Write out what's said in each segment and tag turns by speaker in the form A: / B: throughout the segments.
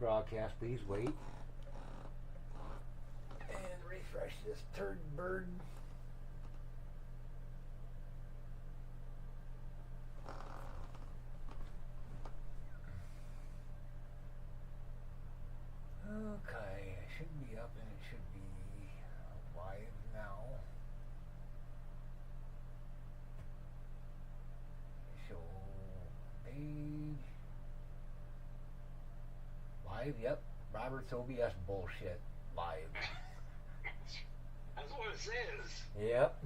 A: broadcast. Please wait. And refresh this turd bird. Okay, it should be up and it should be live now. Show page. Live, yep. Robert's OBS bullshit. Live.
B: That's what it says.
A: Yep.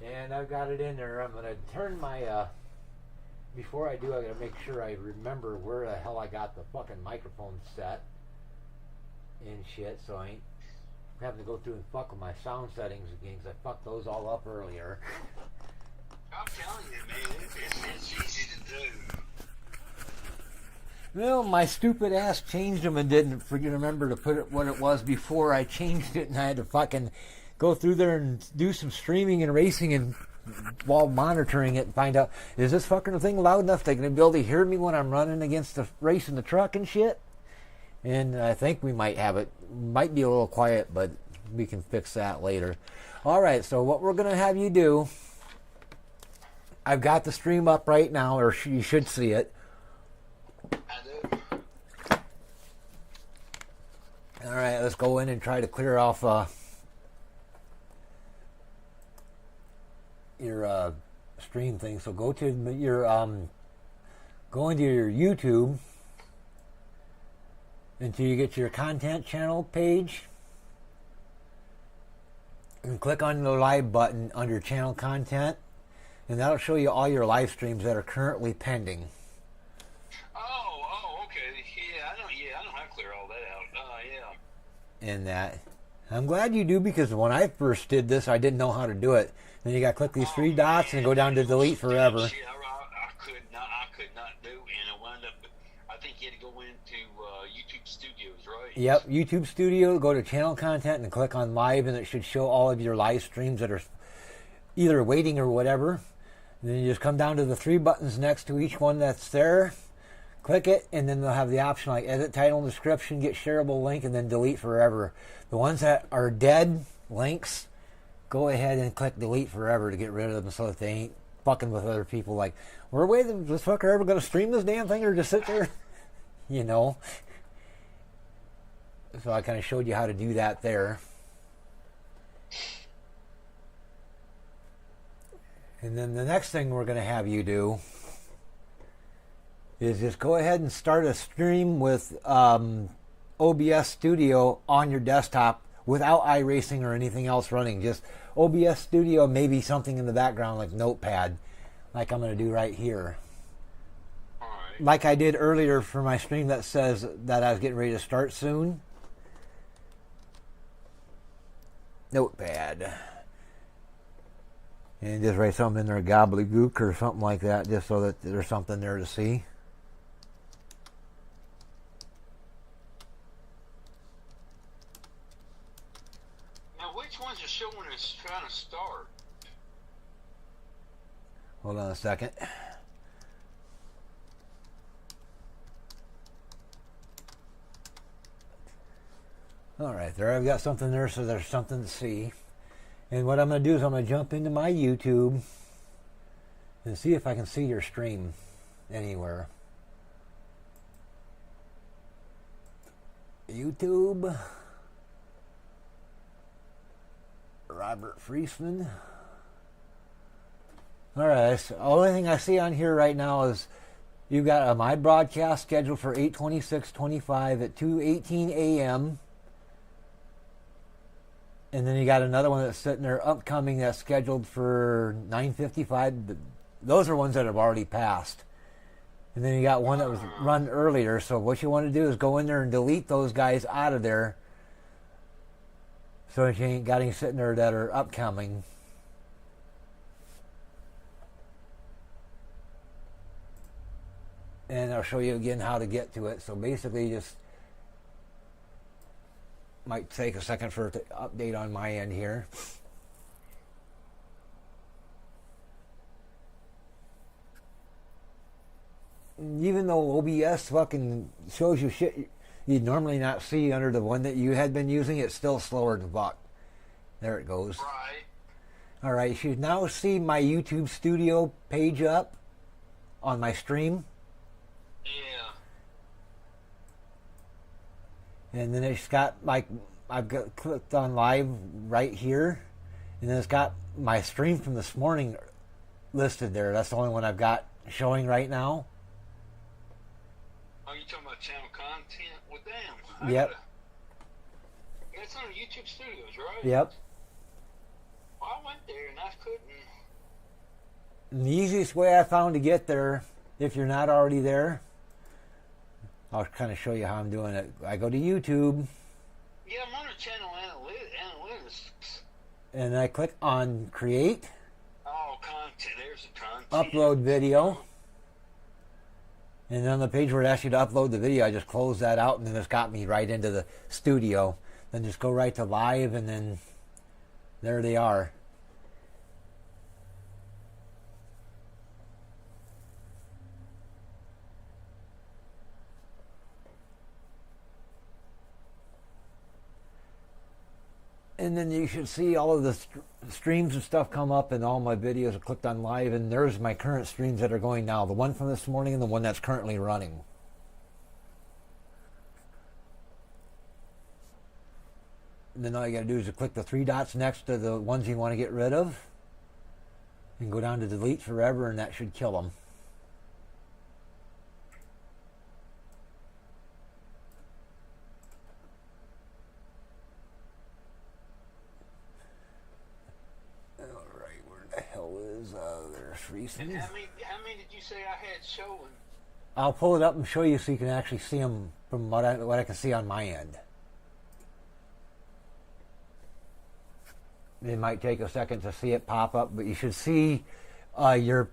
A: And I've got it in there. I'm going to turn my, before I do, I got to make sure I remember where the hell I got the fucking microphone set and shit, so I ain't having to go through and fuck with my sound settings again, because I fucked those all up earlier.
B: I'm telling you, man, it's easy to do.
A: Well, my stupid ass changed them and didn't remember to put it what it was before I changed it, and I had to fucking go through there and do some streaming and racing and while monitoring it and find out, is this fucking thing loud enough they're going to be able to hear me when I'm running against the race in the truck and shit? And I think we might have it. Might be a little quiet, but we can fix that later. All right, so what we're going to have you do, I've got the stream up right now, or you should see it.
B: I do.
A: All right, let's go in and try to clear off your stream thing. So go to your go into your YouTube until you get to your content channel page, and click on the live button under channel content, and that'll show you all your live streams that are currently pending.
B: Oh, okay. Yeah, I know how to clear all that out. Yeah.
A: And that, I'm glad you do, because when I first did this, I didn't know how to do it. Then you got to click these three dots and go down to delete forever.
B: Shit, I could not do, and I wound up. I think you had to go into YouTube Studios, right?
A: Yep, YouTube Studio. Go to channel content and click on live, and it should show all of your live streams that are either waiting or whatever. And then you just come down to the three buttons next to each one that's there. Click it, and then they'll have the option like edit title and description, get shareable link, and then delete forever. The ones that are dead links, go ahead and click delete forever to get rid of them, so that they ain't fucking with other people like, we're waiting, is this fucker ever going to stream this damn thing or just sit there? You know? So I kind of showed you how to do that there. And then the next thing we're going to have you do is just go ahead and start a stream with OBS Studio on your desktop without iRacing or anything else running. Just OBS Studio, maybe something in the background like Notepad, like I'm going to do right here.
B: All right.
A: Like I did earlier for my stream that says that I was getting ready to start soon. Notepad. And just write something in there, gobbledygook or something like that, just so that there's something there to see.
B: Now, which ones are showing us trying to start?
A: Hold on a second. All right, there I've got something there, so there's something to see. And what I'm going to do is I'm going to jump into my YouTube and see if I can see your stream anywhere. YouTube. Robert Friesman. All right, so the only thing I see on here right now is you've got my broadcast scheduled for 8/26/25 at 2:18 a.m. And then you got another one that's sitting there upcoming that's scheduled for 9:55. Those are ones that have already passed. And then you got one that was run earlier. So what you want to do is go in there and delete those guys out of there, so that you ain't got any sitting there that are upcoming. And I'll show you again how to get to it. So basically just might take a second for it to update on my end here. even though OBS fucking shows you shit you'd normally not see under the one that you had been using, it's still slower than fuck. There it goes.
B: Right.
A: Alright, you should now see my YouTube studio page up on my stream.
B: Yeah.
A: And then it's got like, I've got clicked on live right here. And then it's got my stream from this morning listed there. That's the only one I've got showing right now.
B: Oh, you talking about channel content? Well, damn.
A: Yep.
B: That's on YouTube Studios, right?
A: Yep.
B: Well, I went there and I couldn't.
A: And the easiest way I found to get there, if you're not already there, I'll kind of show you how I'm doing it. I go to YouTube.
B: Yeah, I'm on the channel analytics.
A: And I click on Create.
B: Oh, content. There's the content.
A: Upload video. And then on the page where it asks you to upload the video, I just close that out, and then it's got me right into the studio. Then just go right to live, and then there they are. And then you should see all of the streams and stuff come up, and all my videos are clicked on live, and there's my current streams that are going now. The one from this morning and the one that's currently running. And then all you got to do is click the three dots next to the ones you want to get rid of. And go down to delete forever, and that should kill them.
B: And how many did you say I had showing?
A: I'll pull it up and show you so you can actually see them from what I can see on my end. It might take a second to see it pop up, but you should see your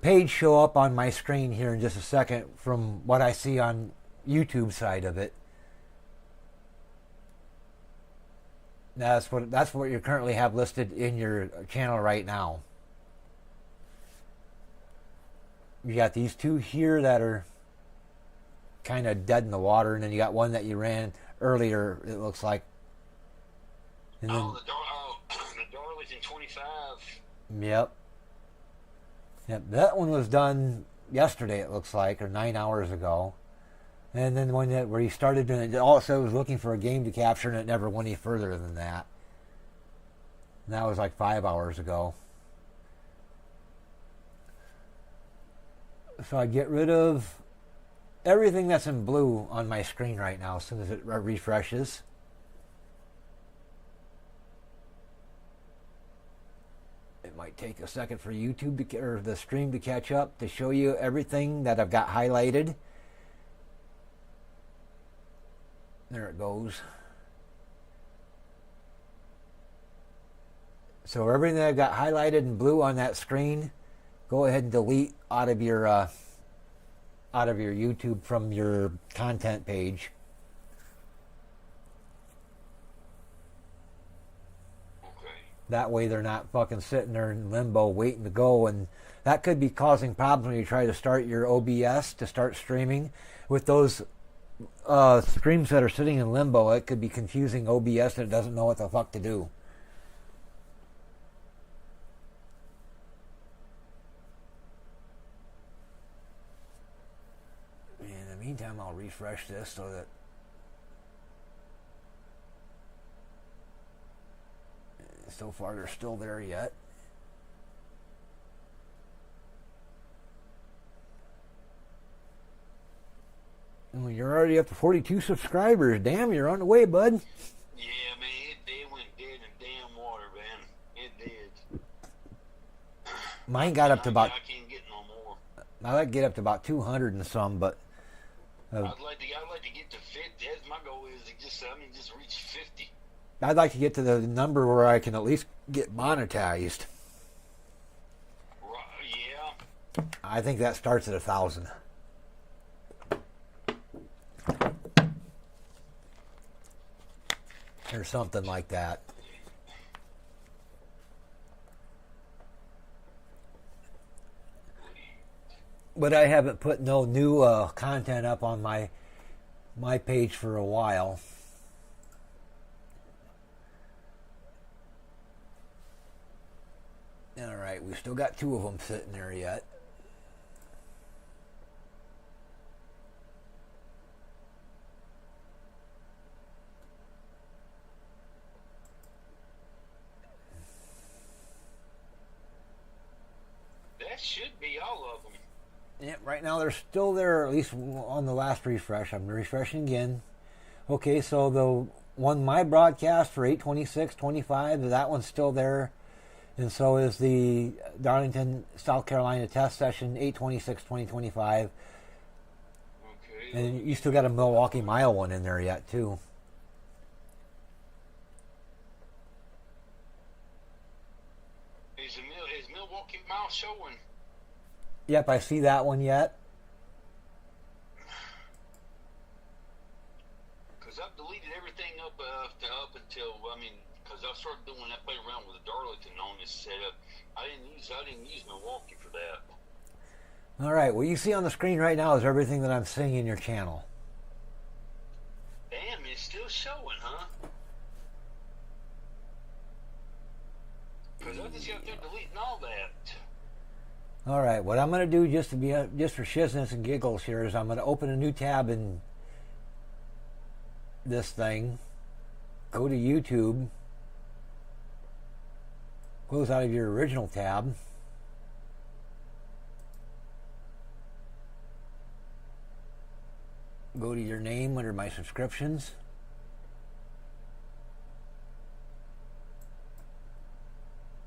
A: page show up on my screen here in just a second from what I see on YouTube side of it. That's what you currently have listed in your channel right now. You got these two here that are kind of dead in the water, and then you got one that you ran earlier, it looks like. And then,
B: the Darlington 25.
A: Yep. Yep, that one was done yesterday, it looks like, or 9 hours ago. And then the one where he started doing it, all it said was looking for a game to capture, and it never went any further than that. And that was like 5 hours ago. So I get rid of everything that's in blue on my screen right now as soon as it refreshes. It might take a second for YouTube or the stream to catch up to show you everything that I've got highlighted. There it goes. So everything that I've got highlighted in blue on that screen, go ahead and delete out of your YouTube from your content page.
B: Okay.
A: That way they're not fucking sitting there in limbo waiting to go, and that could be causing problems when you try to start your OBS to start streaming. With those streams that are sitting in limbo, it could be confusing OBS and it doesn't know what the fuck to do. Meantime, I'll refresh this so that so far they're still there yet. And when you're already up to 42 subscribers, damn, you're on the way, bud.
B: Yeah, man, it went dead in damn water, man. It did.
A: Mine got up to about.
B: I can't get no more.
A: I like to get up to about 200 and some, but.
B: I'd like to get to 50. That's my goal is to just reach 50.
A: I'd like to get to the number where I can at least get monetized.
B: Yeah.
A: I think that starts at 1,000. Or something like that. But I haven't put no new content up on my page for a while. All right, we still got 2 of them sitting there yet.
B: That should be all of them.
A: Yeah, right now they're still there, at least on the last refresh. I'm refreshing again. Okay, so the one my broadcast for 8/26/25, that one's still there. And so is the Darlington, South Carolina test session 8/26/2025.
B: Okay.
A: And you still got a Milwaukee Mile one in there yet, too.
B: Is Milwaukee Mile showing?
A: Yep, I see that one yet.
B: Because I've deleted everything up until, because I started doing that, play around with the Darlington on this setup. I didn't use Milwaukee for that.
A: All right, what you see on the screen right now is everything that I'm seeing in your channel.
B: Damn, it's still showing, huh? Because I just got through deleting all that.
A: All right, what I'm going to do just for shizness and giggles here is I'm going to open a new tab in this thing, go to YouTube, close out of your original tab, go to your name under my subscriptions,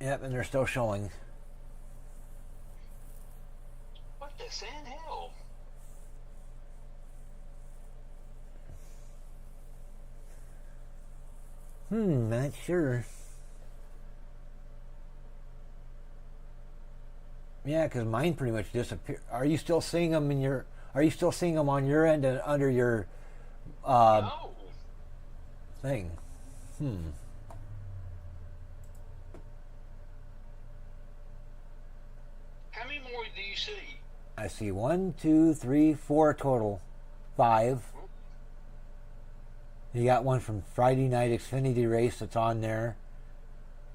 A: yep, and they're still showing.
B: What the sand hell?
A: Not sure. Yeah, because mine pretty much disappeared. Are you still seeing them in your? Are you still seeing them on your end and under your
B: No.
A: thing?
B: How many more do you see?
A: I see 1, 2, 3, 4 total. 5. You got one from Friday night Xfinity race that's on there.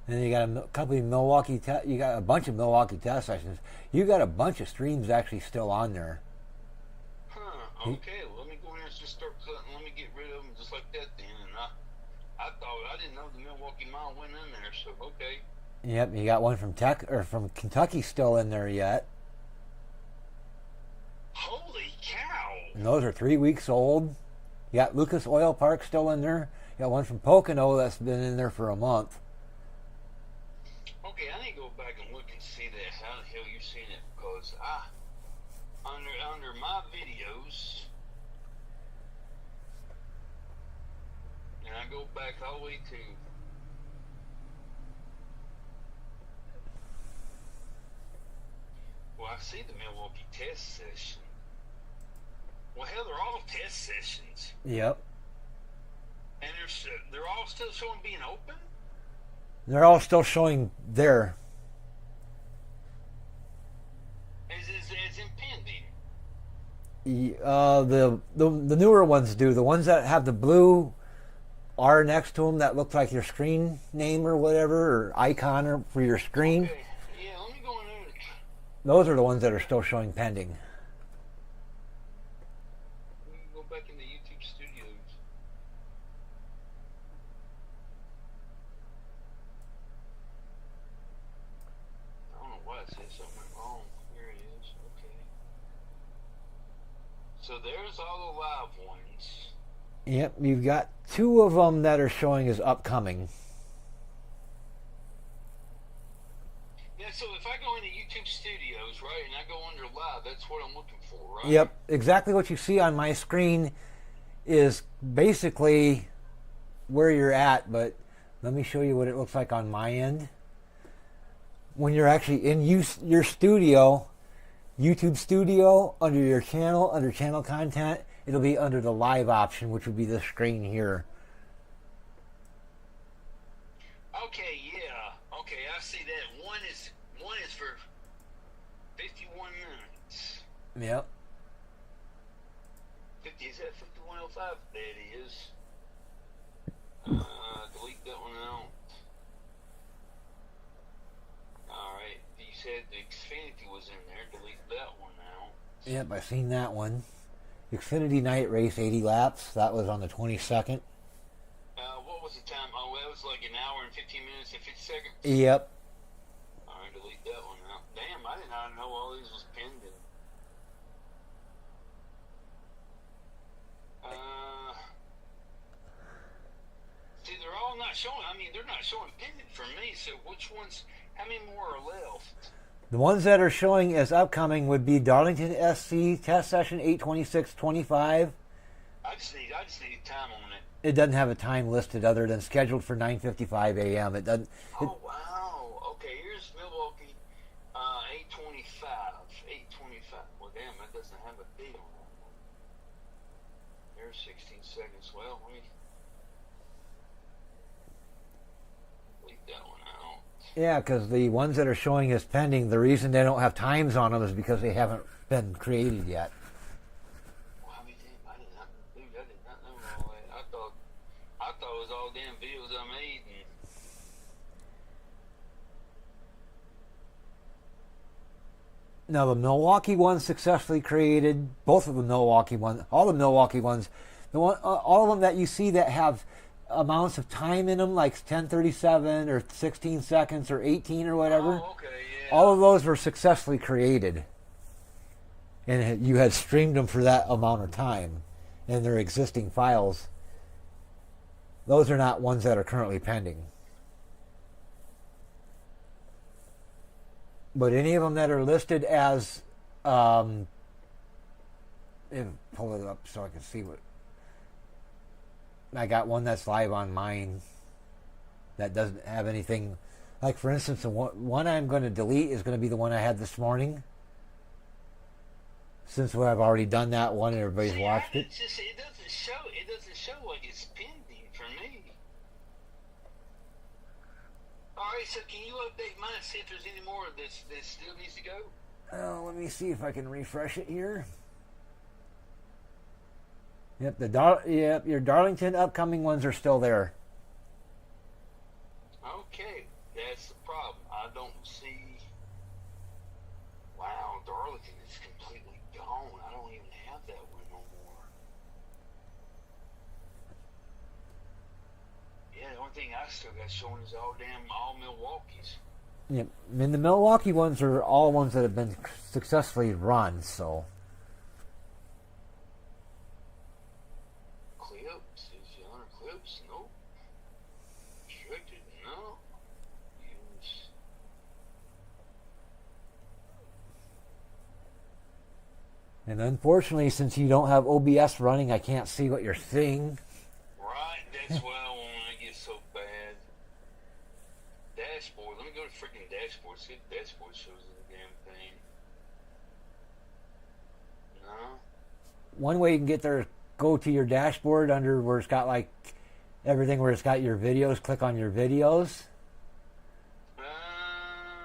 A: And then you got a couple of Milwaukee. You got a bunch of Milwaukee test sessions. You got a bunch of streams actually still on there.
B: Huh. Okay. Let me go in and just start cutting. Let me get rid of them just like that then. And I didn't know the Milwaukee Mile went in there. So okay.
A: Yep. You got one from from Kentucky still in there yet.
B: Holy cow!
A: And those are 3 weeks old. You got Lucas Oil Park still in there. You got one from Pocono that's been in there for a month.
B: Okay, I need to go back and look and see that. How the hell you seen it? Because under my videos, and I go back all the way to. Well, I see the Milwaukee test session. Well, hell, they're all test sessions.
A: Yep.
B: And they're all still showing being open?
A: They're all still showing there.
B: It's impending.
A: The newer ones do. The ones that have the blue R next to them that look like your screen name or whatever, or icon or for your screen.
B: Okay. Yeah, let me go in there.
A: Those are the ones that are still showing pending.
B: Let me go back into YouTube Studios. I don't know why it says something wrong. Here it is. Okay. So there's all the live ones.
A: Yep, you've got 2 of them that are showing as upcoming.
B: Yeah, so if I go into YouTube Studios, right, and I go under live, that's what I'm looking for, right?
A: Yep, exactly what you see on my screen is basically where you're at, but let me show you what it looks like on my end. When you're actually in your studio, YouTube Studio, under your channel, under channel content, it'll be under the live option, which would be this screen here.
B: Okay, yeah. Okay, I see that. One is for 51 minutes.
A: Yep.
B: 50, is that 5105? There it is. Delete that one out. Alright, you said the Xfinity was in there. Delete that one out.
A: Yep, I've seen that one. Xfinity Night Race, 80 laps. That was on the 22nd.
B: What was the time? Oh, that was like an hour and 15 minutes and 50 seconds?
A: Yep.
B: Alright, delete that one out. Damn, I did not know all these was pending. See, they're all not showing. I mean, they're not showing pending for me. So which ones? How many more are left?
A: The ones that are showing as upcoming would be Darlington SC Test Session 8:26:25.
B: I just need time on it.
A: It doesn't have a time listed other than scheduled for 9:55 a.m. It doesn't.
B: Oh wow. Okay, here's Milwaukee. 8:25. 8:25. Well, damn, that doesn't have a date on that one. There's 16 seconds. Well, let me leave that one out.
A: Yeah, because the ones that are showing as pending, the reason they don't have times on them is because they haven't been created yet.
B: Well, I mean, damn, I did not know all that. I thought it was all damn videos I made. And
A: Now, the Milwaukee ones successfully created, both of the Milwaukee ones, all the Milwaukee ones, all of them that you see that have amounts of time in them, like 10:37 or 16 seconds or 18 or whatever,
B: oh, okay, yeah.
A: all of those were successfully created. And you had streamed them for that amount of time in their existing files. Those are not ones that are currently pending. But any of them that are listed as, pull it up so I can see what. I got one that's live on mine that doesn't have anything. Like, for instance, the one I'm going to delete is going to be the one I had this morning. Since I've already done that one and everybody's watched it.
B: It doesn't show like it's pending for me. Alright, so can you update mine, see if there's any more that still needs to go?
A: Let me see if I can refresh it here. Yep, your Darlington upcoming ones are still there.
B: Okay, that's the problem. I don't see. Wow, Darlington is completely gone. I don't even have that one no more. Yeah, the only thing I still got showing is all Milwaukee's.
A: Yep, I mean, the Milwaukee ones are all ones that have been successfully run, so.
B: Clips, is you under clips? Nope. Restricted? No. Use.
A: And unfortunately, since you don't have OBS running, I can't see what you're seeing.
B: Right, that's why I want to get so bad. Dashboard. Let me go to freaking dashboard. See if dashboard shows the damn thing. No.
A: One way you can get there is go to your dashboard under where it's got like everything where it's got your videos. Click on your videos.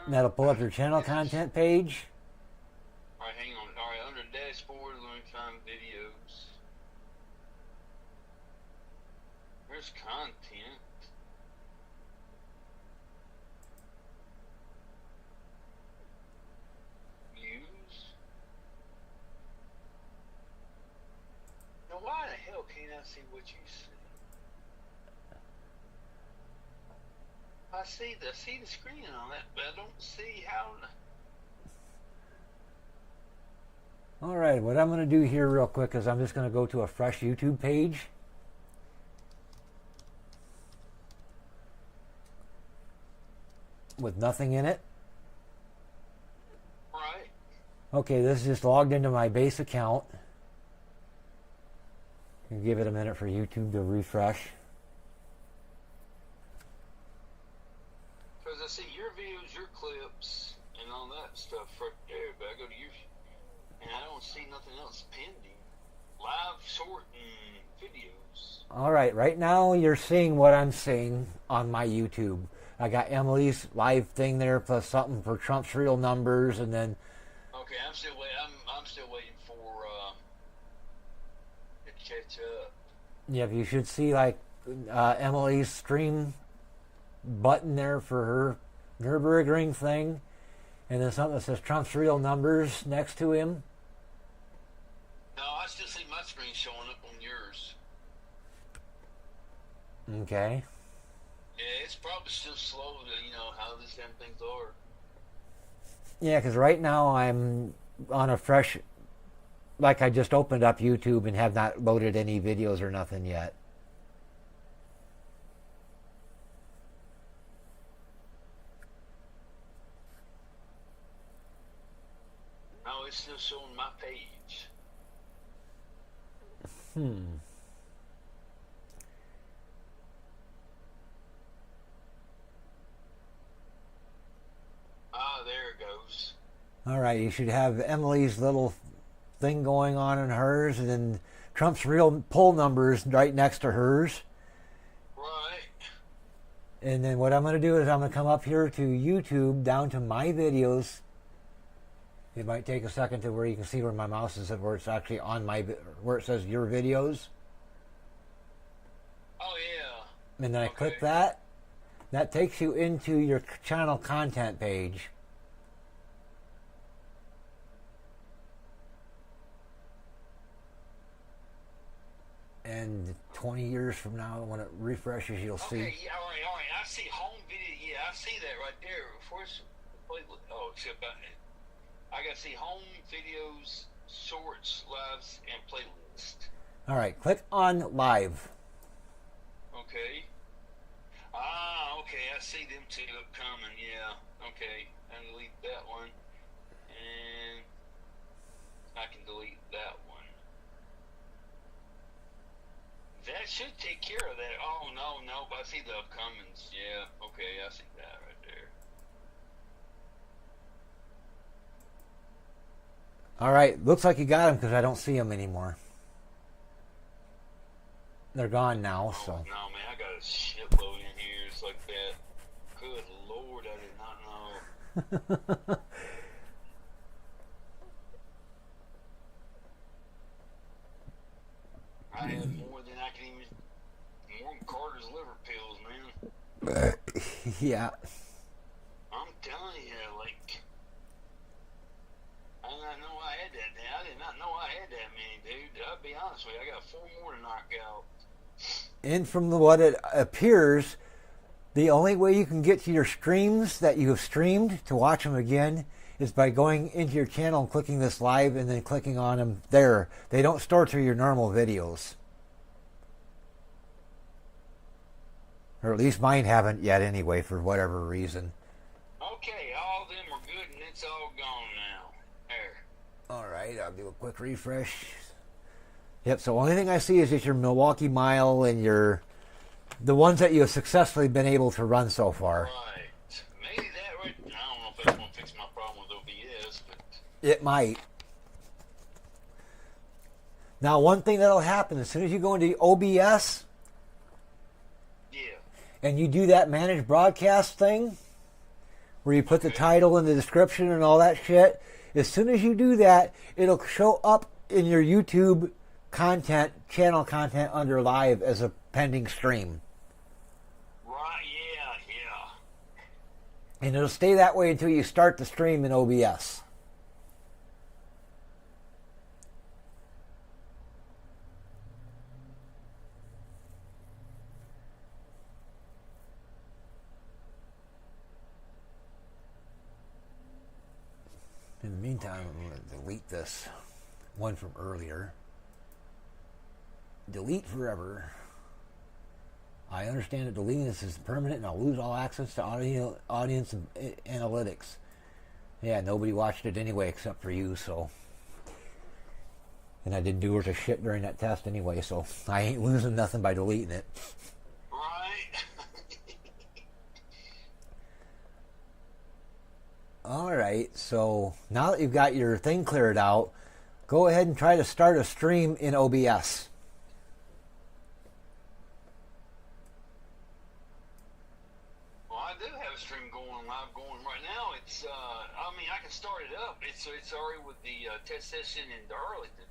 A: And that'll pull up your channel content page.
B: Alright, hang on. Alright, under dashboard, let me find videos. There's content. Views. Now, why the hell can't I see what you see? I see the screen on that, but I don't see how.
A: All right, what I'm going to do here real quick is I'm just going to go to a fresh YouTube page. With nothing in it.
B: Right.
A: Okay, this is just logged into my base account. You can give it a minute for YouTube to refresh.
B: Because I see your videos, your clips, and all that stuff right there, but I go to yours, and I don't see nothing else pending. Live, short, and videos.
A: All right now you're seeing what I'm seeing on my YouTube. I got Emily's live thing there plus something for Trump's real numbers, and then.
B: Okay, I'm still waiting. I'm I'm still waiting for it to catch up.
A: Yeah, you should see like Emily's stream button there for her Nürburgring thing, and then something that says Trump's real numbers next to him.
B: No, I still see my screen showing up on yours.
A: Okay.
B: Yeah, it's probably still slow to, how these damn things are.
A: Yeah, because right now I'm on a fresh, like I just opened up YouTube and have not loaded any videos or nothing yet.
B: No, it's still showing my page. Ah, there it goes.
A: All right, you should have Emily's little thing going on in hers, and then Trump's real poll numbers right next to hers.
B: Right.
A: And then what I'm going to do is I'm going to come up here to YouTube, down to my videos. It might take a second to where you can see where my mouse is, where it's actually on where it says your videos.
B: Oh, yeah.
A: And then I click that. That takes you into your channel content page. And 20 years from now, when it refreshes, you'll see.
B: Okay, yeah, all right. I see home video. Yeah, I see that right there. Except I got to see home videos, shorts, lives, and playlist.
A: All right, click on live.
B: Okay. Okay, I see them two upcoming, yeah. Okay, I can delete that one. And I can delete that one. That should take care of that. Oh, no, I see the upcomings. Yeah, okay, I see that right there.
A: All right, looks like you got them because I don't see them anymore. They're gone now, so.
B: Oh, no, man, I got a shitload in here. It's like that. Good Lord, I did not know. I have more than I can even. More than Carter's liver pills, man.
A: Yeah.
B: I'm telling you, like. I did not know I had that. I did not know I had that many, dude. I'll be honest with you. I got 4 more to knock out.
A: And from what it appears, the only way you can get to your streams that you have streamed to watch them again is by going into your channel and clicking this live and then clicking on them there. They don't store to your normal videos. Or at least mine haven't yet anyway, for whatever reason.
B: Okay, all of them are good and it's all gone now. There.
A: Alright, I'll do a quick refresh. Yep, so the only thing I see is just your Milwaukee Mile and the ones that you have successfully been able to run so far.
B: Right. Maybe that right. I don't know if that's going to fix my problem with OBS, but.
A: It might. Now, one thing that'll happen as soon as you go into OBS,
B: Yeah.
A: and you do that manage broadcast thing, where you put the title and the description and all that shit, as soon as you do that, it'll show up in your YouTube channel content under live as a pending stream.
B: Right, yeah.
A: And it'll stay that way until you start the stream in OBS. In the meantime, I'm going to delete this one from earlier. Delete forever. I understand that deleting this is permanent and I'll lose all access to audience analytics. Yeah, nobody watched it anyway except for you, so. And I didn't do worth a shit during that test anyway, so I ain't losing nothing by deleting it.
B: Right.
A: Alright, so now that you've got your thing cleared out, go ahead and try to start a stream in OBS.
B: Well, I do have a stream live going right now. It's I mean, I can start it up. It's already with the test session in Darlington.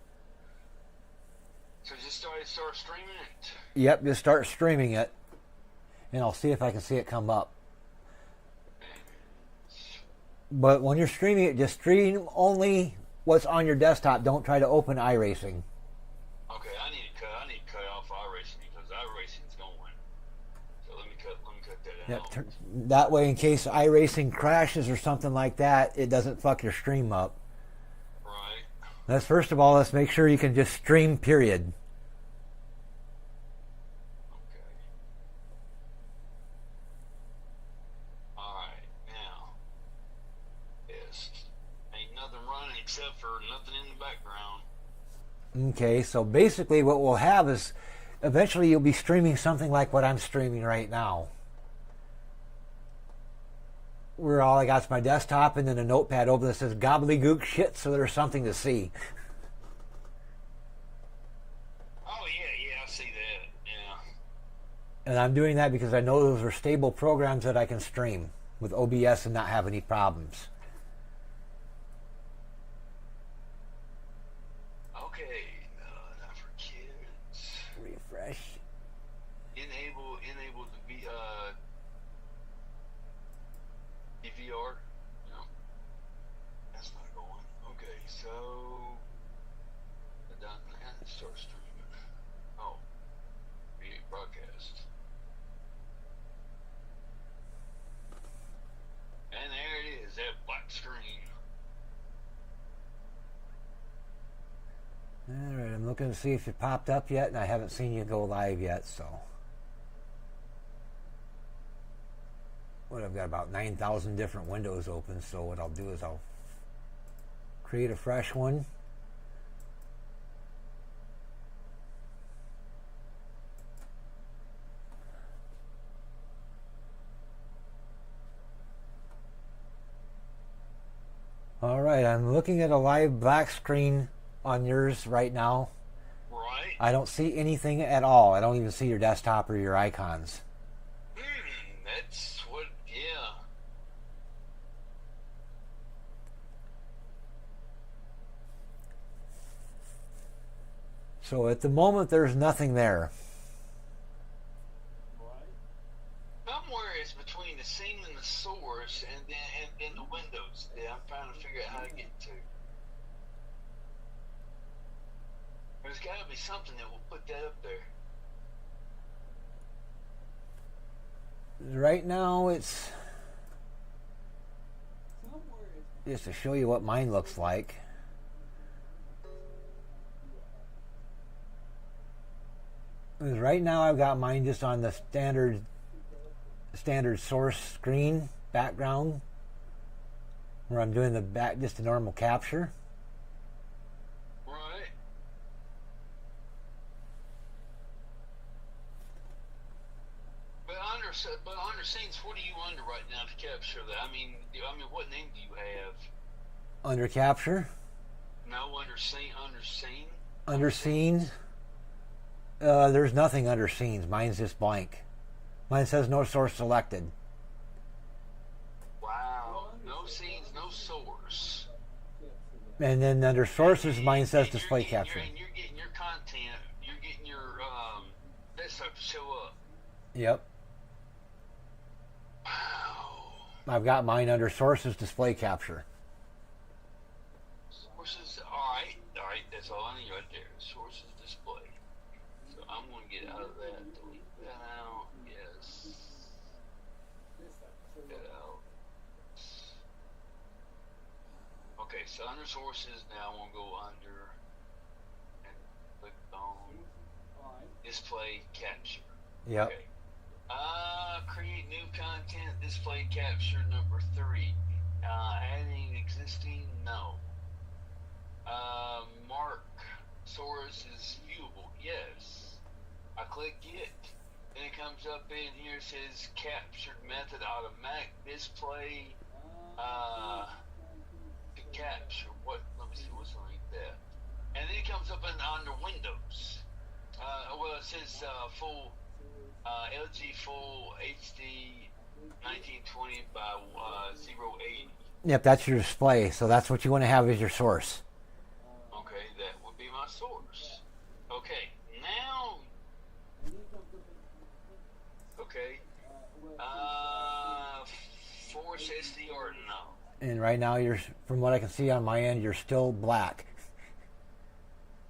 B: So just start streaming it.
A: Yep, just start streaming it, and I'll see if I can see it come up. But when you're streaming it, just stream only what's on your desktop. Don't try to open iRacing.
B: Okay, I need to cut off iRacing because iRacing's going. So let me cut that out.
A: Yep, that way, in case iRacing crashes or something like that, it doesn't fuck your stream up.
B: Right.
A: First of all, let's make sure you can just stream, period.
B: Okay. Alright, now. Yes. Ain't nothing running except for nothing in the background.
A: Okay, so basically what we'll have is eventually you'll be streaming something like what I'm streaming right now. Where all I got is my desktop and then a notepad open that says gobbledygook shit, so there's something to see.
B: Oh, yeah, I see that, yeah.
A: And I'm doing that because I know those are stable programs that I can stream with OBS and not have any problems.
B: Okay, not for kids.
A: Refresh.
B: Enable the DVR. No, that's not going. Okay, so done that. Start streaming. Oh, video broadcast. And there it is, that black screen.
A: Alright, I'm looking to see if it popped up yet, and I haven't seen you go live yet, so. What, I've got about 9,000 different windows open, so what I'll do is I'll create a fresh one. Alright, I'm looking at a live black screen on yours right now.
B: Right.
A: I don't see anything at all. I don't even see your desktop or your icons.
B: That's what, yeah.
A: So at the moment, there's nothing there.
B: Somewhere it's between the scene and the source, and then the windows. Yeah, I'm trying to figure out how to get to. There's got to be something that will put that up there.
A: Right now, it's just to show you what mine looks like. Because right now, I've got mine just on the standard source screen background, where I'm doing just a normal capture.
B: Right. But under scenes, what are you under right now to capture that? I mean, what name do you have?
A: Under capture.
B: No, under scene.
A: Under scenes. There's nothing under scenes. Mine's just blank. Mine says no source selected.
B: Wow. No scenes, no source.
A: And then under sources, mine says display capture.
B: And you're getting your content. You're getting your desktop to show up.
A: Yep.
B: Wow.
A: I've got mine under sources display capture.
B: Sources. All right. That's all I need right there. Sources display. So I'm going to get out of that. Delete that out. Yes. That out. Okay, so under sources, now I'm going to go under and click on display capture.
A: Yep.
B: Okay. Create new content, display capture number 3. Adding existing, no. Mark source is viewable, yes. I click it, then it comes up in here, it says captured method automatic display to capture. What? Let me see what's underneath that. And then it comes up under Windows. Well, it says full LG full HD 1920 by 080.
A: Yep, that's your display. So that's what you want to have as your source.
B: Okay, that would be my source. Okay, now. Okay. Force SD or no?
A: And right now, from what I can see on my end, you're still black.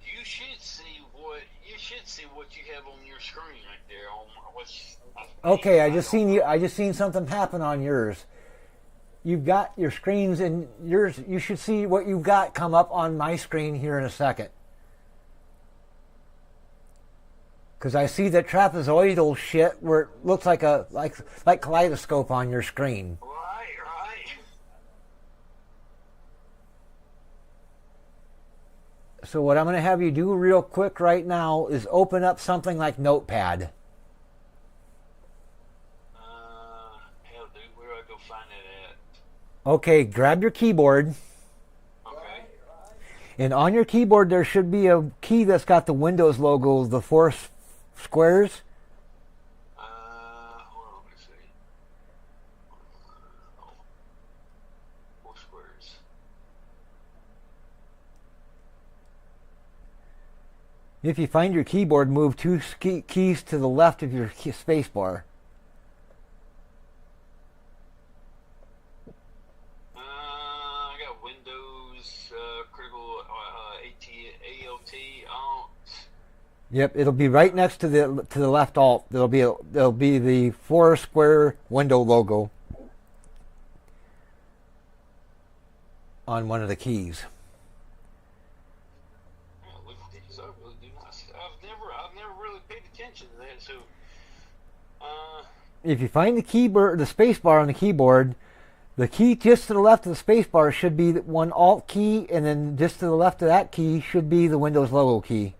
B: You should see what you have on your screen right there.
A: Okay, I just seen something happen on yours. You've got your screens and yours. You should see what you've got come up on my screen here in a second. Because I see that trapezoidal shit where it looks like a like kaleidoscope on your screen.
B: Right.
A: So what I'm going to have you do real quick right now is open up something like Notepad.
B: Hell, dude, where do I go find that at?
A: Okay, grab your keyboard.
B: Okay.
A: And on your keyboard there should be a key that's got the Windows logo, the four squares.
B: Hold on, let me see. Four squares.
A: If you find your keyboard, move two keys to the left of your space bar.
B: I got Windows, critical, ALT, Alt.
A: Yep, it'll be right next to the left Alt. There'll be the four square window logo on one of the keys.
B: Look at these. I really do not. I've never really paid attention to that. So,
A: if you find the keyboard, the space bar on the keyboard, the key just to the left of the space bar should be one Alt key, and then just to the left of that key should be the Windows logo key.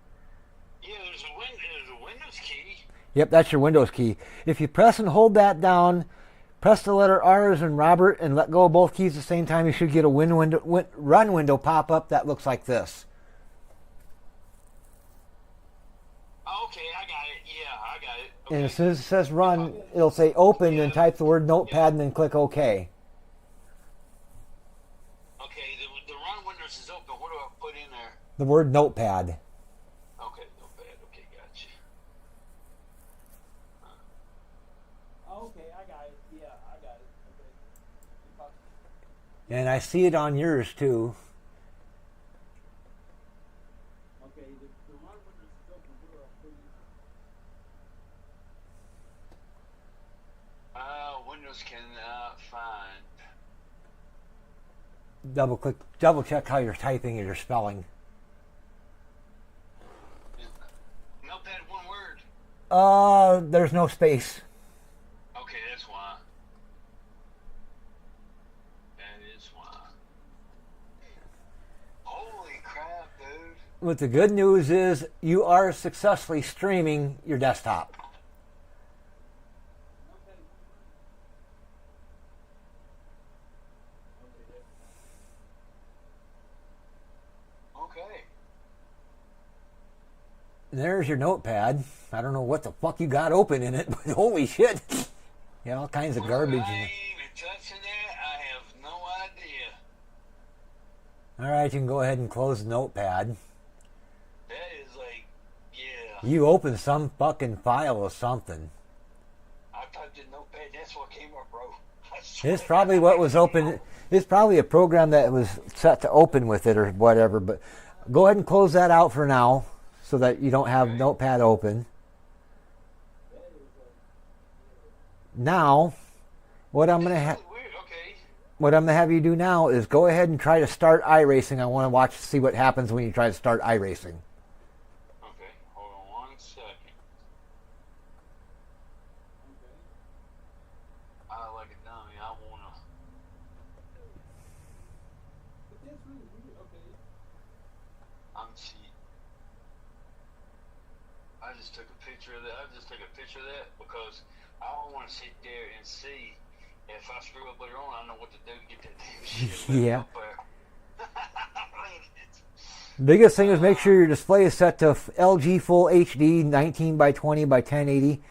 B: Yeah, there's a Windows key.
A: Yep, that's your Windows key. If you press and hold that down, press the letter R as in Robert, and let go of both keys at the same time, you should get a run window pop up that looks like this.
B: Okay, I got it. Yeah, I got it. Okay.
A: And as soon as it says run, it'll say open, and type the word Notepad, and then click OK.
B: Okay, the run Windows is open. What do I put in there?
A: The word Notepad.
B: Okay, Notepad. Okay, gotcha.
C: Okay, I got it. Yeah, I got it. Okay.
A: And I see it on yours too.
C: Okay, the run Windows is open. What do I put in?
B: Windows cannot find.
A: Double check how you're typing or you're spelling.
B: Notepad, one word.
A: There's no space.
B: Okay, that's why. That is why. Holy crap, dude.
A: What the good news is you are successfully streaming your desktop.
B: Okay.
A: There's your Notepad. I don't know what the fuck you got open in it, but holy shit. Yeah, all kinds of garbage
B: I
A: in
B: ain't
A: it.
B: even touching that. I have no idea.
A: Alright, you can go ahead and close the Notepad.
B: That is like, yeah.
A: You opened some fucking file or something.
B: I typed in Notepad. That's what came up, bro. I swear.
A: It's probably what was open. It's probably a program that was set to open with it or whatever, but go ahead and close that out for now so that you don't have Notepad open. Now, what I'm gonna have you do now is go ahead and try to start iRacing. I want to watch to see what happens when you try to start iRacing.
B: Okay, hold on 1 second. I like a dummy. I wanna.
C: But that's really weird. Okay.
B: I'm cheap. I just took a picture of that. Because I don't want to sit there and see if I screw up later on. I know what to do to get that damn shit
A: Yeah.
B: up there.
A: Biggest thing is make sure your display is set to LG Full HD 19 by 20 by 1080.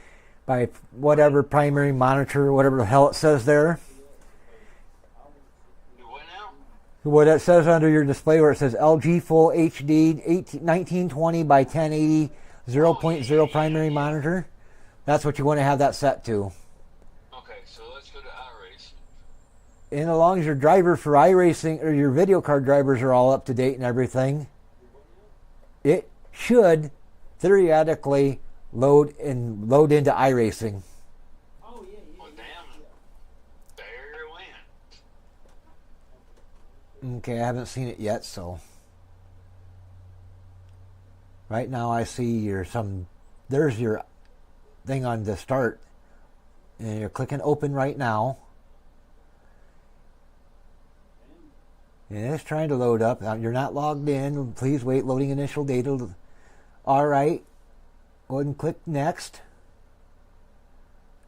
A: by whatever primary monitor, whatever the hell it says there.
B: Do what now?
A: What it says under your display where it says LG Full HD 1920 by 1080 0.0 primary monitor. That's what you want to have that set to.
B: Okay, so let's go to iRace.
A: And as long as your driver for iRacing or your video card drivers are all up to date and everything, it should theoretically load into iRacing.
C: Oh, yeah, yeah.
B: Well, damn. There it went.
A: Okay, I haven't seen it yet, so right now I see there's your thing on the start, and you're clicking open right now, and it's trying to load up. You're not logged in. Please wait, loading initial data. All right, go ahead and click next,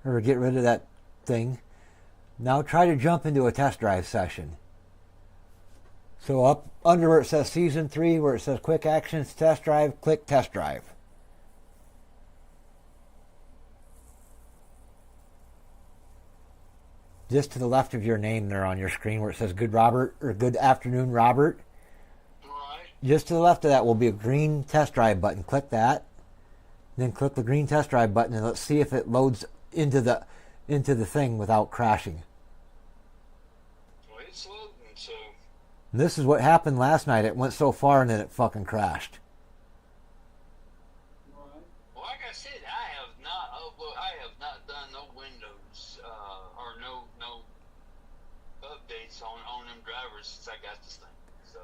A: or get rid of that thing. Now try to jump into a test drive session. So up under where it says Season 3, where it says Quick Actions Test Drive, click Test Drive. Just to the left of your name there on your screen where it says Good Robert or Good Afternoon Robert.
B: Right.
A: Just to the left of that will be a green test drive button. Click that. Then click the green test drive button and let's see if it loads into the thing without crashing.
B: Well, it's loading, so.
A: And this is what happened last night. It went so far and then it fucking crashed.
C: Right.
B: Well, like I said, I have not done no Windows or no updates on them drivers since I got this thing. So.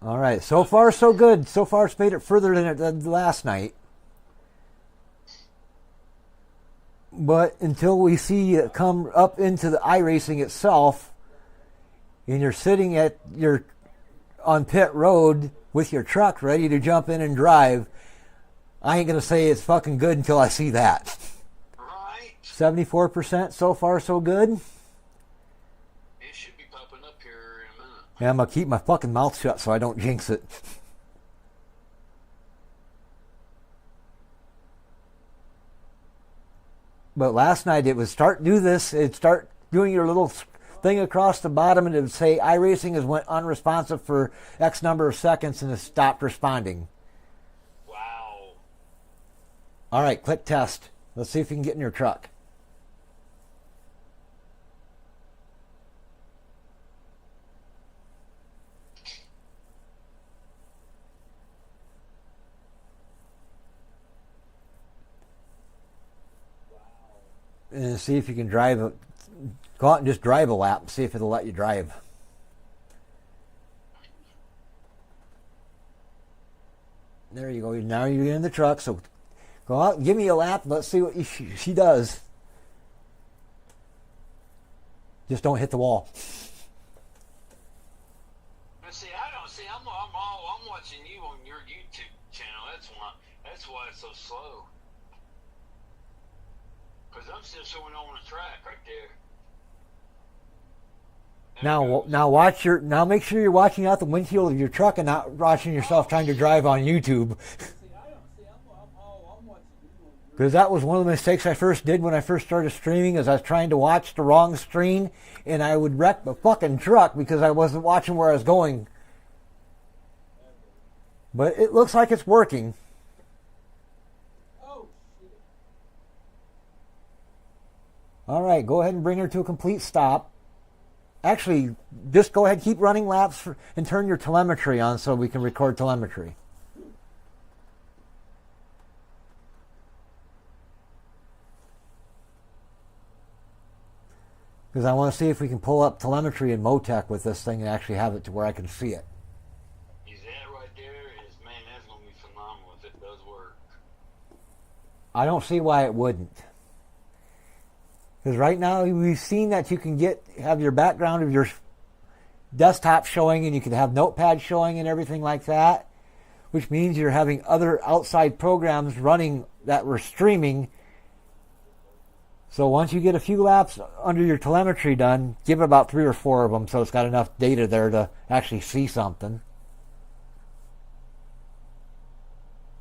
A: All right. So far, so good. So far, it's made it further than it did last night. But until we see it come up into the iRacing itself, and you're sitting on pit road with your truck ready to jump in and drive, I ain't going to say it's fucking good until I see that.
B: Right.
A: 74% so far so good.
B: It should be popping up here in a minute.
A: And I'm going to keep my fucking mouth shut so I don't jinx it. But last night it would start doing your little thing across the bottom and it would say iRacing has went unresponsive for X number of seconds and has stopped responding.
B: Wow.
A: All right, click test. Let's see if you can get in your truck. And see if you can go out and just drive a lap and see if it'll let you drive. There you go. Now you're in the truck, so go out and give me a lap. Let's see what she does. Just don't hit the wall.
B: But see, I'm watching you on your YouTube channel. That's why it's so slow. Because I'm still showing on the track right there.
A: Now make sure you're watching out the windshield of your truck and not watching yourself trying to drive on YouTube.
C: I'm watching you on your.
A: Because that was one of the mistakes I first did when I first started streaming, is I was trying to watch the wrong screen and I would wreck the fucking truck because I wasn't watching where I was going. But it looks like it's working.
C: Oh, shit.
A: All right, go ahead and bring her to a complete stop. Actually, just go ahead, keep running laps and turn your telemetry on so we can record telemetry. Because I want to see if we can pull up telemetry in Motec with this thing and actually have it to where I can see it.
B: Is that right there? Man, that's going to be phenomenal if it does work.
A: I don't see why it wouldn't. Because right now we've seen that you can have your background of your desktop showing and you can have Notepad showing and everything like that, which means you're having other outside programs running that we're streaming. So once you get a few laps under your telemetry done, give it about 3 or 4 of them so it's got enough data there to actually see something.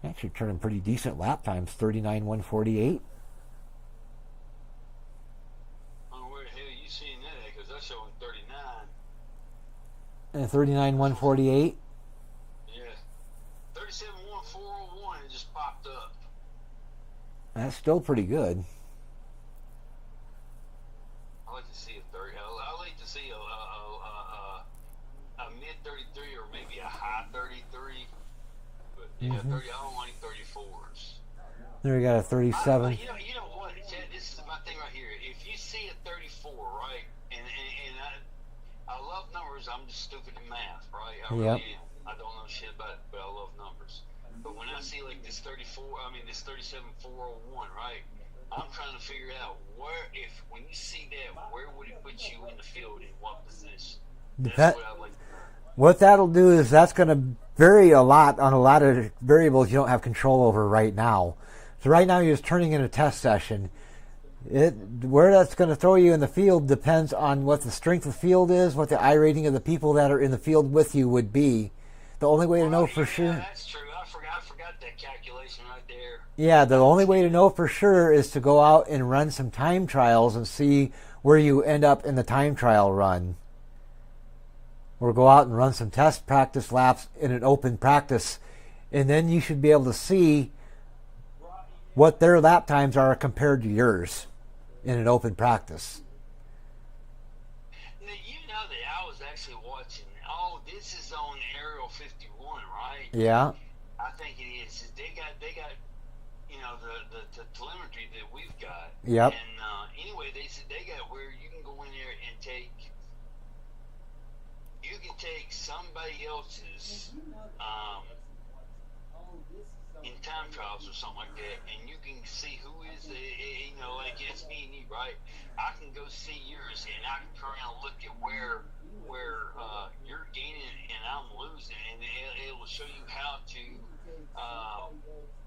A: Actually turning pretty decent lap times, 39:148. And 39,148.
B: Yeah. 37,401. It just popped up.
A: That's still pretty good.
B: I like to see a 30. I like to see a mid 33 or maybe a high 33. But yeah, 30. I don't like 34s.
A: There you got a 37.
B: You know what? Chad, this is my thing right here. If you see a 34, right, and I love numbers. I'm just stupid in math, right? I really am. I don't know shit about it, but I love numbers. But when I see like this 37,401, right? I'm trying to figure out when you see that, where would it put you in the field, in what position? That's what I like to know.
A: What that'll do is that's going to vary a lot on a lot of variables you don't have control over right now. So right now you're just turning in a test session. Where that's going to throw you in the field depends on what the strength of the field is, what the I rating of the people that are in the field with you would be. The only way to know for sure.
B: That's true. I forgot that calculation right there.
A: Yeah, the only way to know for sure is to go out and run some time trials and see where you end up in the time trial run. Or go out and run some test practice laps in an open practice, and then you should be able to see what their lap times are compared to yours in an open practice.
B: Now, you know that I was actually watching. Oh, this is on Aerial 51, right?
A: Yeah.
B: I think it is. They got the telemetry that we've got.
A: Yep.
B: And anyway, they said they got where you can go in there and take somebody else's in time trials or something like that, and you can see who is like it's me and you, right? I can go see yours, and I can turn around and look at where you're gaining and I'm losing, and it will show you how to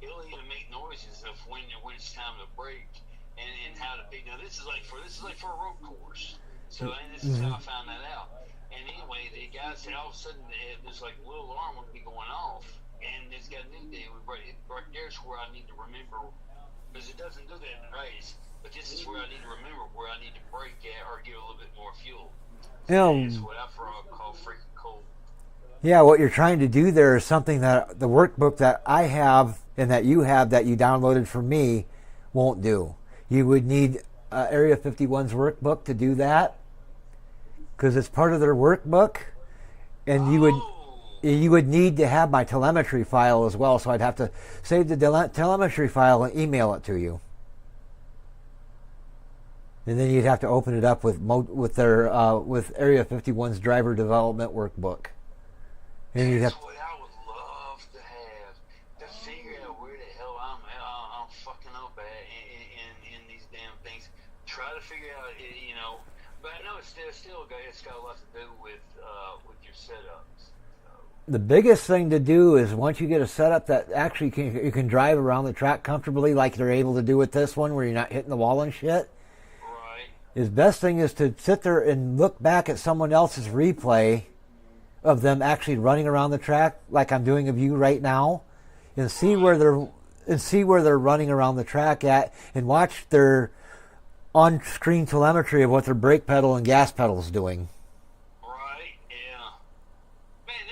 B: it'll even make noises of when it's time to break and how to be. Now this is like for a road course, so and this is how I found that out. And anyway, the guy said all of a sudden there's like a little alarm would be going off, and it's got a new deal. Right there's where I need to remember, because it doesn't do that in the race. But this is where I need to remember where I need to brake at or get a little bit more fuel. That's what I call freaking cool.
A: Yeah, what you're trying to do there is something that the workbook that I have and that you have that you downloaded from me won't do. You would need Area 51's workbook to do that, because it's part of their workbook, and you would need to have my telemetry file as well. So I'd have to save the telemetry file and email it to you, and then you'd have to open it up with Area 51's driver development workbook. And you'd have
B: That's what I would love to have, to figure out where the hell I'm fucking up at in these damn things. Try to figure out, but I know it's got a lot to do with your setups. So.
A: The biggest thing to do is once you get a setup that actually you can drive around the track comfortably, like you're able to do with this one, where you're not hitting the wall and shit.
B: Right.
A: The best thing is to sit there and look back at someone else's replay of them actually running around the track, like I'm doing of you right now, and see where they're running around the track at, and watch their on-screen telemetry of what their brake pedal and gas pedal is doing.
B: Right, yeah. Man,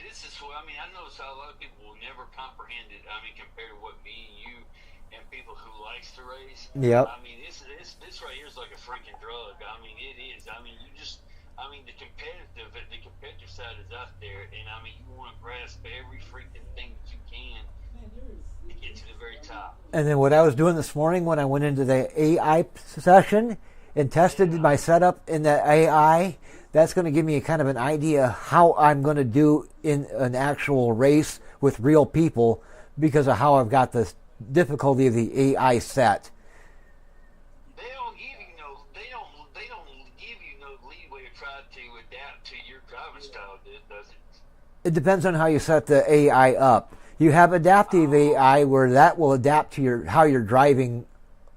B: this is what, I notice how a lot of people will never comprehend it, compared to what me and you and people who likes to race.
A: Yep.
B: This right here is like a freaking drug. It is. The competitive side is out there, and you want to grasp every freaking thing that you can to get to the very top.
A: And then what I was doing this morning when I went into the AI session and tested my setup in the AI, that's going to give me a kind of an idea how I'm going to do in an actual race with real people, because of how I've got the difficulty of the AI set.
B: They don't give you no leeway to try to adapt to your driving style, does it?
A: It depends on how you set the AI up. You have adaptive AI where that will adapt to how you're driving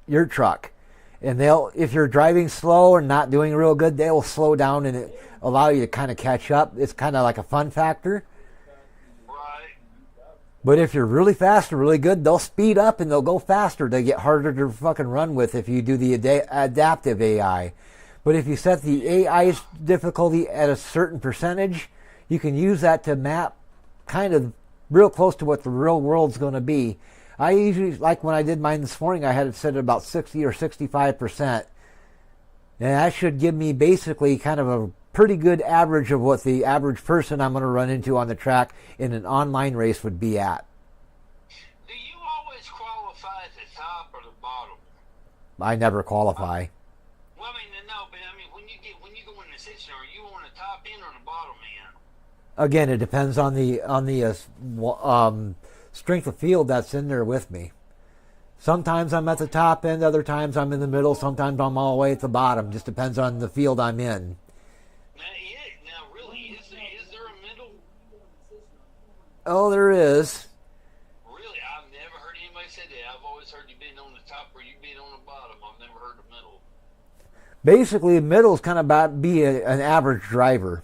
A: your truck. And if you're driving slow or not doing real good, they'll slow down and allow you to kind of catch up. It's kind of like a fun factor.
B: Right.
A: But if you're really fast or really good, they'll speed up and they'll go faster. They get harder to fucking run with if you do the adaptive AI. But if you set the AI's difficulty at a certain percentage, you can use that to map kind of real close to what the real world's going to be. I usually, like when I did mine this morning, I had it set at about 60 or 65%. And that should give me basically kind of a pretty good average of what the average person I'm going to run into on the track in an online race would be at.
B: Do you always qualify at the top or the bottom?
A: I never qualify.
B: Well, I mean, no, but I mean, when you go in the section, are you on the top end or the bottom end?
A: Again, it depends on the strength of field that's in there with me. Sometimes I'm at the top end, other times I'm in the middle, sometimes I'm all the way at the bottom. Just depends on the field I'm in.
B: Now really, is there a middle?
A: Oh, there is.
B: Really, I've never heard anybody say that. I've always heard you being on the top or you being on the bottom. I've never heard the middle.
A: Basically, middle is kind of about be an average driver.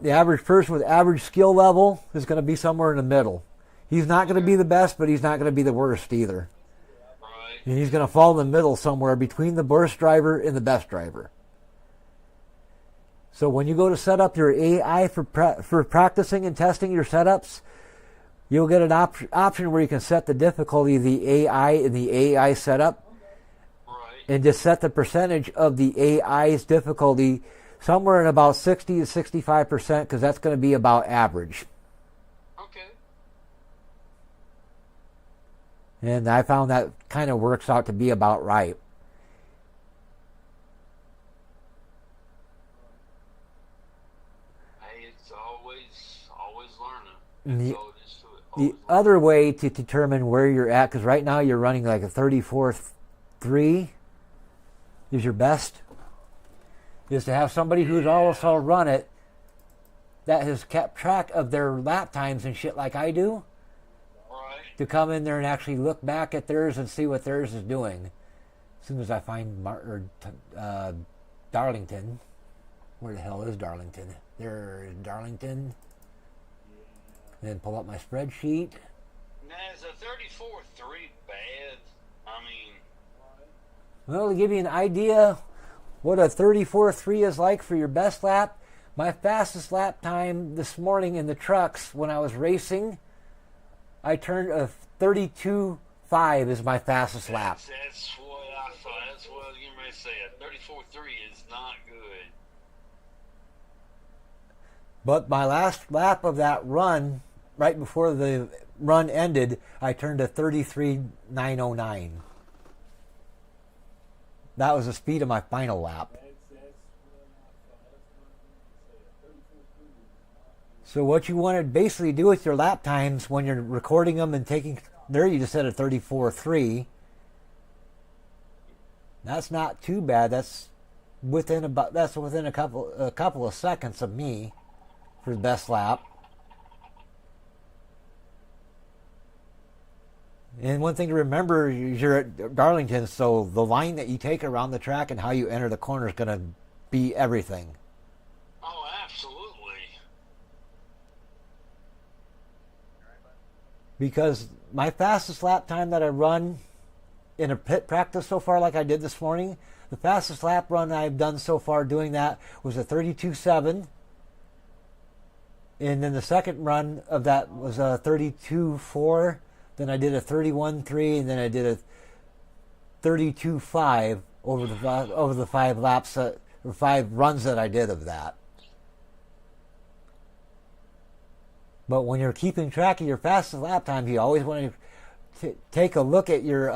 A: The average person with average skill level is going to be somewhere in the middle. He's not going to be the best, but he's not going to be the worst either.
B: Right.
A: And he's going to fall in the middle somewhere between the worst driver and the best driver. So when you go to set up your AI for practicing and testing your setups, you'll get an option where you can set the difficulty of the AI in the AI setup.
B: Right.
A: And just set the percentage of the AI's difficulty somewhere in about 60 to 65%, because that's going to be about average.
B: Okay.
A: And I found that kind of works out to be about right.
B: Hey, it's always learning.
A: And
B: That's all it is to it.
A: the other way to determine where you're at, because right now you're running like a 34.3 is your best, is to have somebody who's also run it that has kept track of their lap times and shit like I do,
B: Right.
A: to come in there and actually look back at theirs and see what theirs is doing. As soon as I find Darlington, where the hell is Darlington? There's Darlington. Then pull up my spreadsheet.
B: Now, is a 34.3 bad? I mean,
A: Well, to give you an idea what a 34.3 is like for your best lap, my fastest lap time this morning in the trucks when I was racing, I turned a 32.5 is my fastest lap.
B: that's what I thought. That's what I was getting ready to say. A 34.3 is not good.
A: But my last lap of that run, right before the run ended, I turned a 33.909. That was the speed of my final lap. So what you want to basically do with your lap times when you're recording them and taking, there you just set a 34.3. That's not too bad. That's within a couple of seconds of me for the best lap. And one thing to remember, you're at Darlington, so the line that you take around the track and how you enter the corner is going to be everything.
B: Oh, absolutely.
A: Because my fastest lap time that I run in a pit practice so far, like I did this morning, the fastest lap run I've done so far doing that was a 32.7. And then the second run of that was a 32.4. Then I did a 31.3, and then I did a 32.5 over the 5 laps or 5 runs that I did of that. But when you're keeping track of your fastest lap time, you always want to take a look at your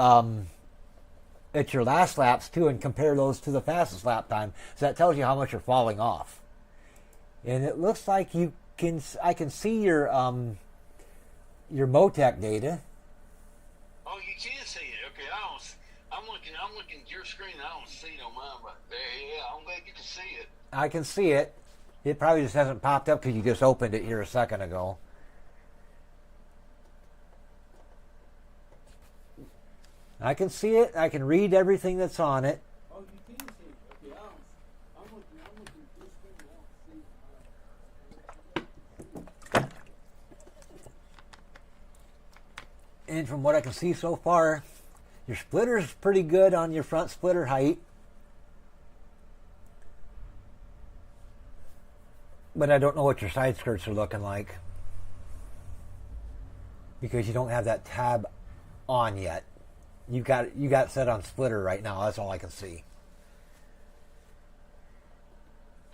A: last laps too, and compare those to the fastest lap time. So that tells you how much you're falling off. And it looks like I can see your Motec data.
B: Oh, you can see it. Okay, I'm looking at your screen. I don't see it on mine, but there. Yeah, I'm glad you can see it.
A: I can see it. It probably just hasn't popped up because you just opened it here a second ago. I can see it. I can read everything that's on it.
C: Oh, you can see it. Okay, I'm looking at your screen. I don't see.
A: And from what I can see so far, Your splitter's pretty good on your front splitter height. But I don't know what your side skirts are looking like, because you don't have that tab on yet. You got it set on splitter right now. That's all I can see.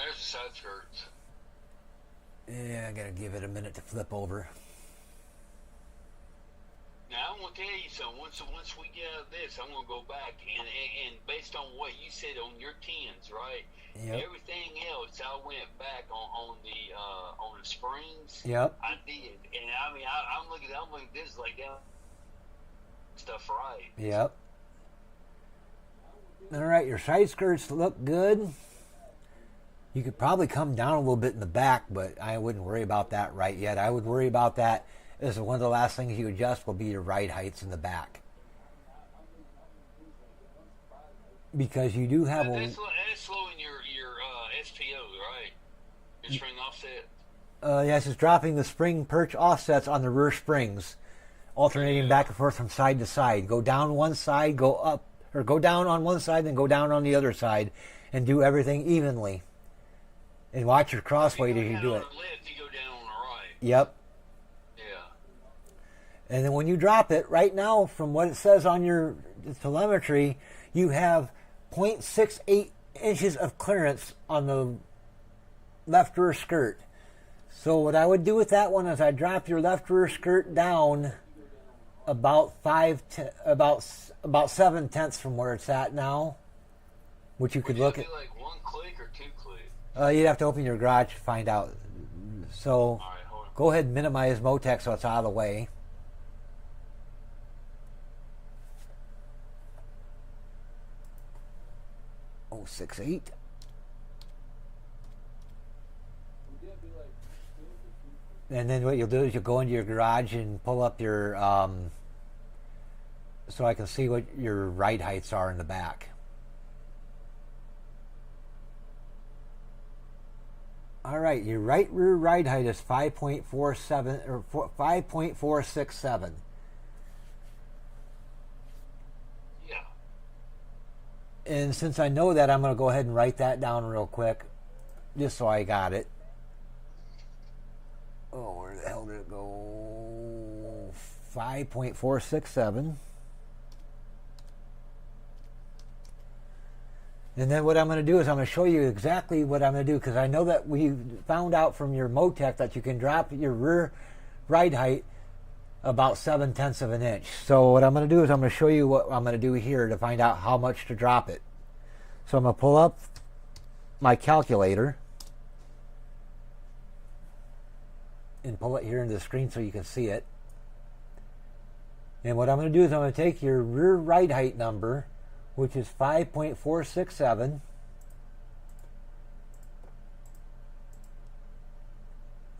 B: There's the side skirts.
A: Yeah, I gotta give it a minute to flip over.
B: Now I'm gonna tell you something. Once we get out of this, I'm gonna go back and based on what you said on your tens, right?
A: Yep.
B: Everything else, I went back on the springs.
A: Yep.
B: I did, and I mean, I'm looking at this like that stuff right.
A: Yep. All right, your side skirts look good. You could probably come down a little bit in the back, but I wouldn't worry about that right yet. I would worry about that as one of the last things you adjust will be your ride heights in the back. Because you do have
B: That's slowing your SPO, right? Your spring offset.
A: Yes, it's dropping the spring perch offsets on the rear springs, alternating back and forth from side to side. Go down one side, go up, or go down on one side, then go down on the other side, and do everything evenly. And watch your crossweight as you do it.
B: On the left, you go down on the right.
A: Yep.
B: Yeah.
A: And then when you drop it, right now, from what it says on your telemetry, you have 0.68 inches of clearance on the left rear skirt. So what I would do with that one is I drop your left rear skirt down about 7/10 from where it's at now, which you could look at.
B: Like 1 click or 2 clicks?
A: You'd have to open your garage to find out. So
B: All right, hold on.
A: go ahead and minimize Motec so it's out of the way. Oh, 6.8. And then what you'll do is you'll go into your garage and pull up your, so I can see what your ride heights are in the back. All right, your right rear ride height is 5.47 or 5.467.
B: Yeah.
A: And since I know that, I'm going to go ahead and write that down real quick, just so I got it. Oh, where the hell did it go? 5.467. And then what I'm going to do is I'm going to show you exactly what I'm going to do, because I know that we found out from your Motec that you can drop your rear ride height about 7/10 of an inch. So what I'm going to do is I'm going to show you what I'm going to do here to find out how much to drop it. So I'm going to pull up my calculator and pull it here into the screen so you can see it. And what I'm going to do is I'm going to take your rear ride height number, which is 5.467,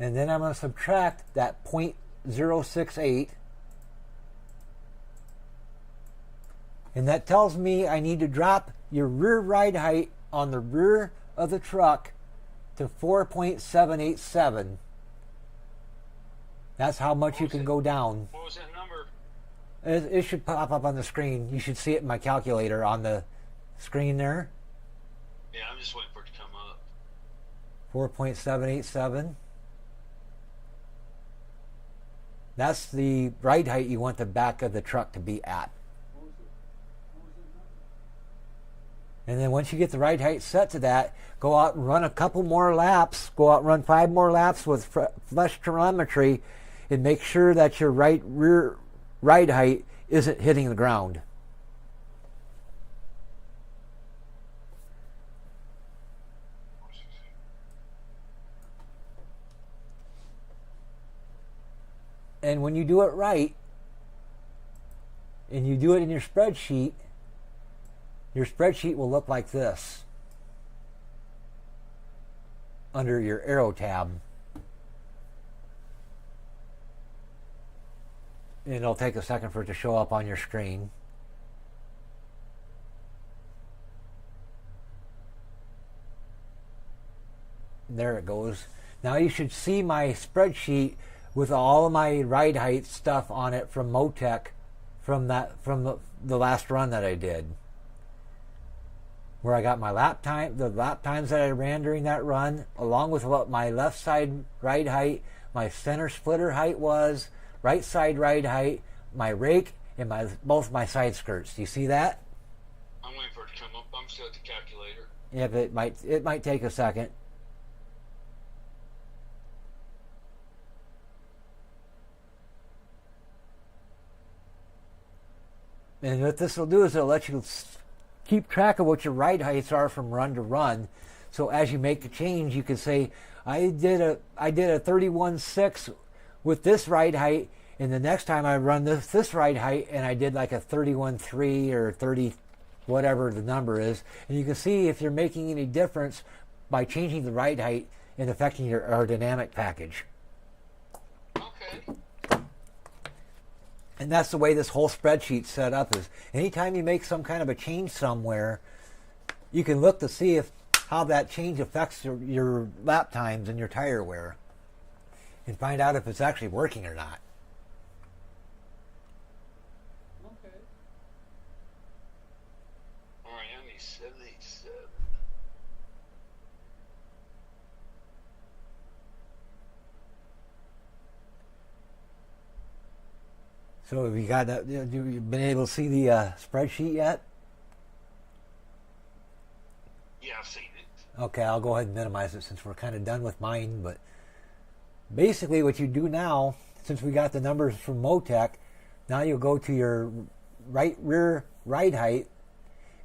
A: and then I'm going to subtract that 0.068, and that tells me I need to drop your rear ride height on the rear of the truck to 4.787. That's how much you can go down.
B: What was that number?
A: It should pop up on the screen. You should see it in my calculator on the screen there.
B: Yeah, I'm just waiting for it to come up.
A: 4.787. That's the ride height you want the back of the truck to be at. And then once you get the ride height set to that, go out and run a couple more laps. Go out and run 5 more laps with flush telemetry and make sure that your right rear ride height isn't hitting the ground. And when you do it right, and you do it in your spreadsheet will look like this under your arrow tab. And it'll take a second for it to show up on your screen. There it goes. Now you should see my spreadsheet with all of my ride height stuff on it from Motec from the last run that I did, where I got my the lap times that I ran during that run, along with what my left side ride height, my center splitter height was, right side ride height, my rake, and both my side skirts. Do you see that?
B: I'm waiting for it to come up. I'm still at the calculator.
A: Yeah, but it might take a second. And what this will do is it'll let you keep track of what your ride heights are from run to run. So as you make the change, you can say, I did a 31.6 with this ride height, and the next time I run this ride height, and I did like a 31.3 or 30, whatever the number is. And you can see if you're making any difference by changing the ride height and affecting your aerodynamic package.
B: Okay.
A: And that's the way this whole spreadsheet's set up. Is anytime you make some kind of a change somewhere, you can look to see how that change affects your lap times and your tire wear, and find out if it's actually working or not.
C: Okay.
B: All right, I need 77.
A: So have you got that? Have you been able to see the spreadsheet yet?
B: Yeah, I've seen it.
A: Okay, I'll go ahead and minimize it since we're kind of done with mine. But basically what you do now, since we got the numbers from Motec, now you'll go to your right rear ride height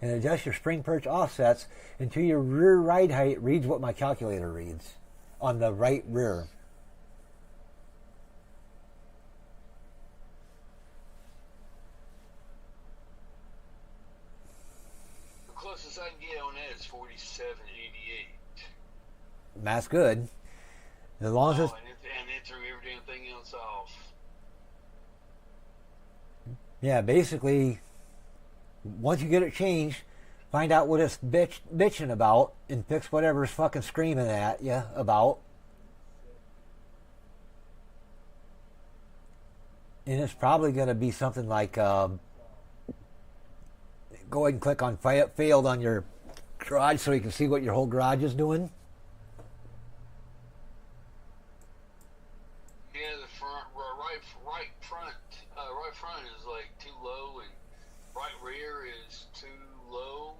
A: and adjust your spring perch offsets until your rear ride height reads what my calculator reads on the right rear.
B: The closest I can get on that is 47.88.
A: That's good. As long as it's,
B: And it threw every damn thing else off.
A: yeah, basically, once you get it changed, find out what it's bitching about and fix whatever's fucking screaming at you about. And it's probably going to be something like, go ahead and click on failed on your garage so you can see what your whole garage is doing.
B: Yeah, the right front is like too low, and right rear is too low.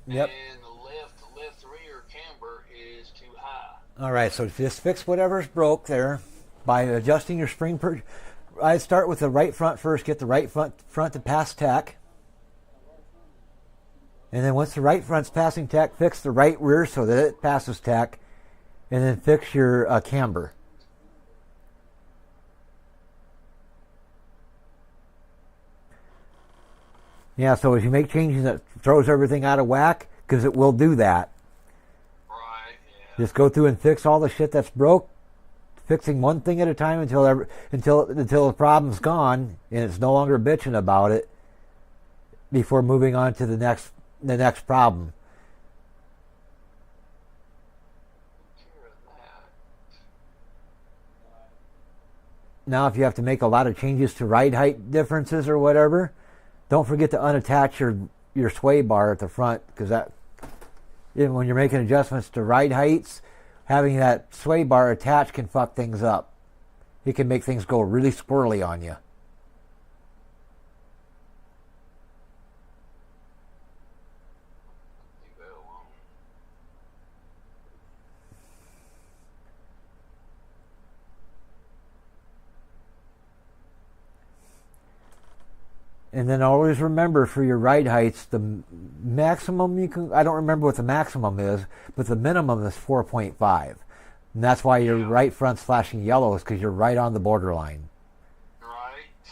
A: Yep.
B: And the left rear camber is too high.
A: All right, so just fix whatever's broke there by adjusting your spring perch. I'd start with the right front first, get the right front to pass tach. And then once the right front's passing tach, fix the right rear so that it passes tach. And then fix your camber. Yeah, so if you make changes that throws everything out of whack, because it will do that.
B: Right, yeah.
A: Just go through and fix all the shit that's broke, fixing one thing at a time until the problem's gone and it's no longer bitching about it before moving on to the next problem. Now, if you have to make a lot of changes to ride height differences or whatever, don't forget to unattach your sway bar at the front, because that, when you're making adjustments to ride heights, having that sway bar attached can fuck things up. It can make things go really squirrely on you. And then always remember for your ride heights, the maximum you can, I don't remember what the maximum is, but the minimum is 4.5. And that's why your right front's flashing yellow, is because you're right on the borderline.
B: Right.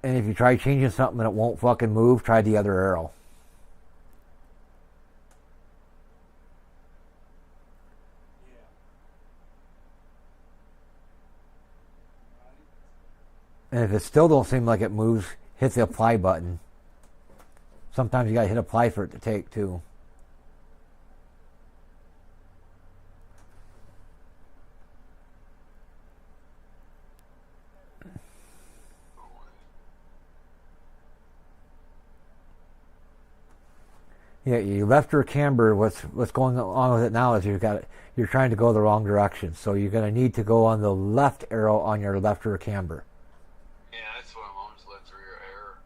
A: And if you try changing something and it won't fucking move, try the other arrow. And if it still don't seem like it moves, hit the apply button. Sometimes you gotta hit apply for it to take too. Yeah, your left rear camber. What's going on with it now is you're trying to go the wrong direction. So you're going to need to go on the left arrow on your left rear camber.
B: Yeah, that's what I'm on, is left rear error.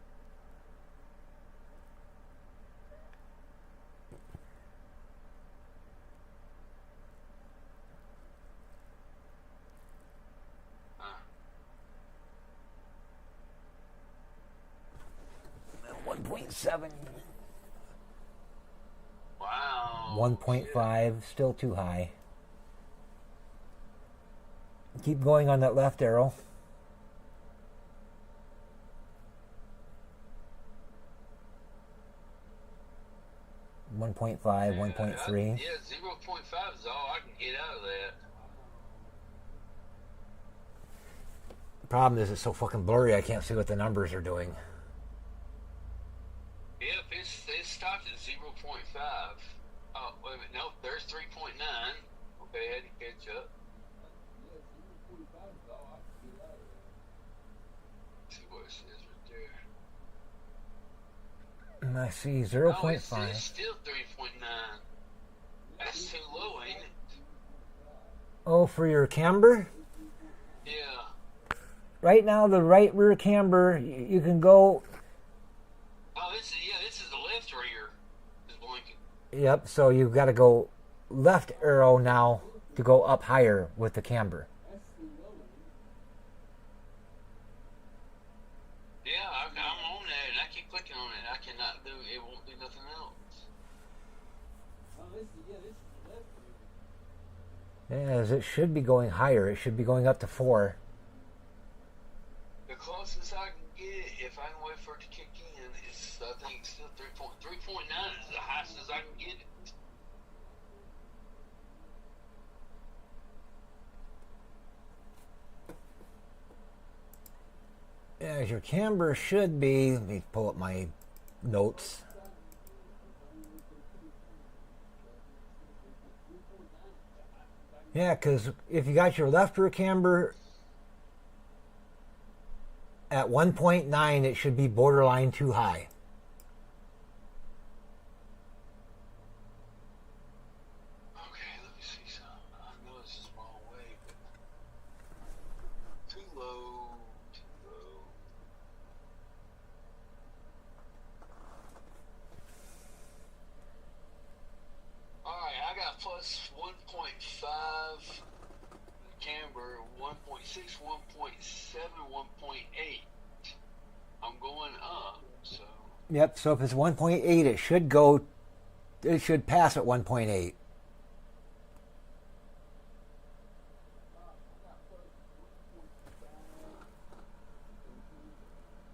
B: Huh.
A: 1.7.
B: Wow.
A: 1.5, still too high. Keep going on that left arrow.
B: Yeah,
A: 1.5, 1.3.
B: Yeah, 0.5 is all I can get out of that.
A: Problem is, it's so fucking blurry. I can't see what the numbers are doing.
B: Yep, it stopped at 0.5. Oh, wait a minute. Nope, there's 3.9. Okay, I had to catch up. See what it says right there.
A: And I see
B: Oh,
A: 0.5.
B: it's still 3.9. That's too low, ain't it?
A: Oh, for your camber?
B: Yeah.
A: Right now, the right rear camber, you can go.
B: Oh, this is the left rear. Is blinking.
A: Yep, so you've got to go left arrow now to go up higher with the camber.
B: Yeah, I'm on that, and I keep clicking on it. I cannot do it. Won't do nothing else.
C: Oh, this is the left rear.
A: Yes, it should be going higher. It should be going up to 4.
B: The closest I can get it, if I can wait for it to kick in, is I think it's still 3.9 is the highest as I can get it.
A: Yeah, your camber should be. Let me pull up my notes. Yeah, because if you got your left rear camber at 1.9, it should be borderline too high.
B: Okay, let me see something. I know this is the wrong way, but too low, too low. Alright, I got plus 1.5 camber, 1.6, 1.7, 1.8. I'm going up, so.
A: Yep, so if it's 1.8, it should go. It should pass at 1.8.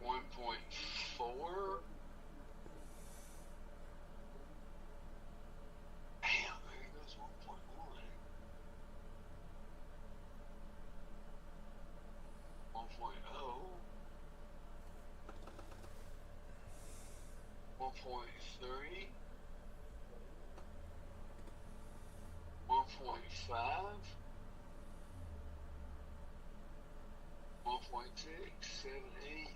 B: 1.4. Damn, there goes 1.1. 1.0. 1.3. 1.5. 1.6, 7, 8.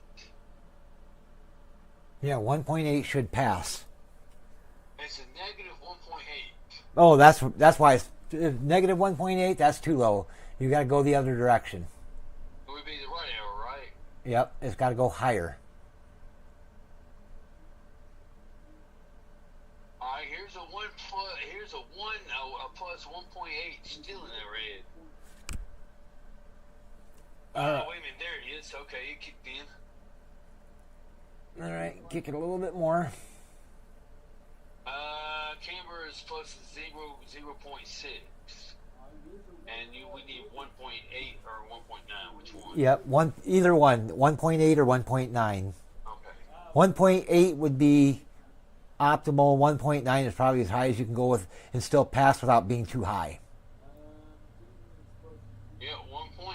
A: Yeah, 1.8 should pass.
B: It's a negative 1.8.
A: Oh, that's why it's negative 1.8. That's too low. You got to go the other direction.
B: It would be the right arrow, right?
A: Yep, it's got to go higher.
B: All right, here's a plus 1.8 still in the red. Wait a minute, there it is. Okay, it kicked in.
A: All right, kick it a little bit more.
B: Camber is plus 0.6. And we need 1.8 or 1.9. Which one?
A: Yep, either one, 1.8 or 1.9.
B: Okay.
A: 1.8 would be optimal. 1.9 is probably as high as you can go with and still pass without being too high.
B: Yeah, 1.9.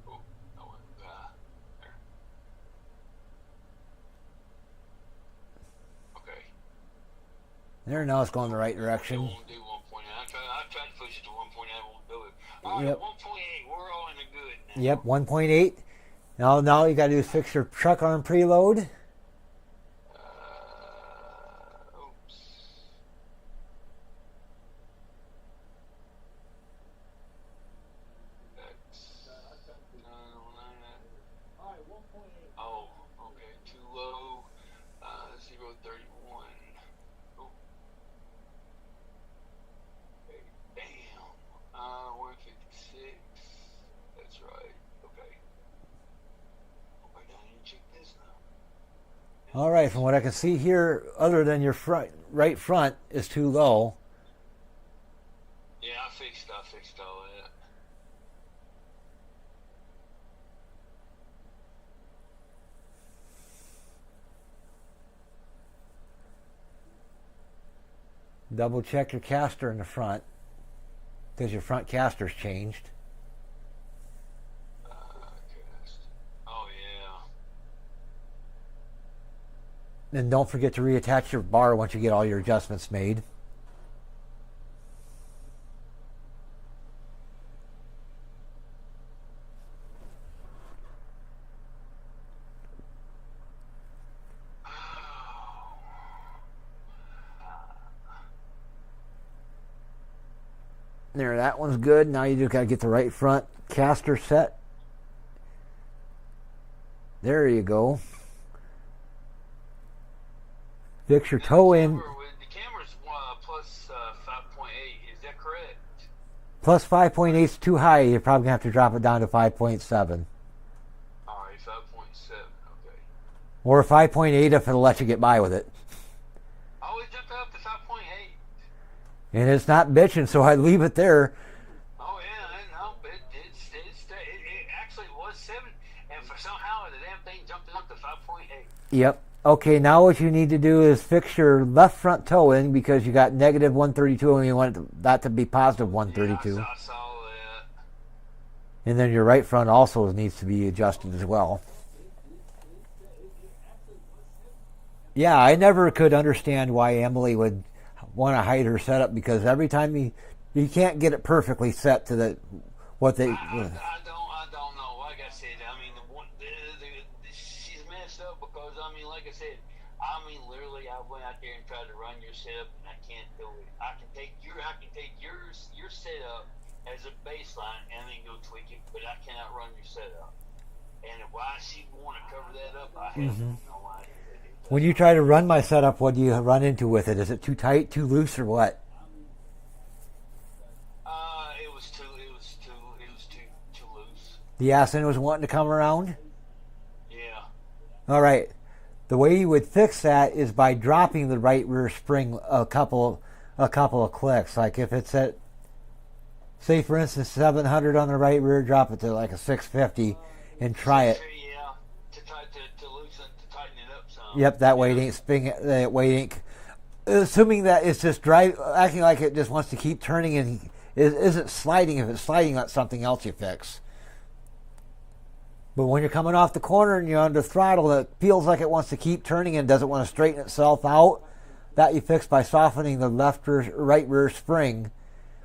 B: Oh, there. Okay.
A: There, now it's going the right direction.
B: It won't do 1.9. I tried to push it to 1.9. Won't do it. All right,
A: Yep.
B: 1.8. We're all in the good now.
A: Yep, 1.8. Now you got to do is fix your truck arm preload. All right, from what I can see here, other than your right front is too low.
B: Yeah, I fixed all that.
A: Double check your caster in the front because your front caster's changed.
B: Oh yeah.
A: And don't forget to reattach your bar once you get all your adjustments made. There, that one's good. Now you just got to get the right front caster set. There you go. Fix your toe in.
B: The camera's plus 5.8. Is that correct?
A: Plus 5.8 is too high. You're probably going to have to drop it down to 5.7.
B: All right, 5.7. Okay.
A: Or 5.8 if it'll let you get by with it.
B: I always jumped up to 5.8.
A: And it's not bitching, so I leave it there.
B: Oh yeah, I know. It actually was 7, and for somehow the damn thing jumped up to 5.8.
A: Yep. Okay, now what you need to do is fix your left front toe in because you got negative 132 and you want that to be positive 132.
B: Yeah, I saw that.
A: And then your right front also needs to be adjusted as well. Yeah, I never could understand why Emily would want to hide her setup because every time you can't get it perfectly set to the what they.
B: I don't know. Like I said, I mean, she's messed up because I mean, like I said, literally, I went out there and tried to run your setup, and I can't do it. I can take your setup as a baseline and then go tweak it, but I cannot run your setup. And why she want to cover that up, I have no idea.
A: When you try to run my setup, what do you run into with it? Is it too tight, too loose, or what?
B: It was too loose.
A: The ass end was wanting to come around?
B: Yeah.
A: All right. The way you would fix that is by dropping the right rear spring a couple of clicks. Like if it's at, say for instance, 700 on the right rear, drop it to like a 650 and try it.
B: Yeah, to loosen, to tighten it up some.
A: Yep, that way it ain't spinning. That way it ain't. Assuming that it's just acting like it just wants to keep turning and isn't sliding. If it's sliding, that's something else you fix. But when you're coming off the corner and you're under throttle, it feels like it wants to keep turning and doesn't want to straighten itself out. That you fix by softening the left or right rear spring.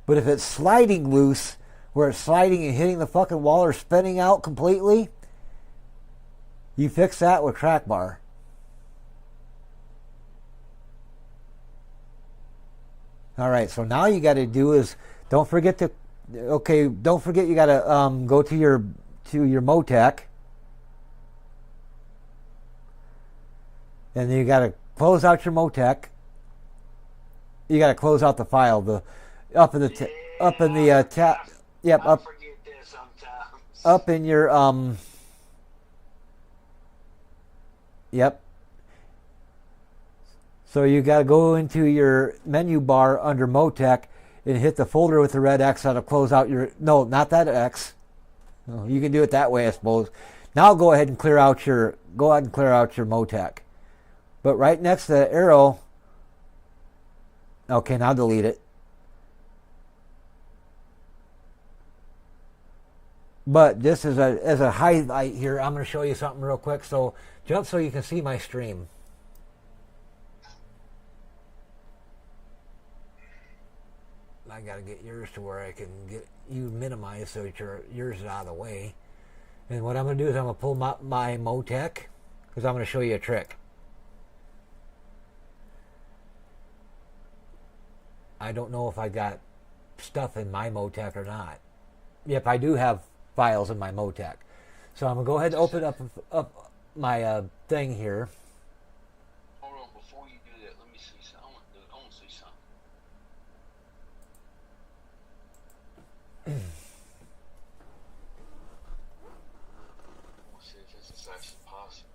A: But if it's sliding loose, where it's sliding and hitting the fucking wall or spinning out completely, you fix that with track bar. All right, so now you got to do is don't forget you got to go to your Motec, and then you got to close out your Motec. You got to close out the file. Up in the tab. Yep,
B: I
A: up.
B: forget that sometimes.
A: Up in your Yep. So you got to go into your menu bar under Motec and hit the folder with the red X. That'll close out your. No, not that X. No, you can do it that way, I suppose. Now go ahead and clear out your Motec. But right next to the arrow. Okay, now delete it. But just as a highlight here, I'm going to show you something real quick. So jump so you can see my stream. I got to get yours to where I can get you minimized so that yours is out of the way. And what I'm going to do is I'm going to pull my Motec because I'm going to show you a trick. I don't know if I got stuff in my Motec or not. Yep, I do have files in my Motec. So I'm going to go ahead and open up my thing here.
B: Hold on, before you do that, let me see something. I want to see something. I want to see if this is actually possible.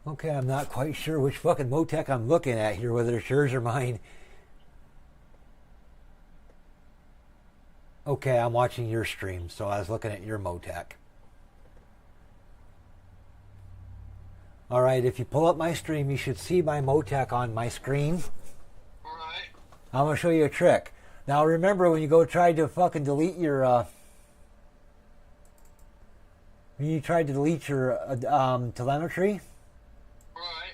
A: Okay, I'm not quite sure which fucking Motec I'm looking at here, whether it's yours or mine. Okay, I'm watching your stream, so I was looking at your Motec. Alright, if you pull up my stream, you should see my Motec on my screen.
B: Right.
A: I'm going to show you a trick. Now remember, when you go try to fucking delete your... when you try to delete your telemetry,
B: Right.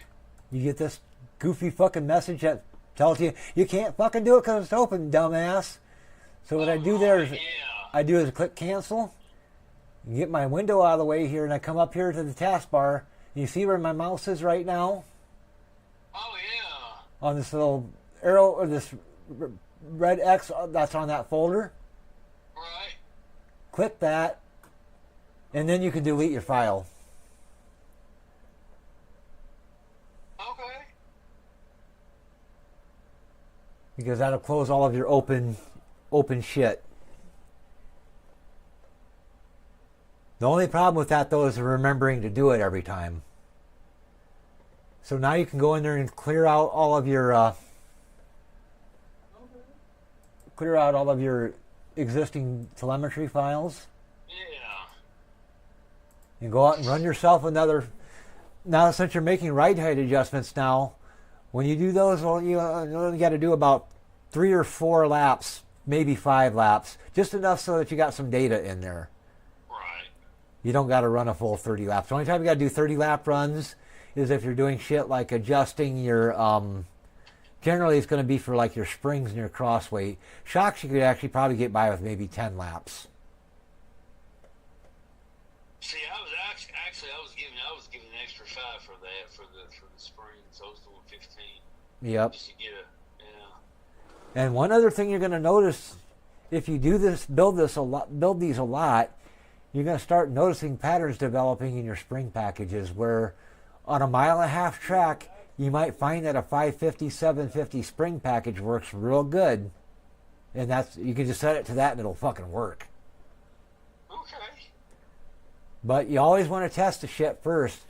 A: you get this goofy fucking message that tells you you can't fucking do it because it's open, dumbass. So what I do there is
B: Yeah.
A: I do is click cancel, and get my window out of the way here, and I come up here to the taskbar. You see where my mouse is right now?
B: Oh yeah.
A: On this little arrow, or this red X that's on that folder.
B: Right.
A: Click that, and then you can delete your file.
B: Okay.
A: Because that'll close all of your open shit. The only problem with that, though, is remembering to do it every time. So now you can go in there and clear out all of your existing telemetry files.
B: Yeah.
A: And go out and run yourself another. Now, since you're making ride height adjustments now, when you do those, well, you only got to do about 3 or 4 laps, maybe 5 laps, just enough so that you got some data in there.
B: Right.
A: You don't got to run a full 30 laps. The only time you got to do 30 lap runs is if you're doing shit like adjusting your, generally it's going to be for like your springs and your cross weight. Shocks you could actually probably get by with maybe 10 laps.
B: See, I was actually I was giving an extra 5 for that for the spring, so I was doing 15.
A: Yep.
B: Just to get a
A: And one other thing you're going to notice, if you do this, build these a lot, you're going to start noticing patterns developing in your spring packages where on a 1.5 mile track, you might find that a 550, 750 spring package works real good. And you can just set it to that and it'll fucking work.
B: Okay.
A: But you always want to test the shit first.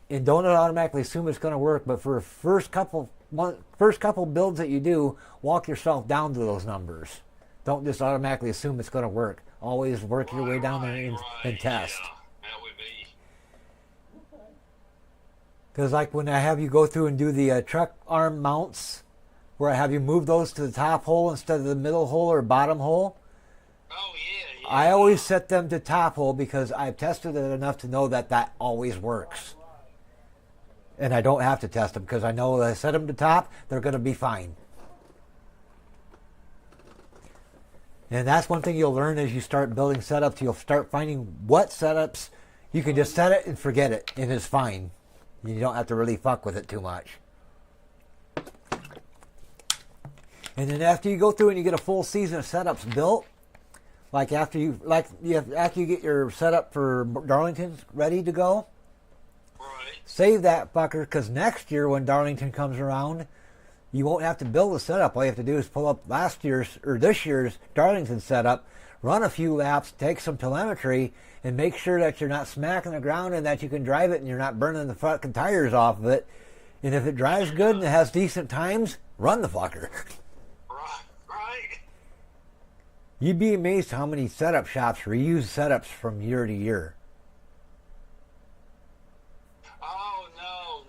A: And don't automatically assume it's going to work, but for first couple builds that you do, walk yourself down to those numbers. Don't just automatically assume it's going to work. Always work your way down there and test.
B: Yeah, that would be.
A: Because like when I have you go through and do the truck arm mounts, where I have you move those to the top hole instead of the middle hole or bottom hole,
B: Oh yeah.
A: I always set them to top hole because I've tested it enough to know that always works. And I don't have to test them because I know that I set them to top, they're going to be fine. And that's one thing you'll learn as you start building setups. You'll start finding what setups you can just set it and forget it, and it's fine. You don't have to really fuck with it too much. And then after you go through and you get a full season of setups built, after you get your setup for Darlington ready to go,
B: Right.
A: save that fucker, because next year when Darlington comes around, you won't have to build a setup. All you have to do is pull up this year's Darlington setup, run a few laps, take some telemetry, and make sure that you're not smacking the ground and that you can drive it and you're not burning the fucking tires off of it. And if it drives good and it has decent times, run the fucker.
B: Right.
A: You'd be amazed how many setup shops reuse setups from year to year.
B: Oh no,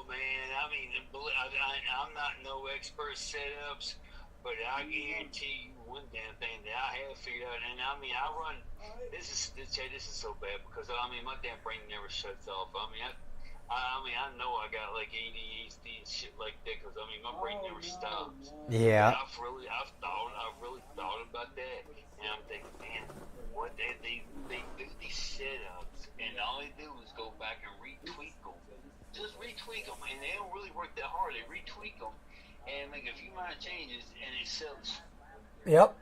B: man. I mean, I'm not no expert setups, but I guarantee you one damn thing that I have figured out. And I mean, I run. This is so bad because I mean, my damn brain never shuts off. I know I got like ADHD and shit like that because I mean, my brain never stops.
A: Yeah.
B: I've really thought about that, and I'm thinking, man, what they do these setups, and all they do is go back and retweak them, just retweak them, and they don't really work that hard. They retweak them and make a few minor changes, and it sells.
A: Yep.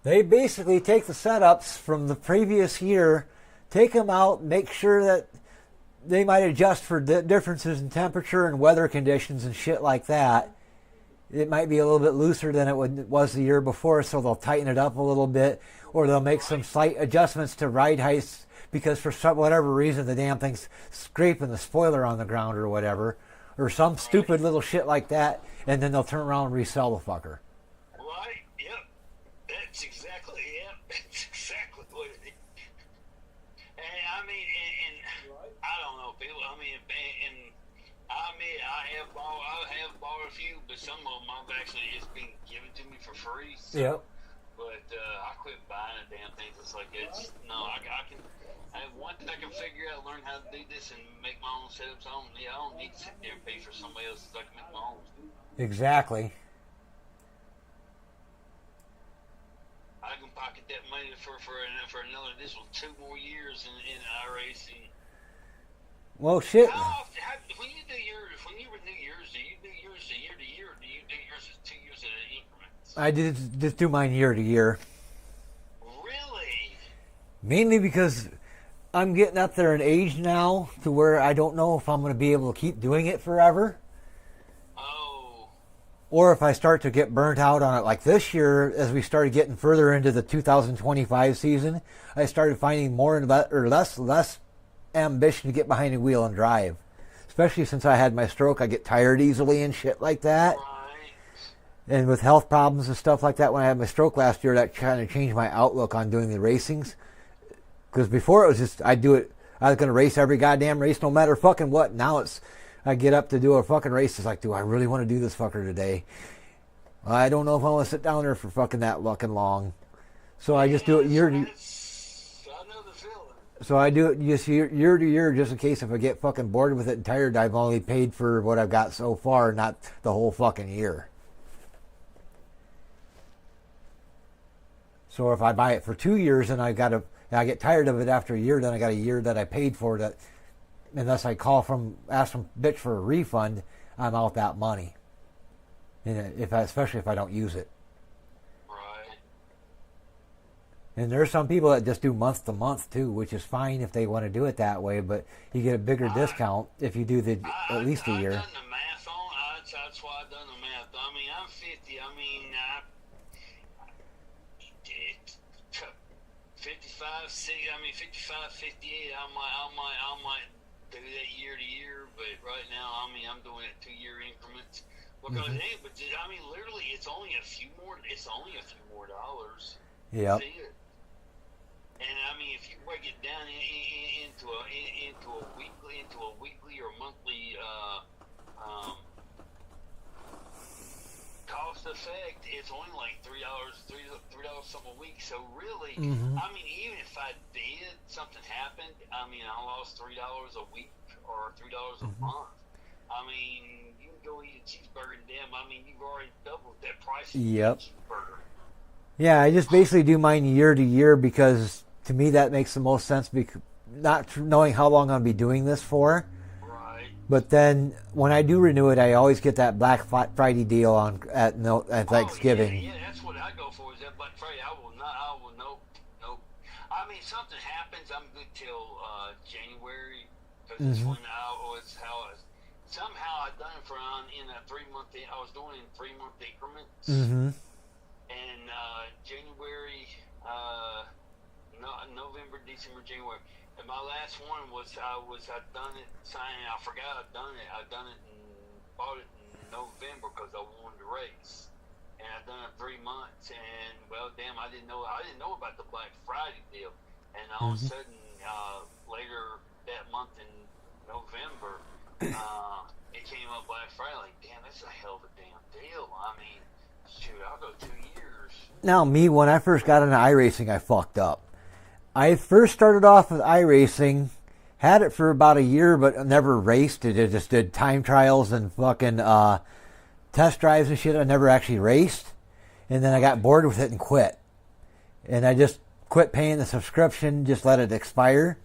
A: They basically take the setups from the previous year, take them out, make sure that they might adjust for differences in temperature and weather conditions and shit like that. It might be a little bit looser than it was the year before, so they'll tighten it up a little bit, or they'll make some slight adjustments to ride heights because for whatever reason the damn thing's scraping the spoiler on the ground or whatever, or some stupid little shit like that, and then they'll turn around and resell the fucker.
B: Right? Yep. That's exactly what it is. And I mean, I don't know, people. I mean, and I admit I have bought a few, but some of them I've actually it's been given to me for free. So,
A: Yep.
B: But I quit buying the damn things. It's like I can. I have one thing I can figure out, learn how to do this, and make my own setups. I don't need to sit there and pay for somebody else so I can make my own.
A: Exactly.
B: I can pocket that money for another. This was 2 more years in iRacing.
A: Well, shit.
B: How often, when you renew yours, do you do yours year to year, or do you do yours 2 years at an increment?
A: I just do mine year to year.
B: Really?
A: Mainly because I'm getting up there in age now to where I don't know if I'm going to be able to keep doing it forever.
B: Oh.
A: Or if I start to get burnt out on it. Like this year, as we started getting further into the 2025 season, I started finding more and less ambition to get behind the wheel and drive. Especially since I had my stroke, I get tired easily and shit like that.
B: Right.
A: And with health problems and stuff like that, when I had my stroke last year, that kind of changed my outlook on doing the racings. Because before it was just, I was going to race every goddamn race no matter fucking what. Now I get up to do a fucking race. It's like, do I really want to do this fucker today? I don't know if I want to sit down there for fucking that fucking long. So I just do it year to year.
B: I know the feeling.
A: So I do it just year to year, just in case if I get fucking bored with it and tired, I've only paid for what I've got so far, not the whole fucking year. So if I buy it for 2 years and I get tired of it after a year, then I got a year that I paid for that. Unless I ask from bitch for a refund, I'm out that money. And especially if I don't use it.
B: Right.
A: And there's some people that just do month to month too, which is fine if they want to do it that way, but you get a bigger discount if you do at least a year.
B: I've done the math on it. That's why I've done the math. I mean, I'm 50. I mean, 55, 58. I might do that year to year, but right now, I mean, I'm doing it 2 year increments because, hey, but I mean, literally, it's only a few more dollars.
A: Yep.
B: See it. And I mean, if you break it down into a weekly or monthly cost effect, it's only like $3 something a week. So really, I mean, even if I did something happened, I mean, I lost $3 a week or $3 a month. I mean, you can go eat a cheeseburger and damn, I mean, you've already doubled that price of a cheeseburger.
A: Yeah, I just basically do mine year to year because to me that makes the most sense, because not knowing how long I'll be doing this for.
B: Right.
A: But then when I do renew it, I always get that Black Friday deal at Thanksgiving.
B: Yeah, that's what I go for, is that Black Friday. I will nope. I mean, something happens, I'm good till January, because it's when somehow I've done it in a 3 month, I was doing it in 3 month increments. And January, November, December, January. And my last one I'd done it, I forgot I'd done it. I'd done it and bought it in November because I wanted to race. And I'd done it 3 months, and well, damn, I didn't know about the Black Friday deal. And all of a sudden, later that month in November, it came up Black Friday. Like, damn, that's a hell of a damn deal. I mean, shoot, I'll go 2 years.
A: Now, when I first got into iRacing, I fucked up. I first started off with iRacing, had it for about a year, but never raced it. I just did time trials and fucking test drives and shit. I never actually raced. And then I got bored with it and quit. And I just quit paying the subscription, just let it expire.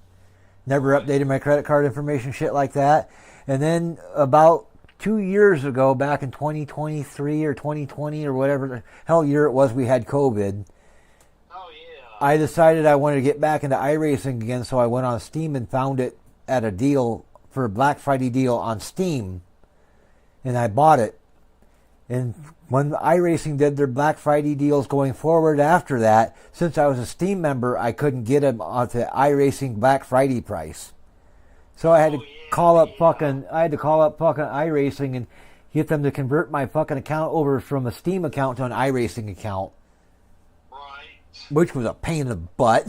A: Never updated my credit card information, shit like that. And then about 2 years ago, back in 2023 or 2020 or whatever the hell year it was, we had COVID.
B: Oh, yeah.
A: I decided I wanted to get back into iRacing again, so I went on Steam and found it at a deal for a Black Friday deal on Steam. And I bought it. And when iRacing did their Black Friday deals going forward after that, since I was a Steam member, I couldn't get them on the iRacing Black Friday price. So I had to call up fucking iRacing and get them to convert my fucking account over from a Steam account to an iRacing account.
B: Right.
A: Which was a pain in the butt.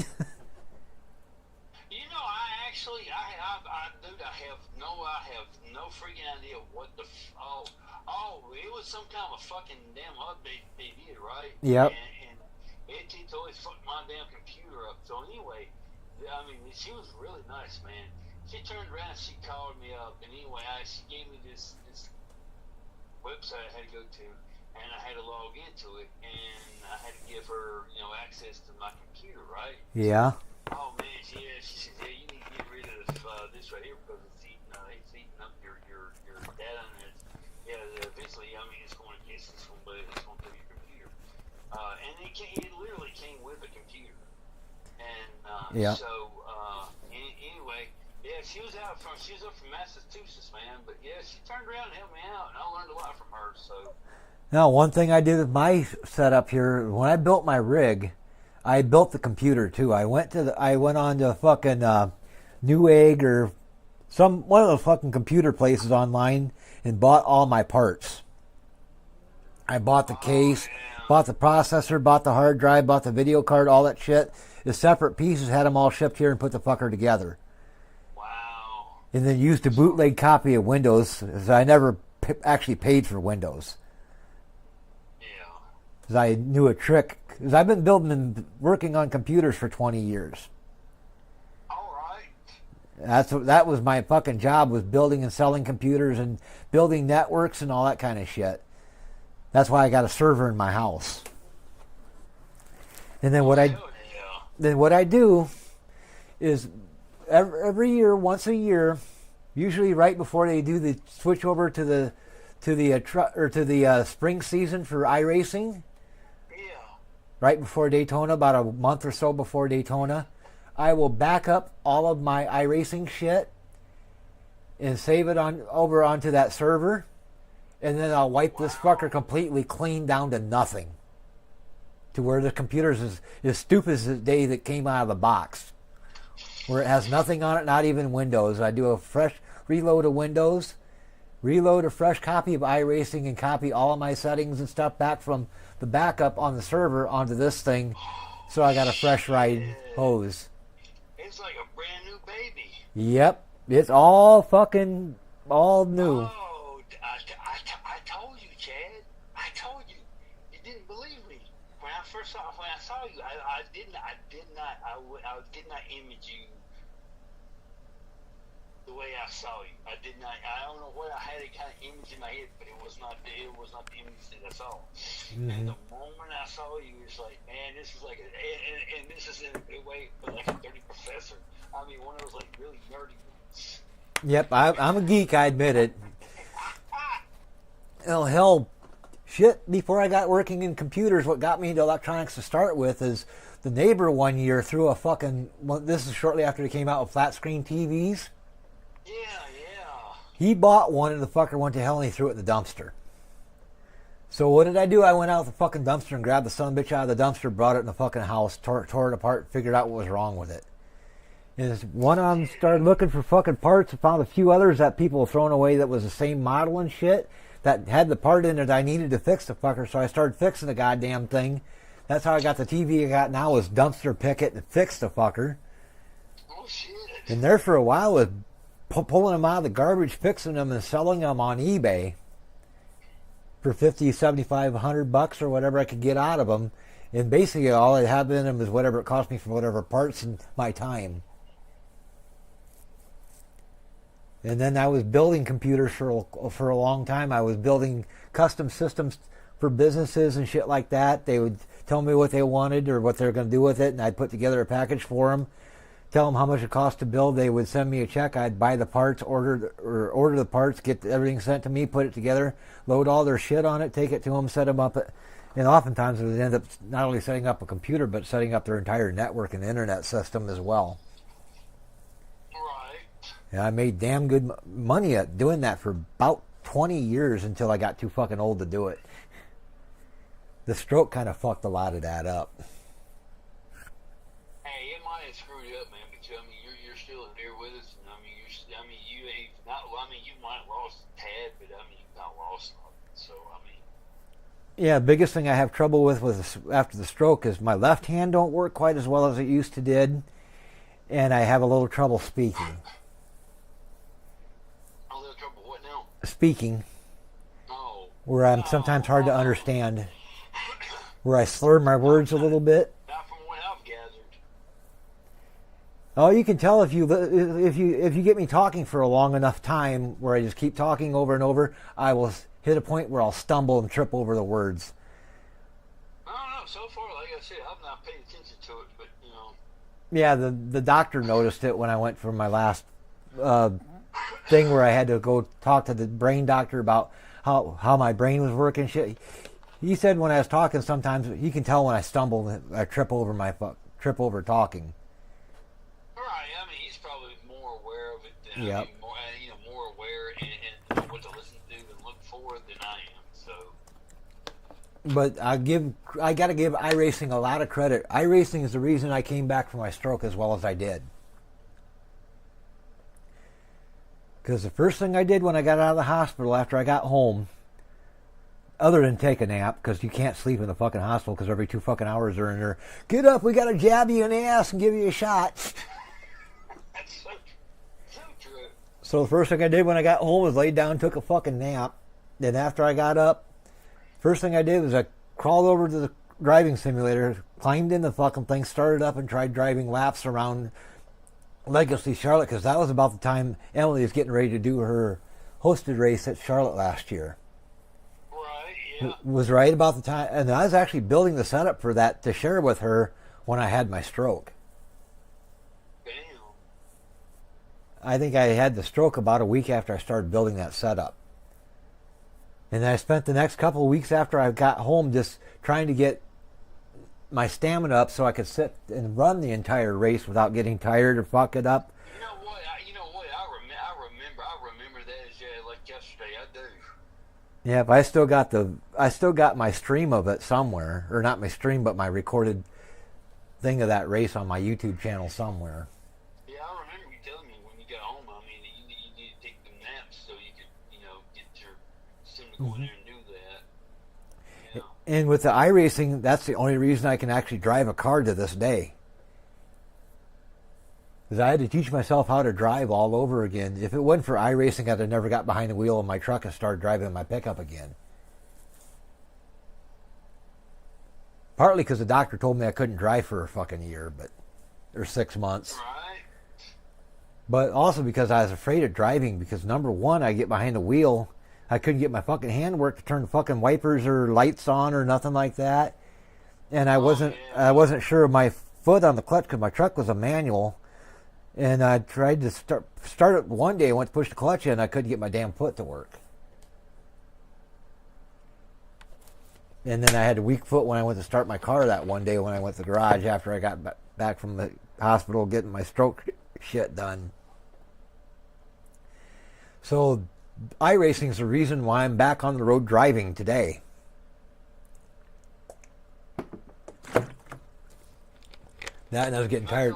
B: You know, dude, I have no freaking idea what the, it was some kind of a fucking damn update they did, right?
A: Yep.
B: And it's always fucked my damn computer up. So anyway, I mean, she was really nice, man. She turned around, she called me up, and anyway, she gave me this website I had to go to, and I had to log into it, and I had to give her, access to my computer, right?
A: Yeah.
B: Oh man, she said, yeah, you need to get rid of this right here because it's eating up your data, and eventually, I mean, it's going to get this one, but it's going through your computer, and it literally came with a computer, and
A: yeah.
B: So anyway. Yeah, she was up from Massachusetts, man. But yeah, she turned around and helped me out, and I learned a lot from her. So.
A: Now, one thing I did with my setup here, when I built my rig, I built the computer too. I went on to fucking Newegg or one of the fucking computer places online and bought all my parts. I bought the case, bought the processor, bought the hard drive, bought the video card, all that shit. The separate pieces, had them all shipped here and put the fucker together. And then used a bootleg copy of Windows, as I never actually paid for Windows.
B: Yeah.
A: Because I knew a trick. Because I've been building and working on computers for 20 years.
B: All right.
A: That was my fucking job, was building and selling computers and building networks and all that kind of shit. That's why I got a server in my house. And then what I do is every year, once a year, usually right before they do the switch over to the spring season for iRacing.
B: Yeah.
A: Right before Daytona, about a month or so before Daytona, I will back up all of my iRacing shit and save it over onto that server, and then I'll wipe this fucker completely clean down to nothing, to where the computer's as stupid as the day that came out of the box. Where it has nothing on it, not even Windows. I do a fresh reload of Windows, reload a fresh copy of iRacing, and copy all of my settings and stuff back from the backup on the server onto this thing, so I got a fresh ride hose.
B: It's like a brand new baby.
A: Yep, it's all fucking all new.
B: Oh, I told you, Chad. I told you. You didn't believe me when I saw you. I did not image you the way I saw you. I did not. I don't know what I had a kind of image in my head, but it was not the image that I saw. Mm-hmm. And the moment I saw you, it's like, man, this is like and this is in a way like a dirty professor. I mean, one of those like really nerdy ones.
A: Yep, I'm a geek. I admit it. Oh hell, shit! Before I got working in computers, what got me into electronics to start with is the neighbor one year threw a fucking. Well, this is shortly after they came out with flat screen TVs.
B: Yeah.
A: He bought one and the fucker went to hell and he threw it in the dumpster. So what did I do? I went out with the fucking dumpster and grabbed the son of a bitch out of the dumpster, brought it in the fucking house, tore it apart, figured out what was wrong with it. And one of them started looking for fucking parts and found a few others that people were throwing away that was the same model and shit that had the part in it I needed to fix the fucker. So I started fixing the goddamn thing. That's how I got the TV I got now, was dumpster pick it and fix the fucker.
B: Oh shit.
A: And there for a while was pulling them out of the garbage, fixing them and selling them on eBay for $50, $75, $100 or whatever I could get out of them. And basically all I have in them is whatever it cost me for whatever parts and my time. And then I was building computers for a long time. I was building custom systems for businesses and shit like that. They would tell me what they wanted or what they were going to do with it, and I'd put together a package for them, tell them how much it cost to build. They would send me a check. I'd buy the parts, order the parts, get everything sent to me, put it together, load all their shit on it, take it to them, set them up. And oftentimes it would end up not only setting up a computer, but setting up their entire network and internet system as well. And I made damn good money at doing that for about 20 years until I got too fucking old to do it. The stroke kind of fucked a lot of that up.
B: Hey, it might have screwed you up, man. But I mean, you're still here with us, and I mean, you ain't not. I mean, you might have lost a tad, but I mean, you've not lost nothing. So I mean.
A: Yeah, biggest thing I have trouble with after the stroke is my left hand don't work quite as well as it used to did, and I have a little trouble speaking.
B: A little trouble what now?
A: Speaking,
B: Oh.
A: where I'm sometimes hard to understand, where I slur my words a little bit.
B: Not from what I've gathered.
A: Oh, you can tell if you get me talking for a long enough time where I just keep talking over and over, I will hit a point where I'll stumble and trip over the words.
B: I don't know. So far, like I said, I've not paid attention to it, but you know.
A: Yeah, the doctor noticed it when I went for my last thing where I had to go talk to the brain doctor about how my brain was working. Shit. He said when I was talking, sometimes he can tell when I stumble, I trip over talking.
B: Right. I mean, he's probably more aware of it than
A: Yep.
B: I mean, more aware and what to listen to and look for than I am. So.
A: But I got to give iRacing a lot of credit. iRacing is the reason I came back from my stroke as well as I did. Because the first thing I did when I got out of the hospital after I got home, other than take a nap, because you can't sleep in the fucking hospital because every 2 fucking hours they're in there, get up, we got to jab you in the ass and give you a shot.
B: That's so true.
A: So the first thing I did when I got home was laid down and took a fucking nap. Then after I got up, first thing I did was I crawled over to the driving simulator, climbed in the fucking thing, started up and tried driving laps around Legacy Charlotte, because that was about the time Emily was getting ready to do her hosted race at Charlotte last year.
B: Right, yeah.
A: It was right about the time, and I was actually building the setup for that to share with her when I had my stroke.
B: Damn.
A: I think I had the stroke about a week after I started building that setup. And I spent the next couple of weeks after I got home just trying to get my stamina up so I could sit and run the entire race without getting tired or fuck it up.
B: You know what? I remember that as like yesterday. I do.
A: Yeah, but I still got my stream of it somewhere, or not my stream, but my recorded thing of that race on my YouTube channel somewhere.
B: Yeah, I remember you telling me when you got home. I mean, you need to take them naps so you could, get your sim to go in there and do that. Yeah.
A: And with the iRacing, that's the only reason I can actually drive a car to this day. Because I had to teach myself how to drive all over again. If it wasn't for iRacing, I'd have never got behind the wheel of my truck and started driving my pickup again. Partly because the doctor told me I couldn't drive for a fucking year, or 6 months.
B: Right.
A: But also because I was afraid of driving, because number one, I get behind the wheel, I couldn't get my fucking hand work to turn the fucking wipers or lights on or nothing like that. And I wasn't sure of my foot on the clutch because my truck was a manual. And I tried to start it one day. I went to push the clutch in. I couldn't get my damn foot to work. And then I had a weak foot when I went to start my car that one day when I went to the garage after I got back from the hospital getting my stroke shit done. So iRacing is the reason why I'm back on the road driving today. That and I was getting tired.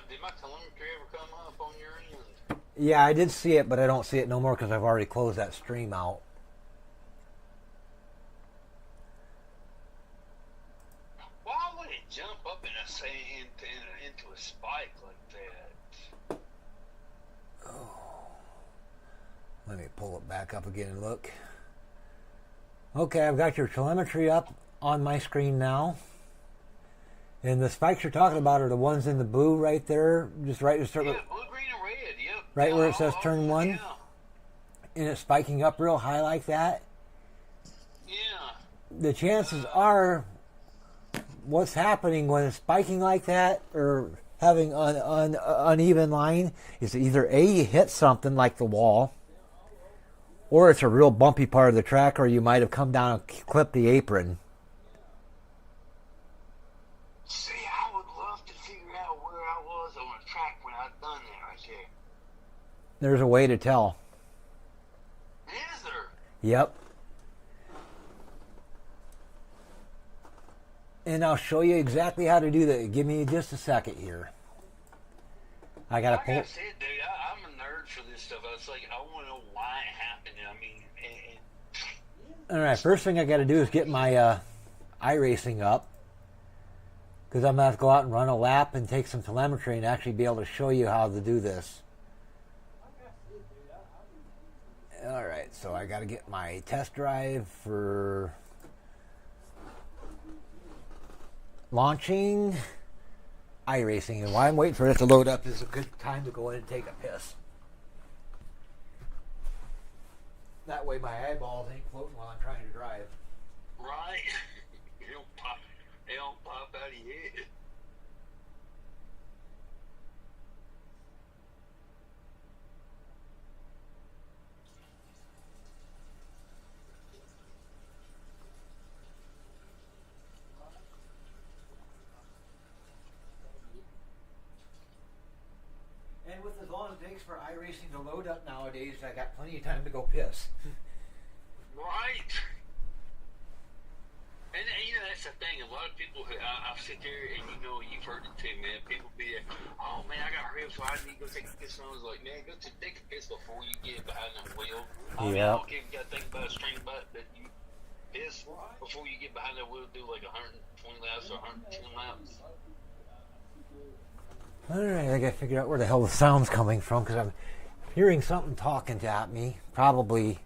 B: Did my telemetry ever come up on your end?
A: Yeah, I did see it, but I don't see it no more because I've already closed that stream out.
B: Why would it jump up in a sand into a spike like that?
A: Oh. Let me pull it back up again and look. Okay, I've got your telemetry up on my screen now. And the spikes you're talking about are the ones in the blue right there, just right
B: Yeah, blue, green, and red. Yep.
A: right where it says turn one,
B: Yeah.
A: and it's spiking up real high like that.
B: Yeah.
A: The chances are, what's happening when it's spiking like that or having an uneven line is either A, you hit something like the wall, or it's a real bumpy part of the track, or you might have come down and clipped the apron.
B: See, I would love to figure out where I was on the track when I done that right there.
A: There's a way to tell.
B: Is there?
A: Yep. and I'll show you exactly how to do that. Give me just a second here. I gotta
B: Like
A: pull.
B: I said, dude, I'm a nerd for this stuff. I was like, I want to know why it happened. I mean,
A: All right, first thing I got to do is get my iRacing up, because I'm going to have to go out and run a lap and take some telemetry and actually be able to show you how to do this. All right, so I got to get my test drive for launching iRacing, and while I'm waiting for it to load up is a good time to go in and take a piss. That way my eyeballs ain't floating while I'm trying to drive.
B: right? They don't pop out of your head.
A: And with as long as it takes for iRacing to load up nowadays, I got plenty of time to go piss.
B: Right. And you know, that's the thing. A lot of people, I sit there and you've heard it too, man. People be like, oh man, I got to hurry up so I need to go take a piss. And I was like, man, go take a piss before you get behind the wheel. I mean, I don't care if you got to think about a string butt, but you piss before you get behind that wheel, do like 120 laps or 110 laps.
A: Alright, I gotta figure out where the hell the sound's coming from, because I'm hearing something talking at me. Probably.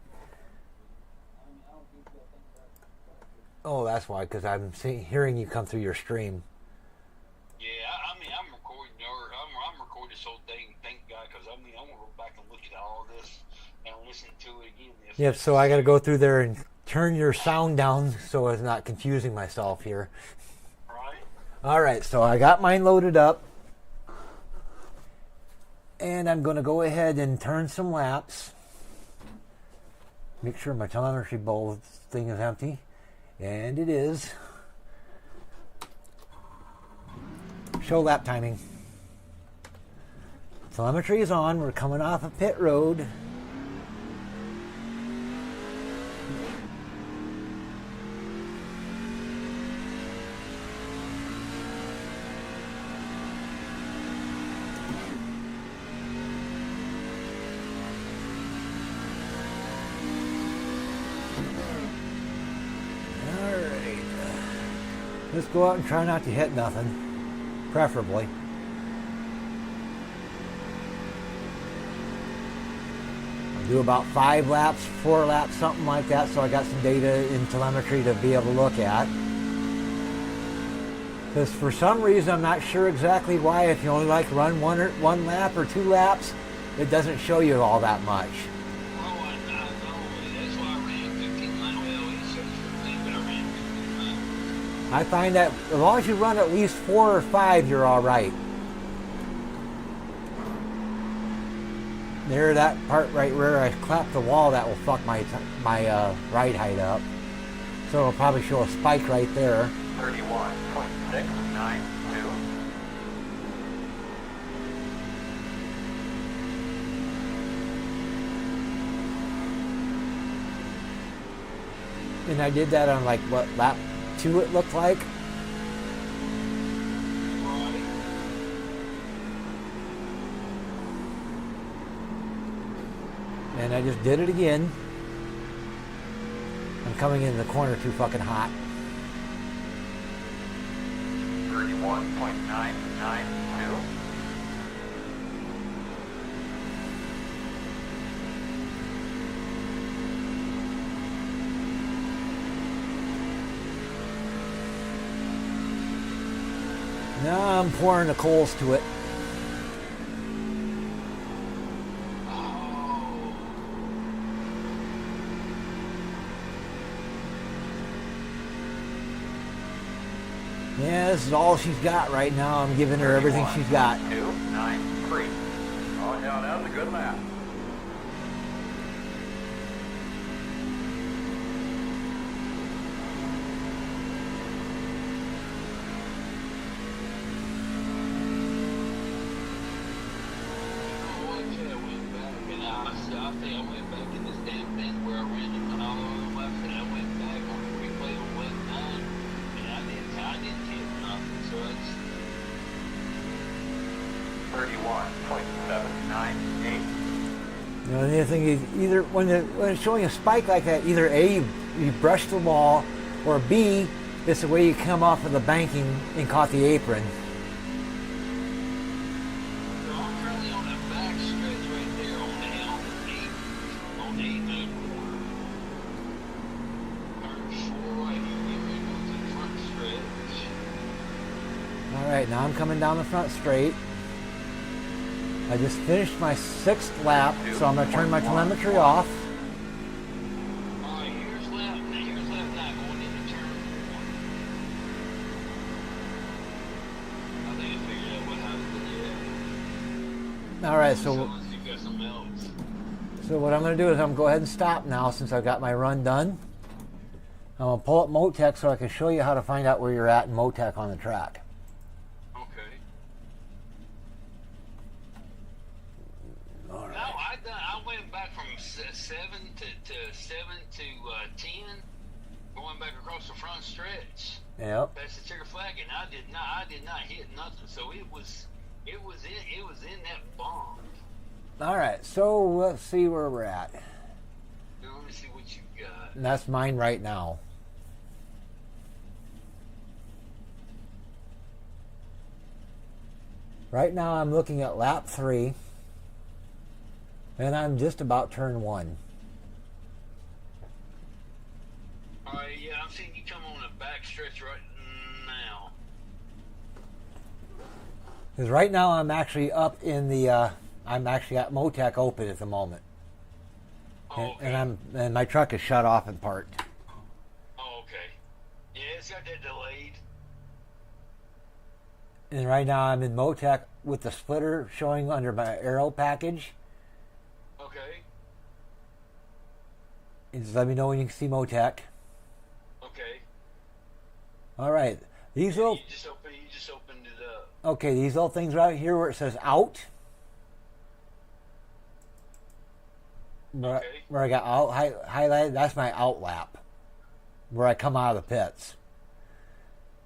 A: Oh, that's why, because I'm hearing you come through your stream.
B: Yeah, I mean, I'm recording this whole thing, thank God, because I mean, I want to go back and look at all this and listen to it again.
A: Yep, so I gotta go through there and turn your sound down so it's not confusing myself here.
B: Right.
A: Alright, so I got mine loaded up. And I'm going to go ahead and turn some laps. Make sure my telemetry bowl thing is empty. And it is. Show lap timing. Telemetry is on. We're coming off of pit road. Let's go out and try not to hit nothing, preferably. I'll do about 5 laps, 4 laps, something like that, so I got some data in telemetry to be able to look at. Because for some reason, I'm not sure exactly why, if you only like run one lap or 2 laps, it doesn't show you all that much. I find that as long as you run at least 4 or 5, you're all right. There, that part right where I clapped the wall, that will fuck my ride height up. So it'll probably show a spike right there.
D: 31.692.
A: And I did that on like what, lap 2 it looked like. And I just did it again. I'm coming in the corner too fucking hot.
D: 31.992.
A: Now I'm pouring the coals to it. Yeah, this is all she's got right now. I'm giving her everything she's got.
D: 293. Oh, yeah, that was a good lap.
B: I didn't
D: 31.798.
A: The other thing is either when it's showing a spike like that, either A, you brush the wall, or B, it's the way you come off of the banking and caught the apron.
B: So I'm currently on that back stretch right there on the eight turn 4 right here, get ready to go to the front stretch.
A: All right, now I'm coming down the front straight. I just finished my 6th lap, so I'm going to turn my telemetry off.
B: Alright, here's lap 9 going into turn 1. I think I figured out how to do that.
A: All right,
B: So unless you've got something else.
A: so what I'm going to do is I'm going to go ahead and stop now since I've got my run done. I'm going to pull up Motec so I can show you how to find out where you're at in Motec on the track.
B: Okay.
A: All right.
B: No, I went back from 7 to 10, going back across the front stretch.
A: Yep.
B: That's the checker flag, and I did not hit nothing. So it was in that bomb.
A: All right, so let's see where we're at.
B: Now, let me see what you got.
A: And that's mine right now. Right now I'm looking at lap 3, and I'm just about turn 1.
B: Alright, yeah, I'm seeing you come on a back stretch right now.
A: Because right now I'm actually up in the, I'm actually at Motec open at the moment.
B: Oh, okay.
A: And my truck is shut off in part.
B: Oh, okay. Yeah, it's got that delayed.
A: And right now I'm in Motec with the splitter showing under my aero package.
B: Okay.
A: And just let me know when you can see Motec.
B: Okay.
A: All right. These little,
B: You just opened it up.
A: okay, these little things right here where it says out.
B: Okay.
A: Where I got out highlighted, that's my out lap. Where I come out of the pits.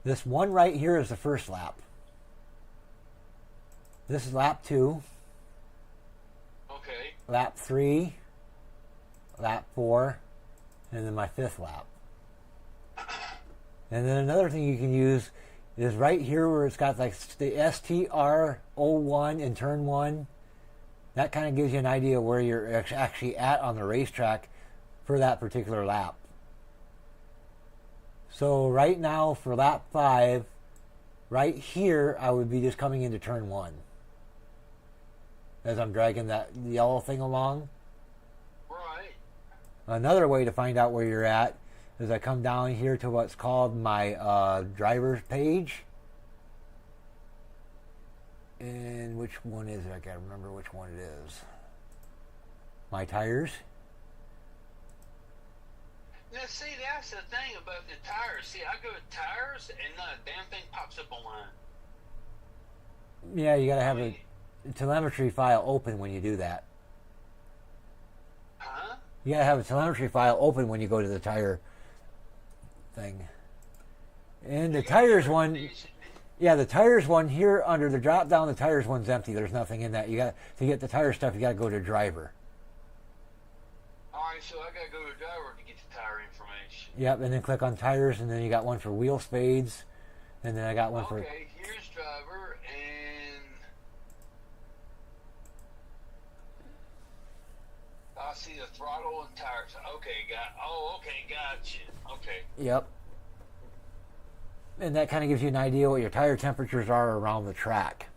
A: This one right here is the first lap. This is lap 2,
B: Okay.
A: lap 3, lap 4, and then my 5th lap. And then another thing you can use is right here where it's got like the STR01 in turn 1. That kind of gives you an idea where you're actually at on the racetrack for that particular lap. So right now for lap 5, right here I would be just coming into turn 1. As I'm dragging that yellow thing along.
B: Right.
A: Another way to find out where you're at is I come down here to what's called my driver's page. And which one is it? I can't remember which one it is. My tires.
B: Now, see, that's the thing about the tires. See, I go to tires, and the damn thing pops up on mine.
A: Yeah, you gotta have a telemetry file open when you do that.
B: Huh?
A: You gotta have a telemetry file open when you go to the tire thing. And the tires one, yeah, the tires one here under the drop down, the tires one's empty. There's nothing in that. You got to get the tire stuff. You got to go to driver.
B: All right, so I gotta go to the driver to get the tire information.
A: Yep, and then click on tires, and then you got one for wheel spades, and then I got one for.
B: Okay, here's driver, and I see the throttle and tires. Okay, gotcha. Okay.
A: Yep. And that kind of gives you an idea what your tire temperatures are around the track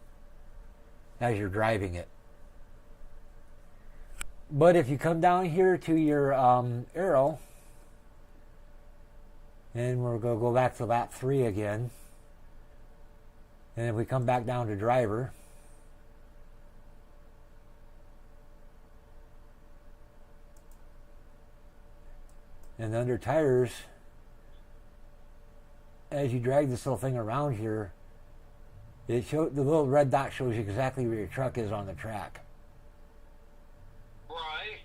A: as you're driving it. But if you come down here to your arrow, and we're going to go back to lap 3 again, and if we come back down to driver, and under tires, as you drag this little thing around here, the little red dot shows you exactly where your truck is on the track.
B: Right.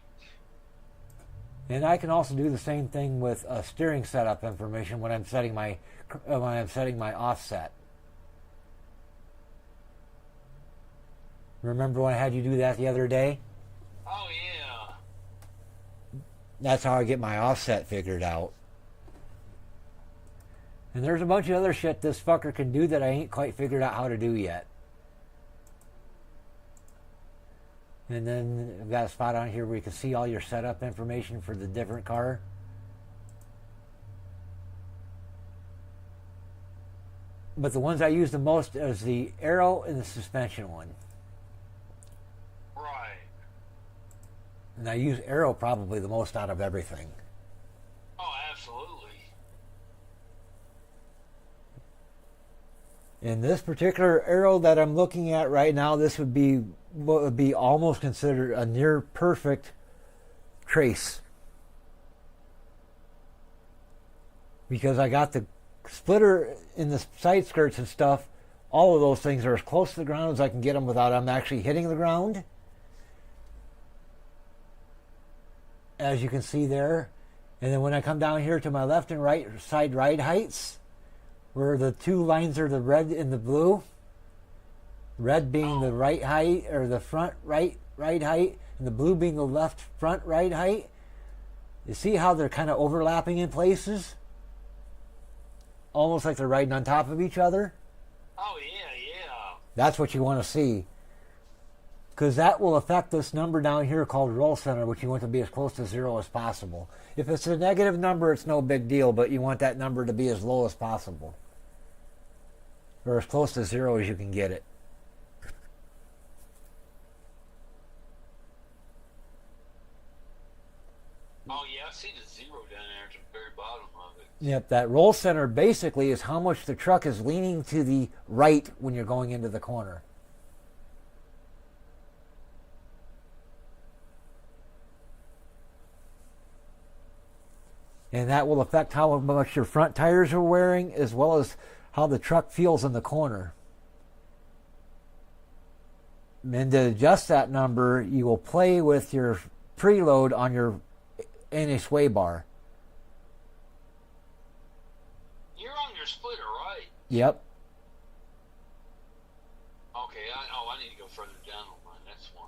A: And I can also do the same thing with steering setup information when I'm setting my offset. Remember when I had you do that the other day?
B: Oh yeah.
A: That's how I get my offset figured out. And there's a bunch of other shit this fucker can do that I ain't quite figured out how to do yet. And then I've got a spot on here where you can see all your setup information for the different car. But the ones I use the most is the aero and the suspension one.
B: Right.
A: And I use aero probably the most out of everything.
B: Oh, absolutely.
A: In this particular aero that I'm looking at right now, this would be what would be almost considered a near perfect trace. Because I got the splitter in the side skirts and stuff, all of those things are as close to the ground as I can get them without them actually hitting the ground. As you can see there. And then when I come down here to my left and right side ride heights, where the two lines are the red and the blue, red being the right height or the front right height, and the blue being the left front right height. You see how they're kind of overlapping in places? Almost like they're riding on top of each other.
B: Oh yeah.
A: That's what you want to see. Because that will affect this number down here called roll center, which you want to be as close to 0 as possible. If it's a negative number, it's no big deal, but you want that number to be as low as possible. Or as close to 0 as you can get it.
B: Oh yeah, I see the 0 down there at the very bottom of it.
A: Yep, that roll center basically is how much the truck is leaning to the right when you're going into the corner. And that will affect how much your front tires are wearing, as well as how the truck feels in the corner. And to adjust that number, you will play with your preload on your anti-sway bar.
B: You're on your splitter, right?
A: Yep.
B: Okay, I need to go further down on mine, that's why.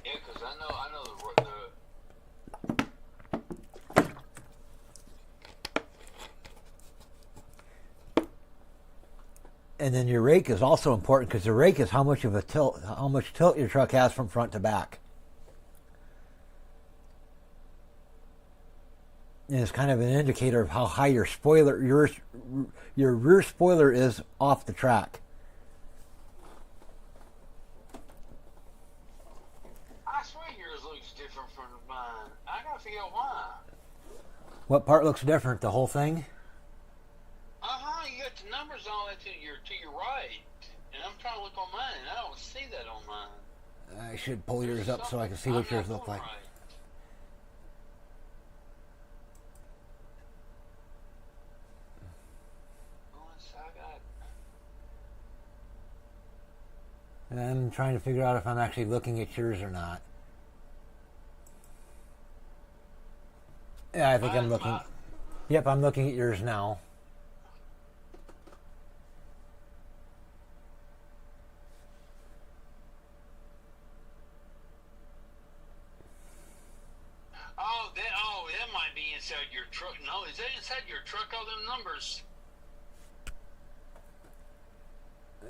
B: Yeah, because I know the
A: And then your rake is also important, because the rake is how much tilt your truck has from front to back. And it's kind of an indicator of how high your rear spoiler is off the track.
B: I swear yours looks different from mine. I gotta figure out why.
A: What part looks different? The whole thing?
B: You got the numbers on it to your right, and I'm trying to look on mine, and I don't see that on mine.
A: I should pull yours up so I can see what yours look like.
B: Right.
A: And I'm trying to figure out if I'm actually looking at yours or not. Yeah, I think I'm looking. Yep, I'm looking at yours now.
B: That might be inside your truck. No, is that inside your truck, all them numbers?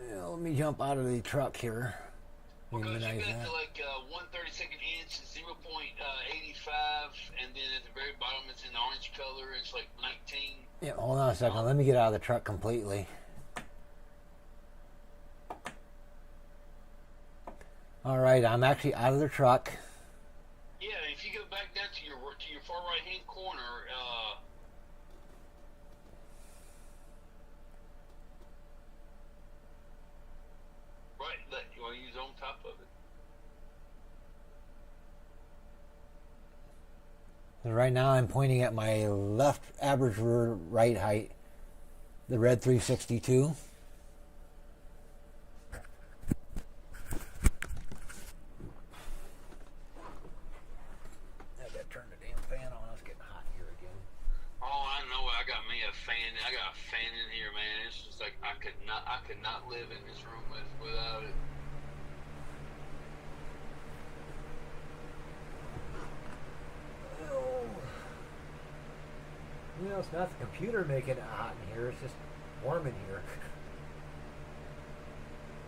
A: Yeah, let me jump out of the truck here.
B: Because you got
A: that.
B: the, like 1/32 inch, 0.85, and then at the very bottom it's in orange color. It's like 19.
A: Yeah, hold on a second. Let me get out of the truck completely. All right, I'm actually out of the truck.
B: Yeah, if you go back down to your far right hand corner, right, you want to use on top of it.
A: And right now I'm pointing at my left average rear right height, the red 362.
B: a fan. I got a fan in here, man. It's just like I could not live in this room without it.
A: You know, it's not the computer making it hot in here. It's just warm in here.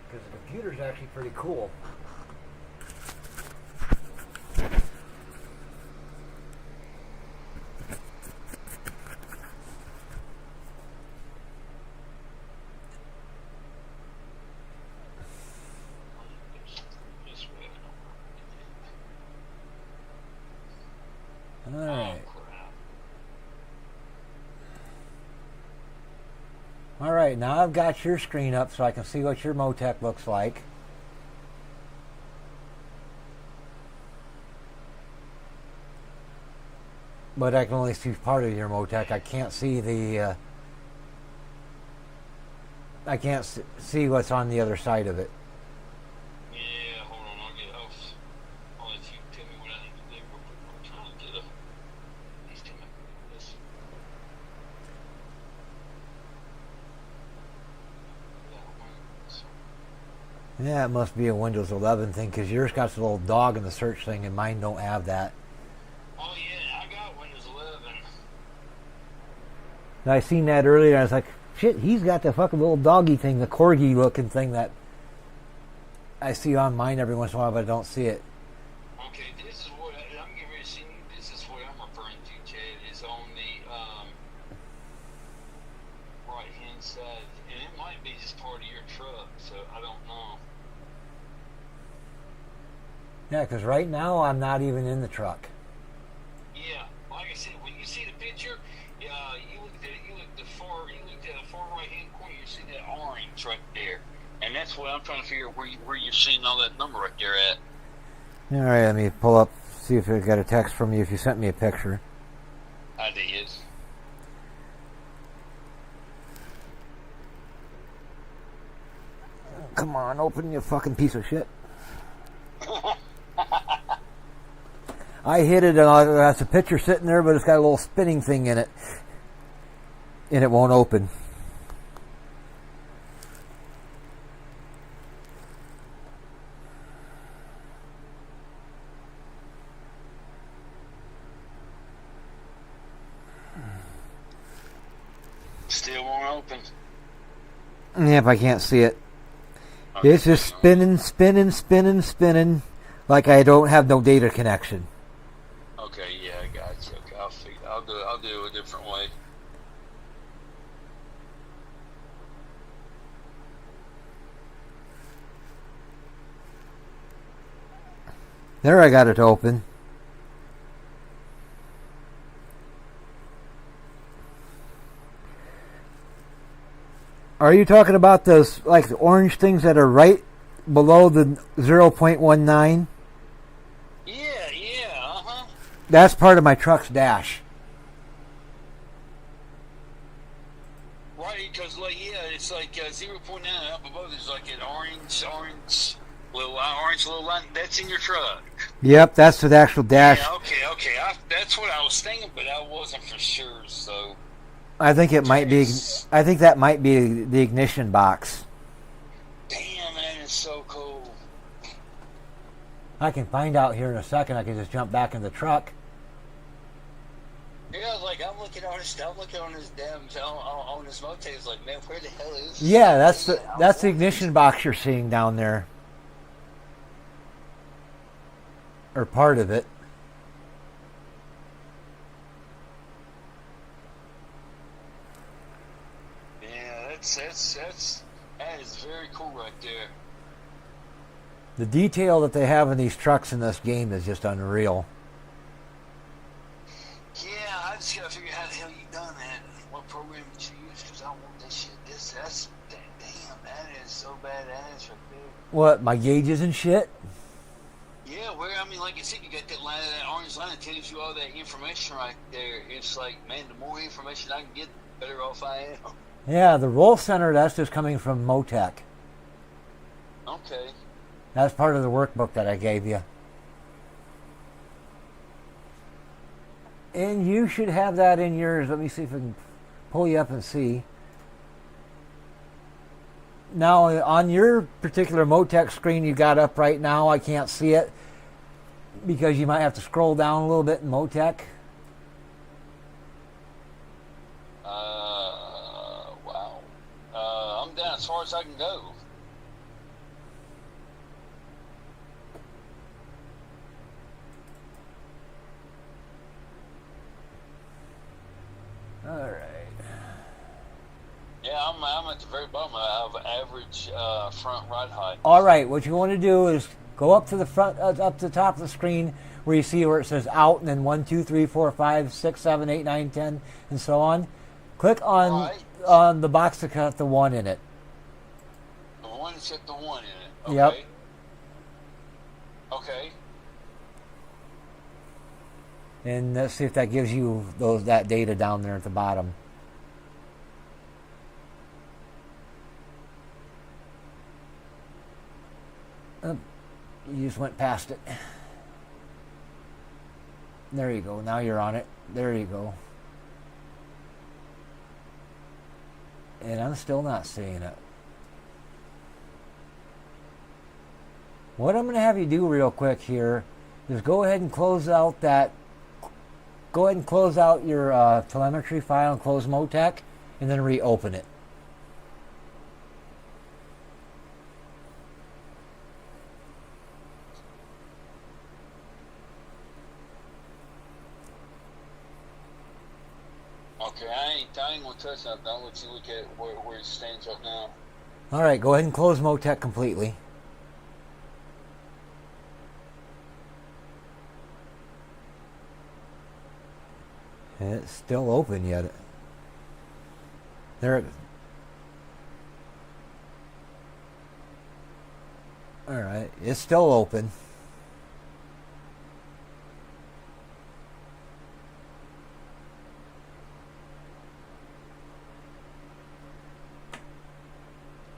A: Because the computer's actually pretty cool. All right. All right, now I've got your screen up so I can see what your Motec looks like. But I can only see part of your Motec. I can't see the... I can't see what's on the other side of it.
B: Yeah, hold on. I'll let you tell me what I need to do. I'm trying to get up. These two make this.
A: Yeah, it must be a Windows 11 thing because yours got the little dog in the search thing and mine don't have that.
B: Oh yeah, I got Windows 11.
A: And I seen that earlier and I was like, shit, he's got the fucking little doggy thing, the corgi looking thing that I see on mine every once in a while, but I don't see it.
B: Okay, this is what I'm getting ready to see. This is what I'm referring to, Chad. Is on the right hand side, and it might be just part of your truck, so I don't know.
A: Yeah, because right now I'm not even in the truck.
B: Yeah, like I said, when you see the picture, you looked at the far right hand corner. You see that orange right there, and that's what I'm trying to figure out where you're seeing all that number right there at.
A: All right, let me pull up, see if I got a text from you if you sent me a picture.
B: I did.
A: Come on, open, you fucking piece of shit. I hit it and that's a picture sitting there, but it's got a little spinning thing in it. And it won't open.
B: Still won't open.
A: Yep, I can't see it.
B: Okay.
A: It's just spinning, like I don't have no data connection.
B: Okay, yeah, I got you. Okay, I'll do it a different way.
A: There, I got it open. Are you talking about those like the orange things that are right below the 0.19?
B: Yeah, uh-huh.
A: That's part of my truck's dash.
B: Right, because it's like 0.9 up above. There's like an orange little line. That's in your truck.
A: Yep, that's the actual dash.
B: Yeah, okay. That's what I was thinking, but I wasn't for sure. So
A: I think it might be. I think that might be the ignition box.
B: damn, man, it's so cool.
A: I can find out here in a second. I can just jump back in the truck.
B: Yeah, like I'm looking on this damn on this motel. It's like, man, where the hell is?
A: Yeah, that's the ignition box you're seeing down there, or part of it.
B: Yeah, that is very cool right there.
A: The detail that they have in these trucks in this game is just unreal.
B: Yeah, I just gotta figure out how the hell you done that. What program did you use? Because I want this shit. Damn, that is so badass right there.
A: What, my gauges and shit?
B: Yeah, like I said, you got that orange line that tells you all that information right there. It's like, man, the more information I can get, the better off I am.
A: Yeah, the roll center, that's just coming from Motec.
B: Okay.
A: That's part of the workbook that I gave you. And you should have that in yours. Let me see if I can pull you up and see. Now, on your particular Motec screen you got up right now, I can't see it because you might have to scroll down a little bit in Motec.
B: Wow. I'm down as far as I can go.
A: All right.
B: Yeah, I'm at the very bottom. I have average front ride height.
A: All right, what you want to do is go up to the front, up to the top of the screen where you see where it says out, and then 1, 2, 3, 4, 5, 6, 7, 8, 9, 10, and so on. Click on the box to cut the 1 in it.
B: The one that's got the 1 in it. Okay.
A: Yep.
B: Okay.
A: And let's see if that gives you that data down there at the bottom. You just went past it. There you go. Now you're on it. There you go. And I'm still not seeing it. What I'm going to have you do real quick here is go ahead and close out your telemetry file and close Motec, and then reopen it.
B: Okay, I ain't gonna touch that. I'll let you look at where it stands right now.
A: All right, go ahead and close Motec completely. And it's still open yet. There. All right, it's still open.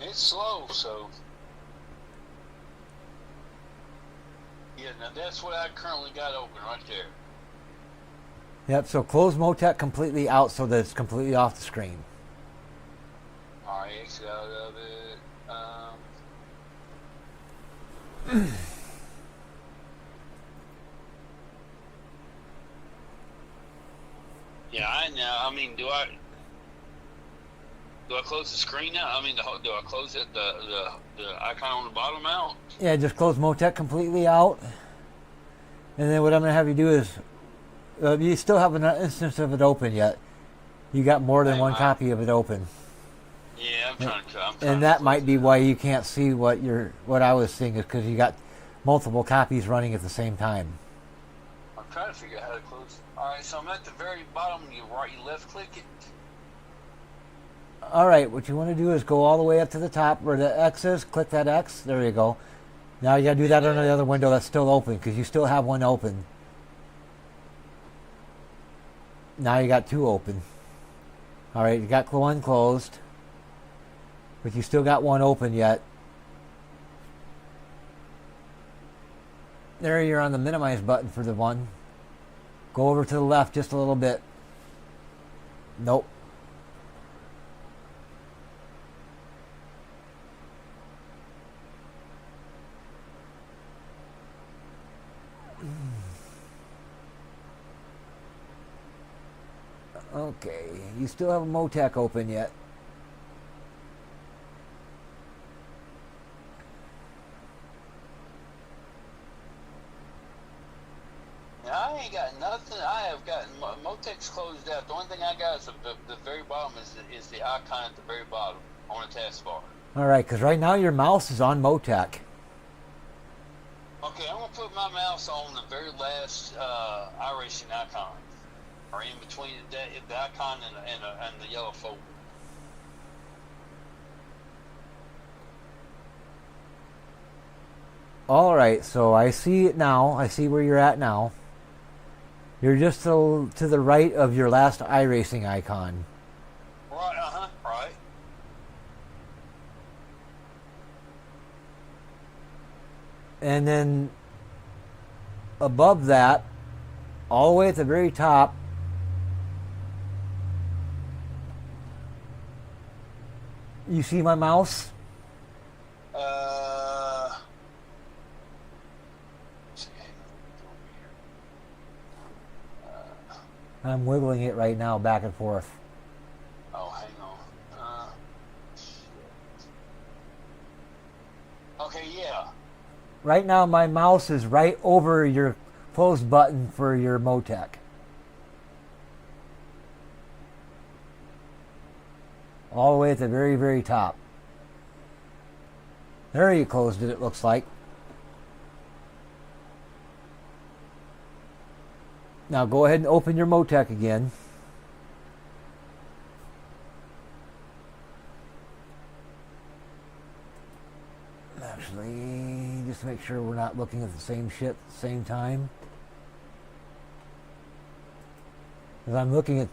B: It's slow, so yeah. Now that's what I currently got open right there.
A: Yep, so close Motec completely out so that it's completely off the screen.
B: Alright, exit out of it. Yeah, I mean, do I close the screen now? I mean, do I close it, the icon on the bottom out?
A: Yeah, just close Motec completely out. And then what I'm going to have you do is, you still have an instance of it open yet. You got more than one copy of it open.
B: Yeah, I'm trying to.
A: And that might be why you can't see what I was seeing, is because you got multiple copies running at the same time.
B: I'm trying to figure out how to close it. Alright, so I'm at the very bottom. You left click it.
A: All right, what you want to do is go all the way up to the top where the X is. Click that X. There you go. Now you got to do that on the other window that's still open, because you still have one open. Now you got 2 open. All right, you got one closed, but you still got one open yet. There, you're on the minimize button for the one. Go over to the left just a little bit. Nope. Okay, you still have a Motec open yet.
B: I ain't got nothing. I have gotten Motec's closed out. The only thing I got is the very bottom is the icon at the very bottom on the taskbar.
A: All right, because right now your mouse is on Motec.
B: Okay, I'm gonna put my mouse on the very last iRacing icon, or in between the icon and the yellow folder.
A: All right, so I see it now. I see where you're at now. You're just to the right of your last iRacing icon.
B: Right, right.
A: And then above that, all the way at the very top, You see my mouse? I'm wiggling it right now, back and forth.
B: Oh, hang on. Okay, yeah.
A: Right now, my mouse is right over your close button for your Motec. All the way at the very, very top. There you closed it, it looks like. Now go ahead and open your Motec again. Actually, just to make sure we're not looking at the same shit at the same time. Because I'm looking at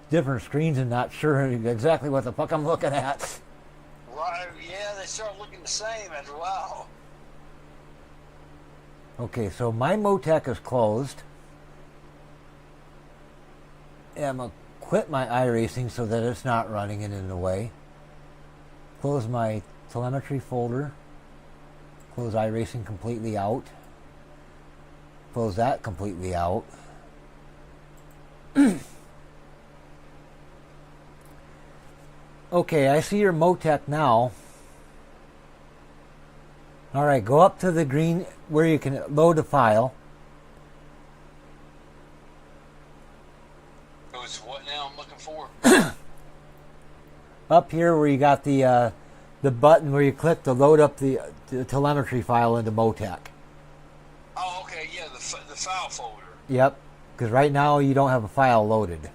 A: different screens and not sure exactly what the fuck I'm looking at.
B: Right, yeah, they start looking the same after a while.
A: Okay, so my Motec is closed. And I'm going to quit my iRacing so that it's not running it in the way. Close my telemetry folder. Close iRacing completely out. Close that completely out. Okay, I see your Motec now. Alright, go up to the green where you can load a file.
B: So it's what now I'm looking for?
A: Up here where you got the button where you click to load up the telemetry file into Motec.
B: Oh, okay, yeah, the file folder.
A: Yep, because right now you don't have a file loaded.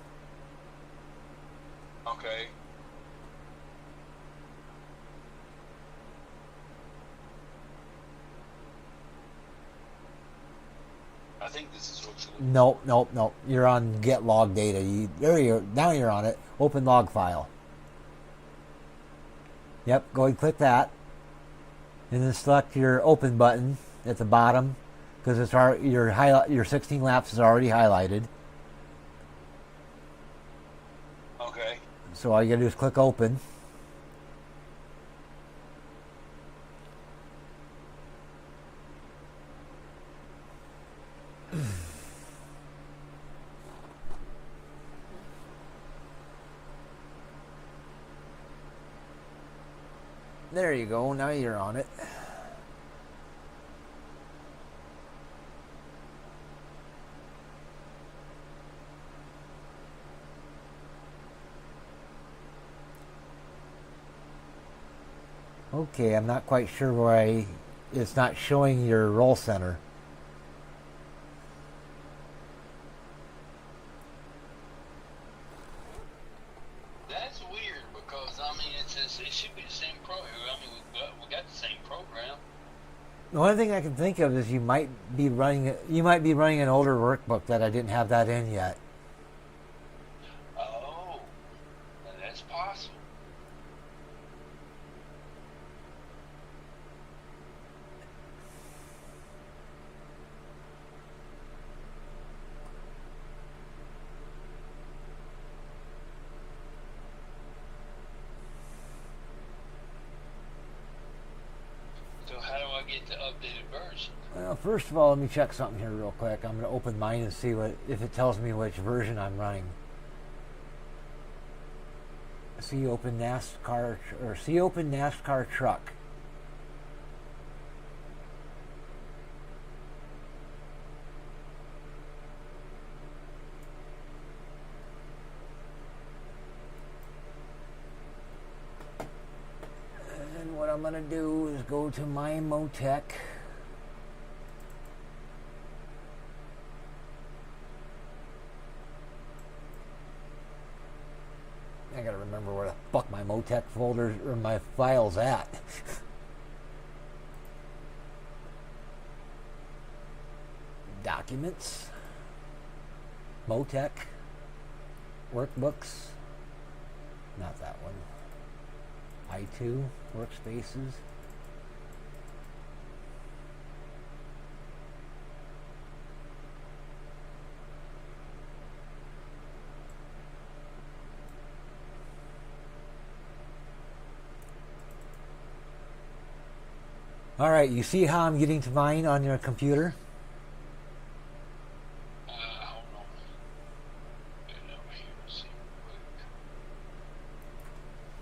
B: Okay. I think this is what you're looking
A: Nope. You're on get log data. Now you're on it. Open log file. Yep, go ahead and click that. And then select your open button at the bottom because your 16 laps is already highlighted.
B: Okay.
A: So all you gotta do is click open. There you go, now you're on it. Okay, I'm not quite sure why it's not showing your roll center.
B: That's weird because I mean it should be the same program. I mean we got the same program.
A: The only thing I can think of is you might be running an older workbook that I didn't have that in yet.
B: Oh, that's possible. So how do I get the updated version?
A: Well, first of all, let me check something here real quick. I'm going to open mine and see if it tells me which version I'm running. See open NASCAR truck. And what I'm going to do is go to my Motec. I gotta remember where the fuck my Motec folder or my file's at. Documents, Motec, workbooks, not that one. I2, workspaces. All right, you see how I'm getting to mine on your computer?
B: Hold on. Get it over here and see real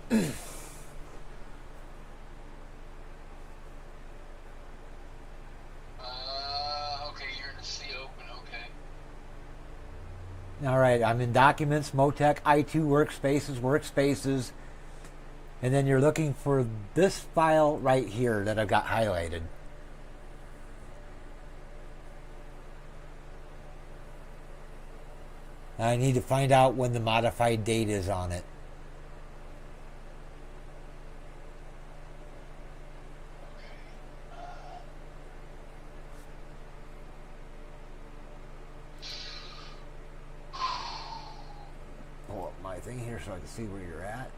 B: quick. Okay, you're in the C open, okay.
A: All right, I'm in Documents, Motec, I2, Workspaces, and then you're looking for this file right here that I've got highlighted. I need to find out when the modified date is on it. Pull up my thing here so I can see where you're at.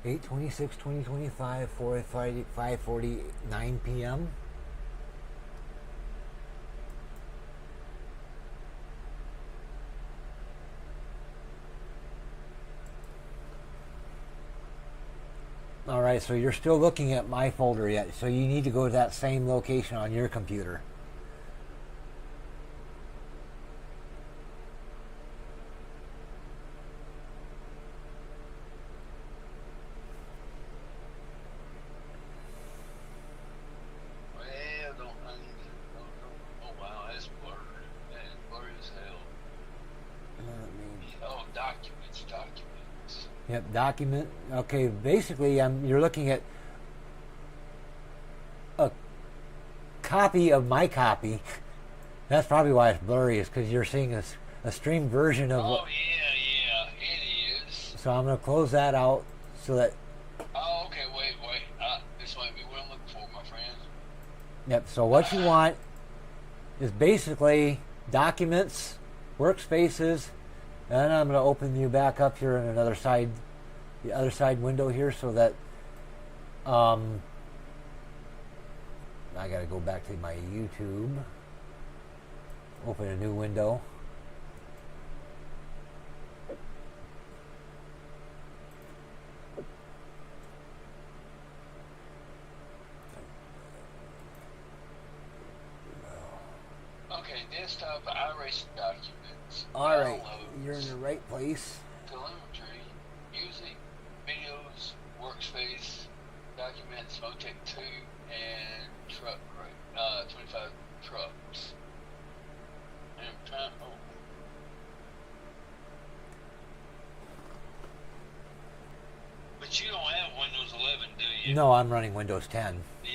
A: Eight 26/2025, 5:49 p.m. All right, so you're still looking at my folder yet, so you need to go to that same location on your computer.
B: Oh wow, that's blurred. That is blurry as hell. Oh, documents.
A: Yep, document. Okay, basically, you're looking at a copy of my copy. That's probably why it's blurry, is because you're seeing a streamed version of.
B: Oh yeah, it is.
A: So I'm going to close that out so that.
B: Oh, okay, wait. This might be what I'm looking for, my friend.
A: Yep. So what you want is basically Documents, Workspaces, and I'm going to open you back up here in the other side window here, so that I got to go back to my YouTube. Open a new window.
B: Okay, desktop iRacing documents.
A: All right,
B: Downloads,
A: you're in the right place.
B: telemetry, music, videos, workspace, documents, Motec 2, and truck, 25 trucks. And I'm trying, But you don't have Windows 11, do you?
A: No, I'm running Windows 10.
B: Yeah,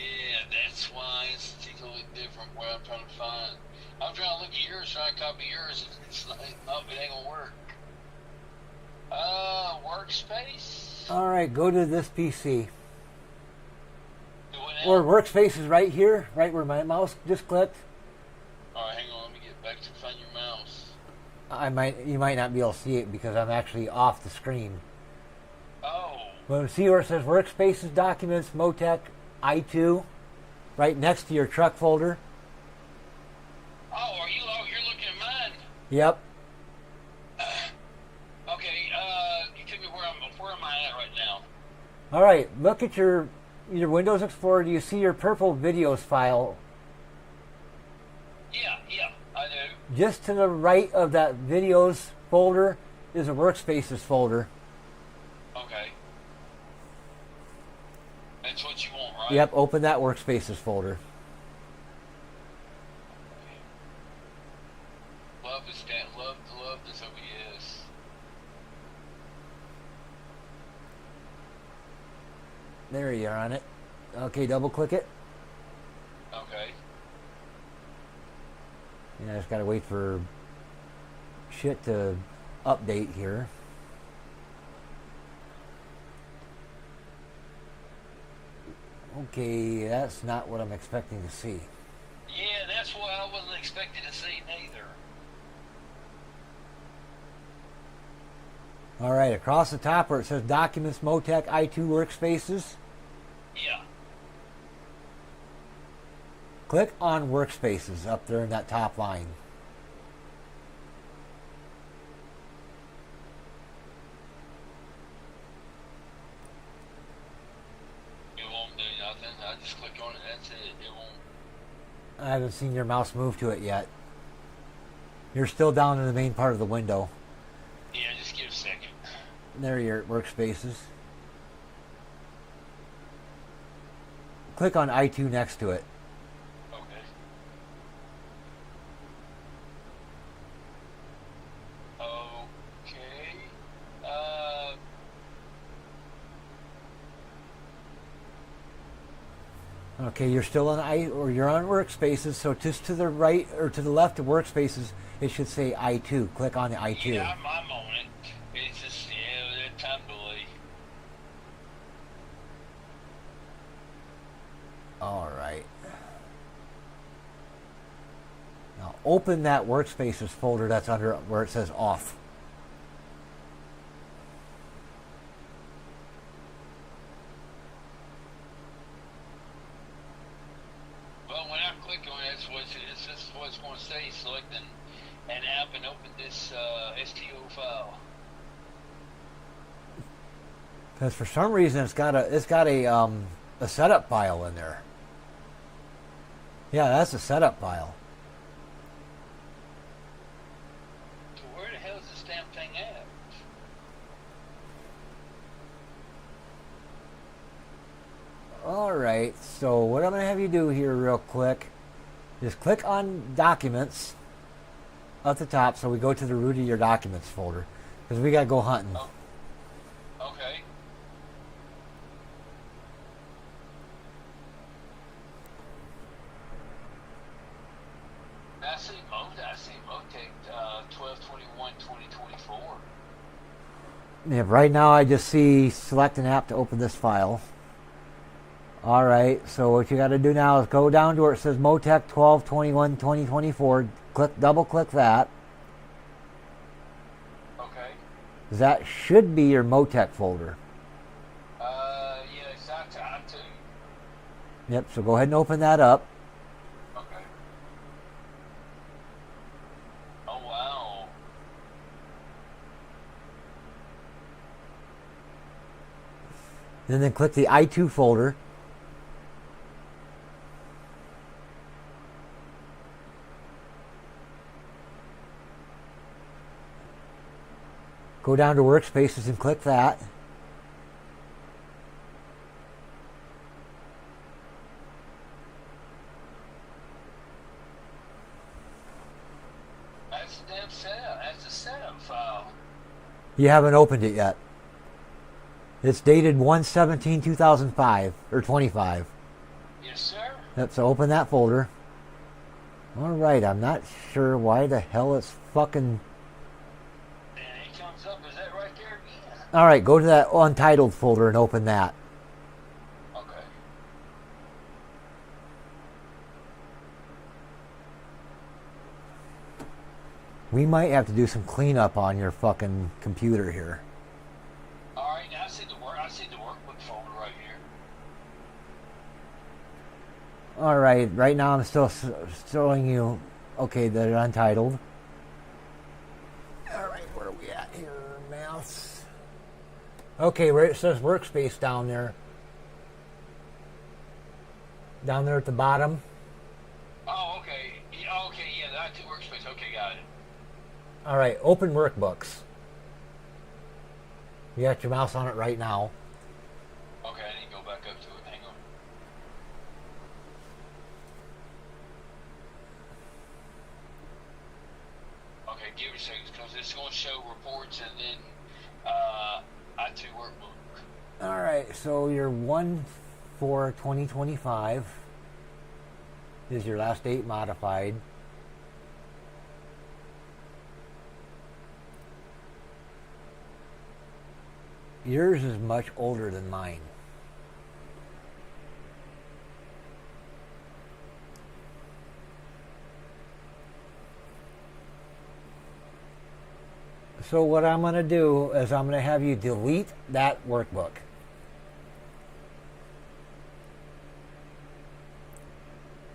B: that's why it's a little bit different where I'm trying to find. I'm trying to look at yours, trying to copy yours. It's not, nope, it ain't gonna work. Workspace?
A: All right, go to this PC.
B: Do what now?
A: Or Workspace is right here, right where my mouse just clicked.
B: Alright, hang on, let me get back to find your mouse.
A: You might not be able to see it because I'm actually off the screen.
B: Oh.
A: Well, see where it says Workspaces, Documents, Motec, I2, right next to your truck folder.
B: Oh, you're looking at mine?
A: Yep.
B: Okay, you tell me where am I at right now?
A: All right, look at your Windows Explorer. Do you see your purple videos file?
B: Yeah, I do.
A: Just to the right of that videos folder is a Workspaces folder.
B: Okay. That's what you want, right?
A: Yep, open that Workspaces folder.
B: Love this OBS.
A: There you are on it. Okay, double click it.
B: Okay.
A: And I just gotta wait for shit to update here. Okay, that's not what I'm expecting to see.
B: Yeah, that's what I wasn't expecting to see neither.
A: All right, across the top where it says Documents, Motec, I2 Workspaces,
B: Yeah.
A: Click on workspaces up there in that top line.
B: It won't do nothing. I just click on it. That's it. It won't.
A: I haven't seen your mouse move to it yet. You're still down in the main part of the window.
B: Yeah, just give it a second.
A: There you're at workspaces. Click on I2 next to it.
B: Okay.
A: Okay, you're still on you're on workspaces, so just to the right or to the left of workspaces, it should say I2. Click on the I2.
B: Yeah, I'm on it. It's just, yeah, that time delay.
A: All right. Now open that workspaces folder that's under where it says off.
B: Well, when I click on it, it's just what it's going to say. Select an app and open this STO file.
A: Because for some reason it's got a setup file in there. Yeah, that's a setup file.
B: So where the hell is this damn thing at?
A: All right, so what I'm going to have you do here real quick is click on Documents at the top so we go to the root of your Documents folder because we got to go hunting.
B: Oh. Okay. I see Motec 12/21/2024.
A: Yeah, right now I just see select an app to open this file. All right, so what you got to do now is go down to where it says Motec 12/21/2024. Double click that.
B: Okay.
A: That should be your Motec folder.
B: Yeah, it's I2.
A: Yep, so go ahead and open that up.
B: Okay. Oh, wow.
A: And then click the I2 folder. Go down to Workspaces and click that.
B: That's the damn setup. That's the setup file.
A: You haven't opened it yet. It's dated 1/17/2005 or 25.
B: Yes, sir.
A: Yep, so open that folder. All right, I'm not sure why the hell it's fucking.
B: And it comes up. Is that right there again?
A: All right, go to that Untitled folder and open that.
B: Okay.
A: We might have to do some cleanup on your fucking computer here.
B: All right. Now I see the workbook folder right here.
A: All right, right now I'm still showing you. Okay, they're Untitled. All right, where are we at here, mouse? Okay, where it says Workspace down there. Down there at the bottom.
B: Oh, okay. Yeah, okay, yeah, the IT workspace. Okay, got it.
A: All right, open Workbooks. You got your mouse on it right now.
B: Okay, I need to go back up to it. Hang on. Okay, give it a second, because it's going to show reports and then IT workbook.
A: All right, so your 1/4/2025 is your last date modified. Yours is much older than mine. So what I'm going to do is I'm going to have you delete that workbook.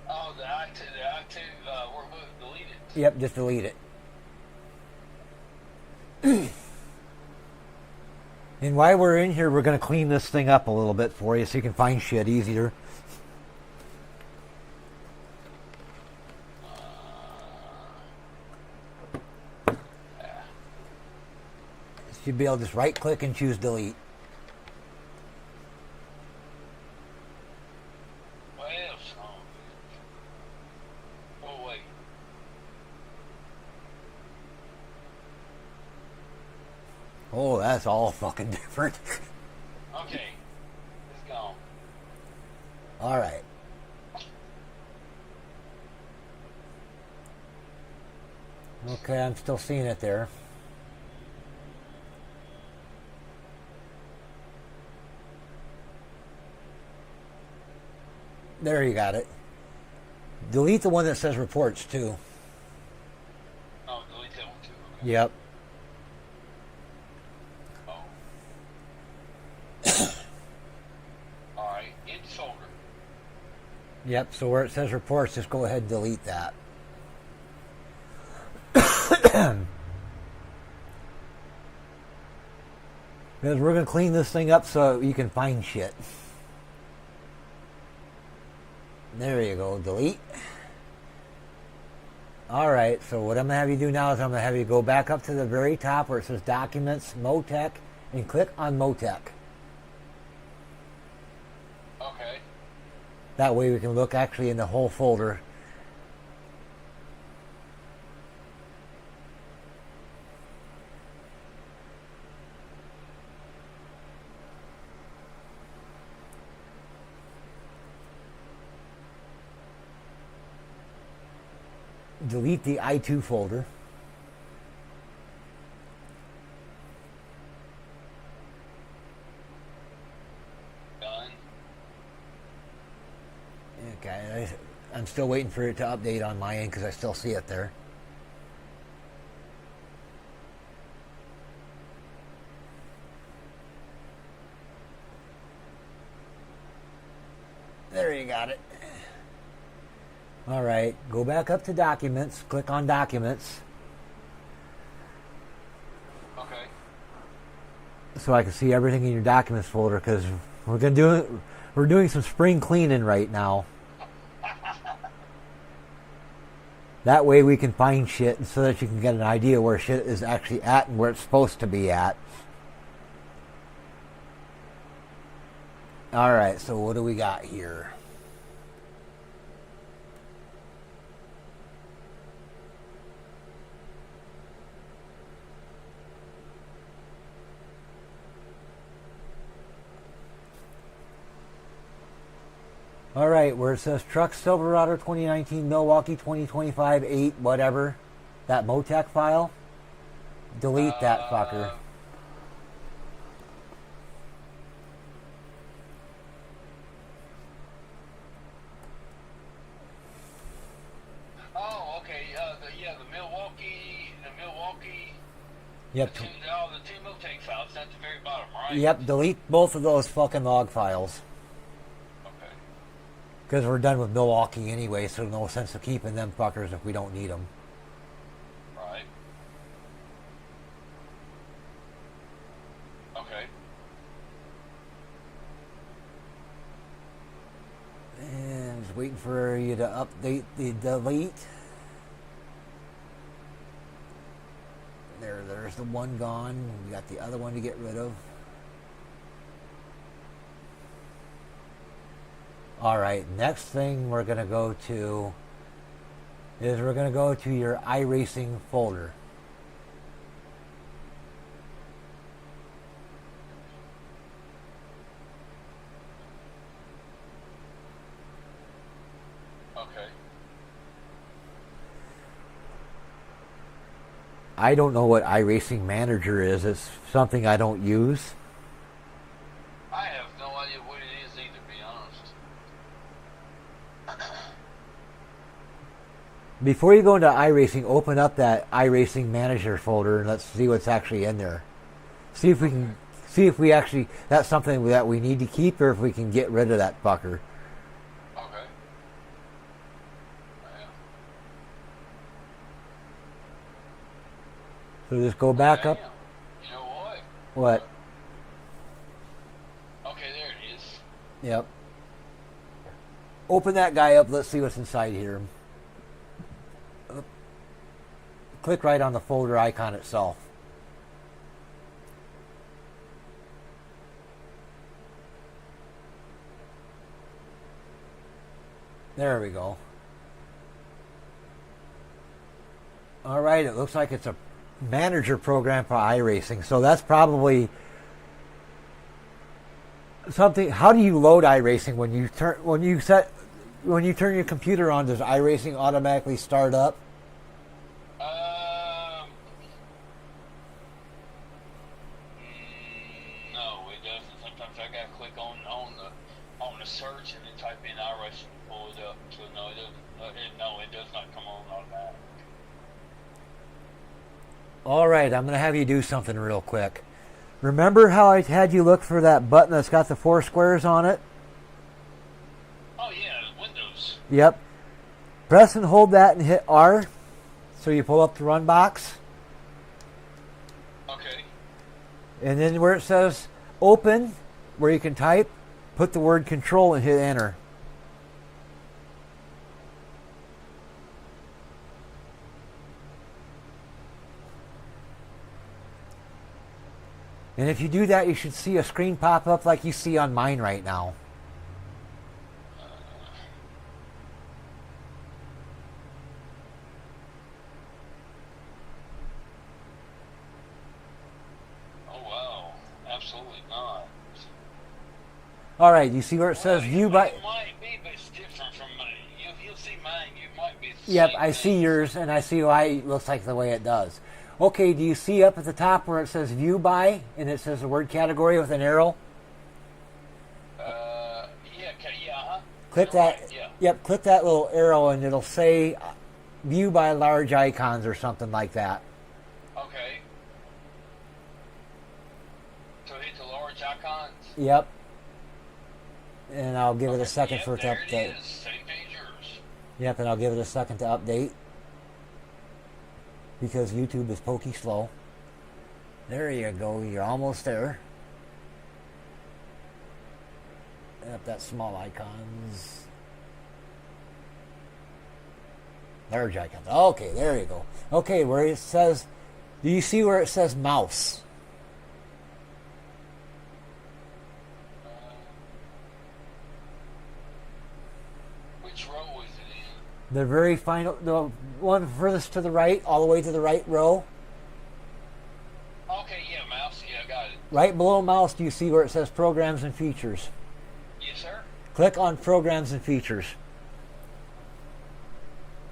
B: Oh, the I2 workbook, delete it.
A: Yep, just delete it. And while we're in here, we're going to clean this thing up a little bit for you so you can find shit easier. You'd be able to just right click and choose delete.
B: Well, son. Oh, wait.
A: Oh, that's all fucking different.
B: Okay. It's gone.
A: Alright. Okay, I'm still seeing it there. There, you got it. Delete the one that says reports too.
B: Oh, delete that one too. Okay.
A: Yep.
B: Oh. Alright, empty folder.
A: Yep, so where it says reports, just go ahead and delete that. Because we're going to clean this thing up so you can find shit. There you go, delete. Alright, so what I'm going to have you do now is I'm going to have you go back up to the very top where it says Documents, Motec, and click on Motec.
B: Okay.
A: That way we can look actually in the whole folder. Delete the I2 folder.
B: Done.
A: Okay, I'm still waiting for it to update on my end because I still see it there. There, you got it. All right, go back up to Documents, click on Documents.
B: Okay.
A: So I can see everything in your Documents folder because we're doing some spring cleaning right now. That way we can find shit so that you can get an idea where shit is actually at and where it's supposed to be at. All right, so what do we got here? All right, where it says Truck Silverado 2019, Milwaukee 2025, 8, whatever, that Motec file, delete that fucker.
B: Oh, okay. The Milwaukee.
A: Yep.
B: The two Motec files at the very bottom, right?
A: Yep, delete both of those fucking log files.
B: Okay.
A: Because we're done with Milwaukee anyway, so no sense of keeping them fuckers if we don't need them.
B: Right. Okay.
A: And just waiting for you to update the delete. There's the one gone. We got the other one to get rid of. Alright, next thing we're going to go to is we're going to go to your iRacing folder.
B: Okay.
A: I don't know what iRacing Manager is. It's something I don't use.
B: I have no idea what it is either, to be honest.
A: Before you go into iRacing, open up that iRacing Manager folder and let's see what's actually in there. See if we can that's something that we need to keep or if we can get rid of that fucker.
B: Okay.
A: So just go back
B: Damn.
A: up.
B: You know what?
A: What?
B: Okay, there it is.
A: Yep. Open that guy up. Let's see what's inside here. Click right on the folder icon itself. There we go. All right, it looks like it's a manager program for iRacing. So that's probably something. How do you load iRacing when you turn your computer on? Does iRacing automatically start up?
B: No, it doesn't. Sometimes I gotta click on the search and then type in iRacing and pull it up. So no, it doesn't. No, it does not come on automatic.
A: All right, I'm going to have you do something real quick. Remember how I had you look for that button that's got the 4 squares on it?
B: Oh yeah, Windows.
A: Yep. Press and hold that and hit R so you pull up the run box.
B: Okay.
A: And then where it says open, where you can type, put the word control and hit enter. And if you do that, you should see a screen pop up like you see on mine right now.
B: Oh wow, absolutely not.
A: All right, you see where it says view by...
B: It might be, but it's different from mine. You'll see mine. You might be. The
A: Yep,
B: same
A: I
B: thing.
A: see yours, and I see why it looks like the way it does. Okay, do you see up at the top where it says view by, and it says the word category with an arrow?
B: Yeah, okay, yeah, huh?
A: Click
B: You're
A: that.
B: right, yeah.
A: Yep, click that little arrow, and it'll say view by large icons or something like that.
B: Okay. So hit the large icons.
A: Yep. And I'll give it a
B: Okay,
A: second
B: yep,
A: for it to
B: there
A: update.
B: it is. Same page yours.
A: Yep, and I'll give it a second to update because YouTube is pokey slow. There you go. You're almost there. Yep, that small icons. Large icons. Okay, there you go. Okay, where it says, do you see where it says mouse?
B: Which row is it in?
A: The very final, the one furthest to the right, all the way to the right row.
B: Okay, yeah, mouse. Yeah, got it.
A: Right below mouse, do you see where it says programs and features?
B: Yes, sir.
A: Click on programs and features.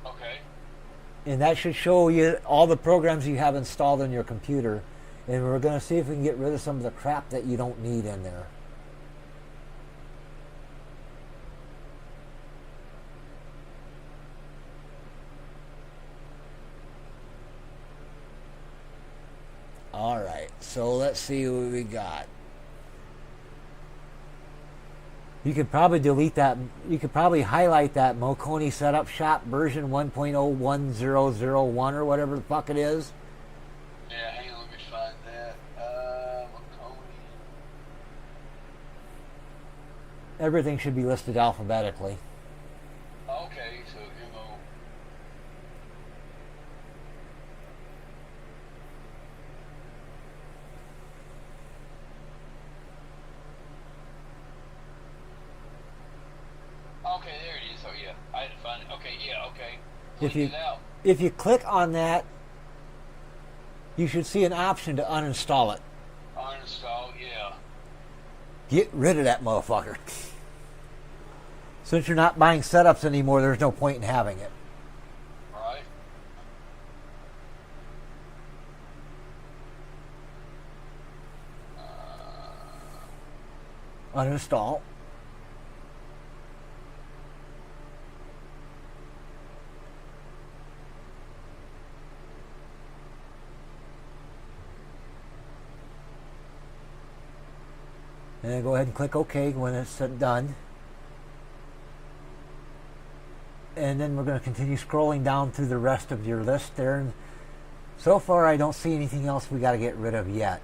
B: Okay.
A: And that should show you all the programs you have installed on your computer. And we're going to see if we can get rid of some of the crap that you don't need in there. All right, so let's see what we got. You could probably delete that. You could probably highlight that Moconi Setup Shop version 1.01001 or whatever the fuck it is.
B: Yeah, hang on, let me find that. Macomb.
A: Everything should be listed alphabetically.
B: Okay, so MO. Okay, there it is. Oh yeah, I had to find it. Okay, yeah, okay. Cleaned it out.
A: If you click on that, you should see an option to uninstall it.
B: Uninstall, yeah.
A: Get rid of that motherfucker. Since you're not buying setups anymore, there's no point in having it.
B: Right.
A: Uninstall. And then go ahead and click OK when it's done. And then we're going to continue scrolling down through the rest of your list there. And So far, I don't see anything else we got to get rid of yet.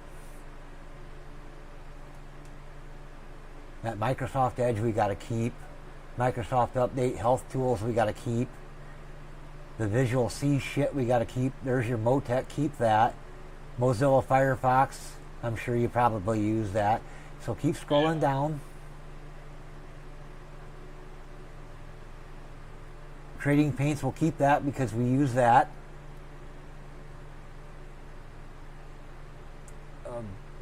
A: That Microsoft Edge we got to keep. Microsoft Update Health Tools we got to keep. The Visual C shit we got to keep. There's your Motec, keep that. Mozilla Firefox, I'm sure you probably use that. So keep scrolling down. Trading Paints, we'll keep that because we use that.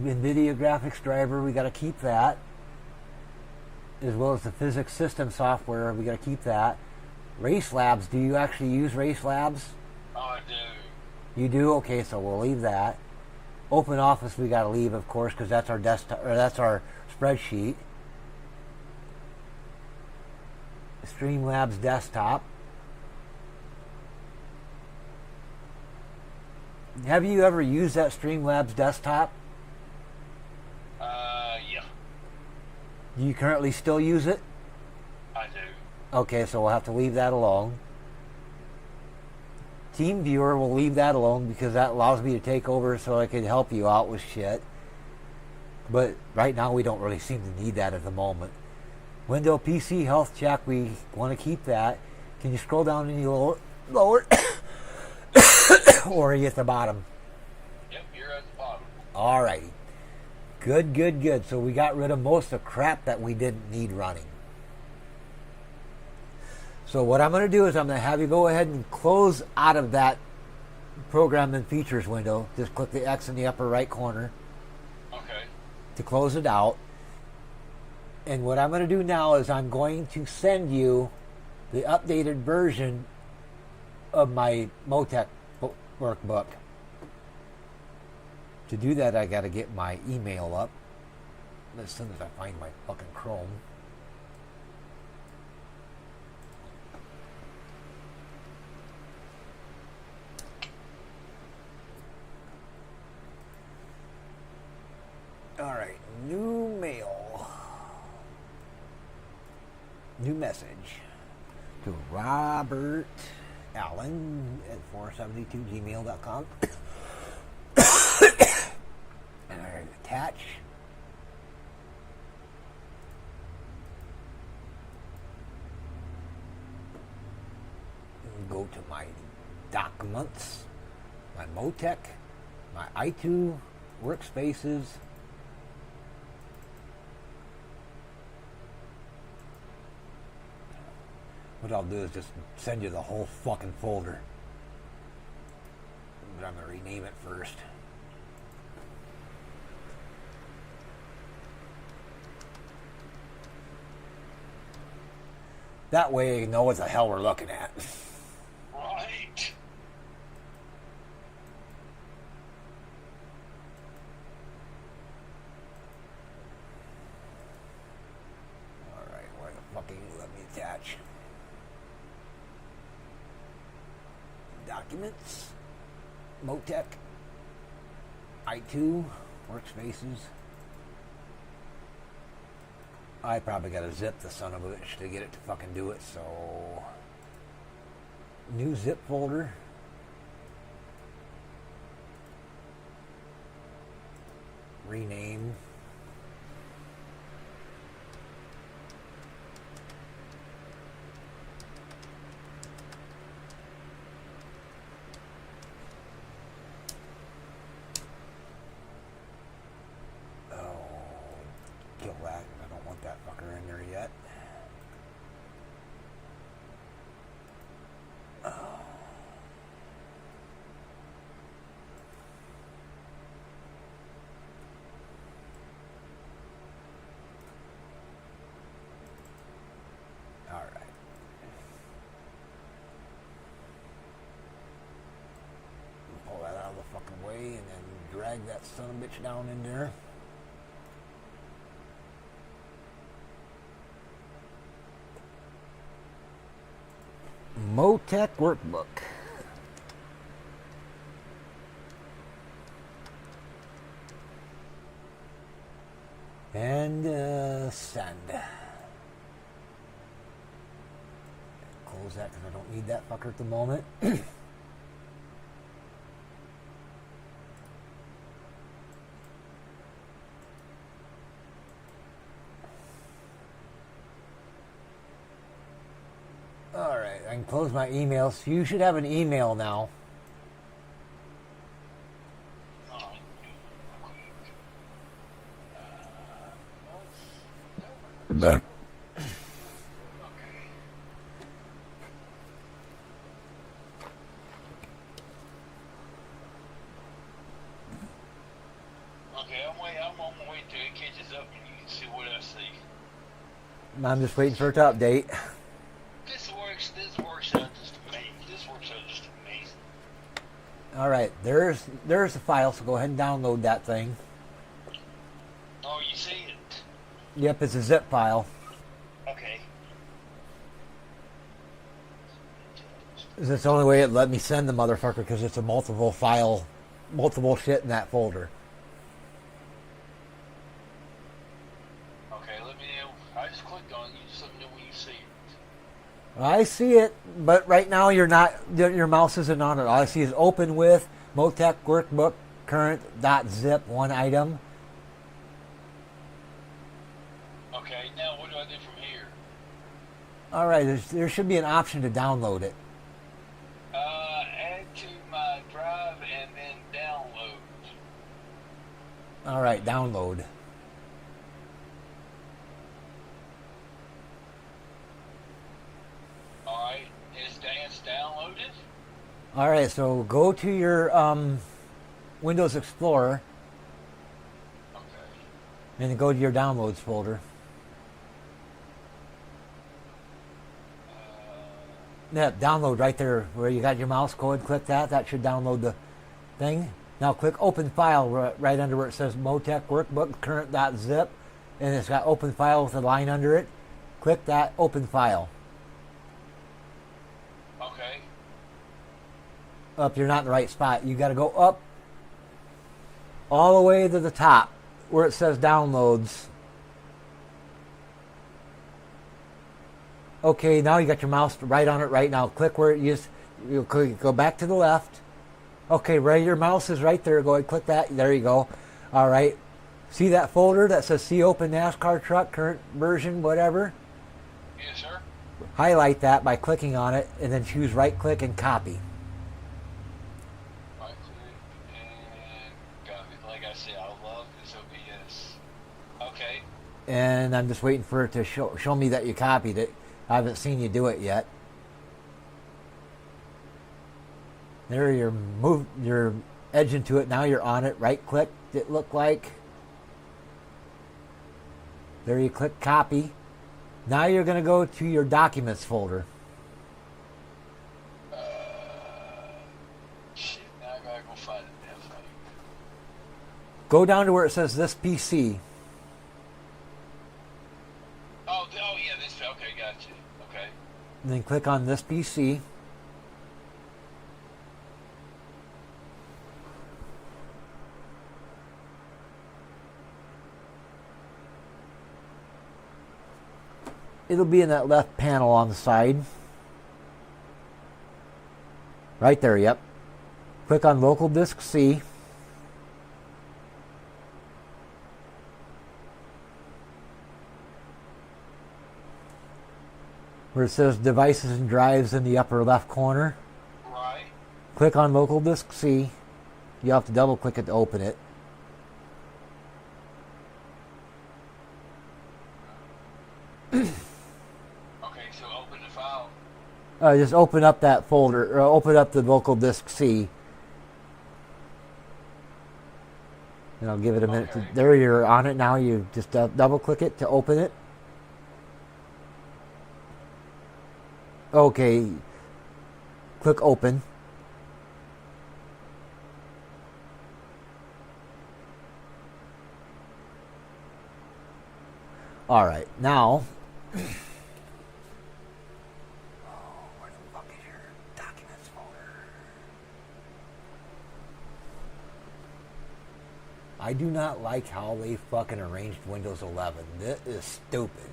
A: NVIDIA graphics driver, we got to keep that. As well as the physics system software, we got to keep that. Race Labs, do you actually use Race Labs?
B: I do.
A: You do? Okay, so we'll leave that. Open Office we got to leave, of course, because that's our desktop, or that's our spreadsheet. Streamlabs desktop. Have you ever used that Streamlabs desktop?
B: Yeah.
A: Do you currently still use it?
B: I do.
A: Okay, so we'll have to leave that alone. TeamViewer, we'll leave that alone because that allows me to take over so I can help you out with shit. But right now we don't really seem to need that at the moment. Window PC Health Check, we want to keep that. Can you scroll down any lower? Or are you at the bottom?
B: Yep, you're at the bottom.
A: Alrighty. Good, good, good. So we got rid of most of the crap that we didn't need running. So what I'm going to do is I'm going to have you go ahead and close out of that Program and Features window. Just click the X in the upper right corner.
B: Okay.
A: To close it out. And what I'm going to do now is I'm going to send you the updated version of my Motec workbook. To do that, I got to get my email up as soon as I find my fucking Chrome. All right, new mail. New message to Robert Allen at 472gmail.com. And I attach. And go to my documents, my Motec, my i2 workspaces. What I'll do is just send you the whole fucking folder. But I'm going to rename it first. That way you know what the hell we're looking at.
B: Right.
A: Alright, where the fuck are you? Let me attach. Documents, Motec, i2, workspaces. I probably got to zip the son of a bitch to get it to fucking do it, so new zip folder. Rename. Kill that. I don't want that fucker in there yet. Alright. Pull that out of the fucking way and then drag that son of a bitch down in there. Motec workbook. And send. Close that because I don't need that fucker at the moment. I can close my emails. You should have an email now.
B: Back. Okay, I'm on my way till it catches up and you can see what I see.
A: I'm just waiting for it to update.
B: This works out just amazing. This works out just amazing.
A: All right, there's the file, so go ahead and download that thing.
B: Oh, you see it?
A: Yep, it's a zip file.
B: Okay.
A: It's the only way it let me send the motherfucker because it's a multiple file, multiple shit in that folder.
B: Okay, let me know. I just clicked on it. You just let me know when you see it.
A: I see it, but right now you're not. Your mouse isn't on it. All I see is open with Motec workbook current.zip one item.
B: Okay, now what do I do from here?
A: All right, there should be an option to download it.
B: Add to my drive and then download.
A: All right, download.
B: Alright, it's downloaded?
A: All right, so go to your Windows Explorer
B: Okay.
A: and then go to your downloads folder. Yeah, download right there where you got your mouse. Go ahead and click that. That should download the thing. Now click open file right under where it says Motec workbook current.zip, and it's got open file with a line under it. Click that open file.
B: Okay.
A: Up, you're not in the right spot. You got to go up all the way to the top where it says downloads. Okay, now you got your mouse right on it right now. Click where it is. You'll go back to the left. Okay, right, your mouse is right there. Go ahead, click that. There you go. All right. See that folder that says See Open NASCAR Truck, current version, whatever?
B: Yes, sir.
A: Highlight that by clicking on it, and then choose right click and copy.
B: Right click and copy. Like I said, I love this OBS. Okay.
A: And I'm just waiting for it to show me that you copied it. I haven't seen you do it yet. There, you're edging to it. Now you're on it. Right click, it looked like. There you click copy. Now you're going to go to your documents folder.
B: Shit, now I gotta go find it now.
A: Go down to where it says this PC.
B: Oh, yeah, this. Okay, gotcha. Okay.
A: And then click on this PC. It'll be in that left panel on the side. Right there, yep. Click on local disk C. Where it says devices and drives in the upper left corner.
B: Right.
A: Click on local disk C. You have to double click it to open it.
B: Okay, so open the file.
A: Just open up that folder, or open up the local disk C. And I'll give it a minute.
B: Okay.
A: There, you're on it now. You just double click it to open it. Okay. Click open. All right, now. Where the fuck is your documents folder? I do not like how they fucking arranged Windows 11. This is stupid.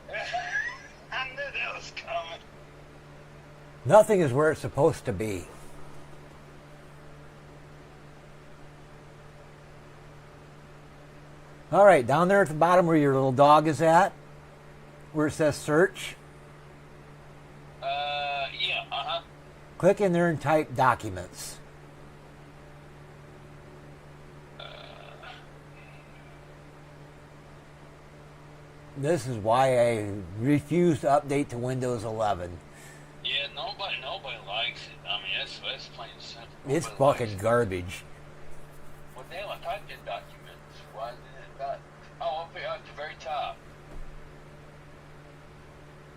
B: I knew that was coming.
A: Nothing is where it's supposed to be. All right, down there at the bottom where your little dog is at, where it says search. Click in there and type documents. This is why I refuse to update to Windows 11.
B: Yeah, nobody likes it. I mean, that's plain and simple.
A: It's
B: Nobody
A: fucking
B: likes it.
A: garbage.
B: Well, damn, I typed in documents. Why didn't it not? Oh, up here at the very top.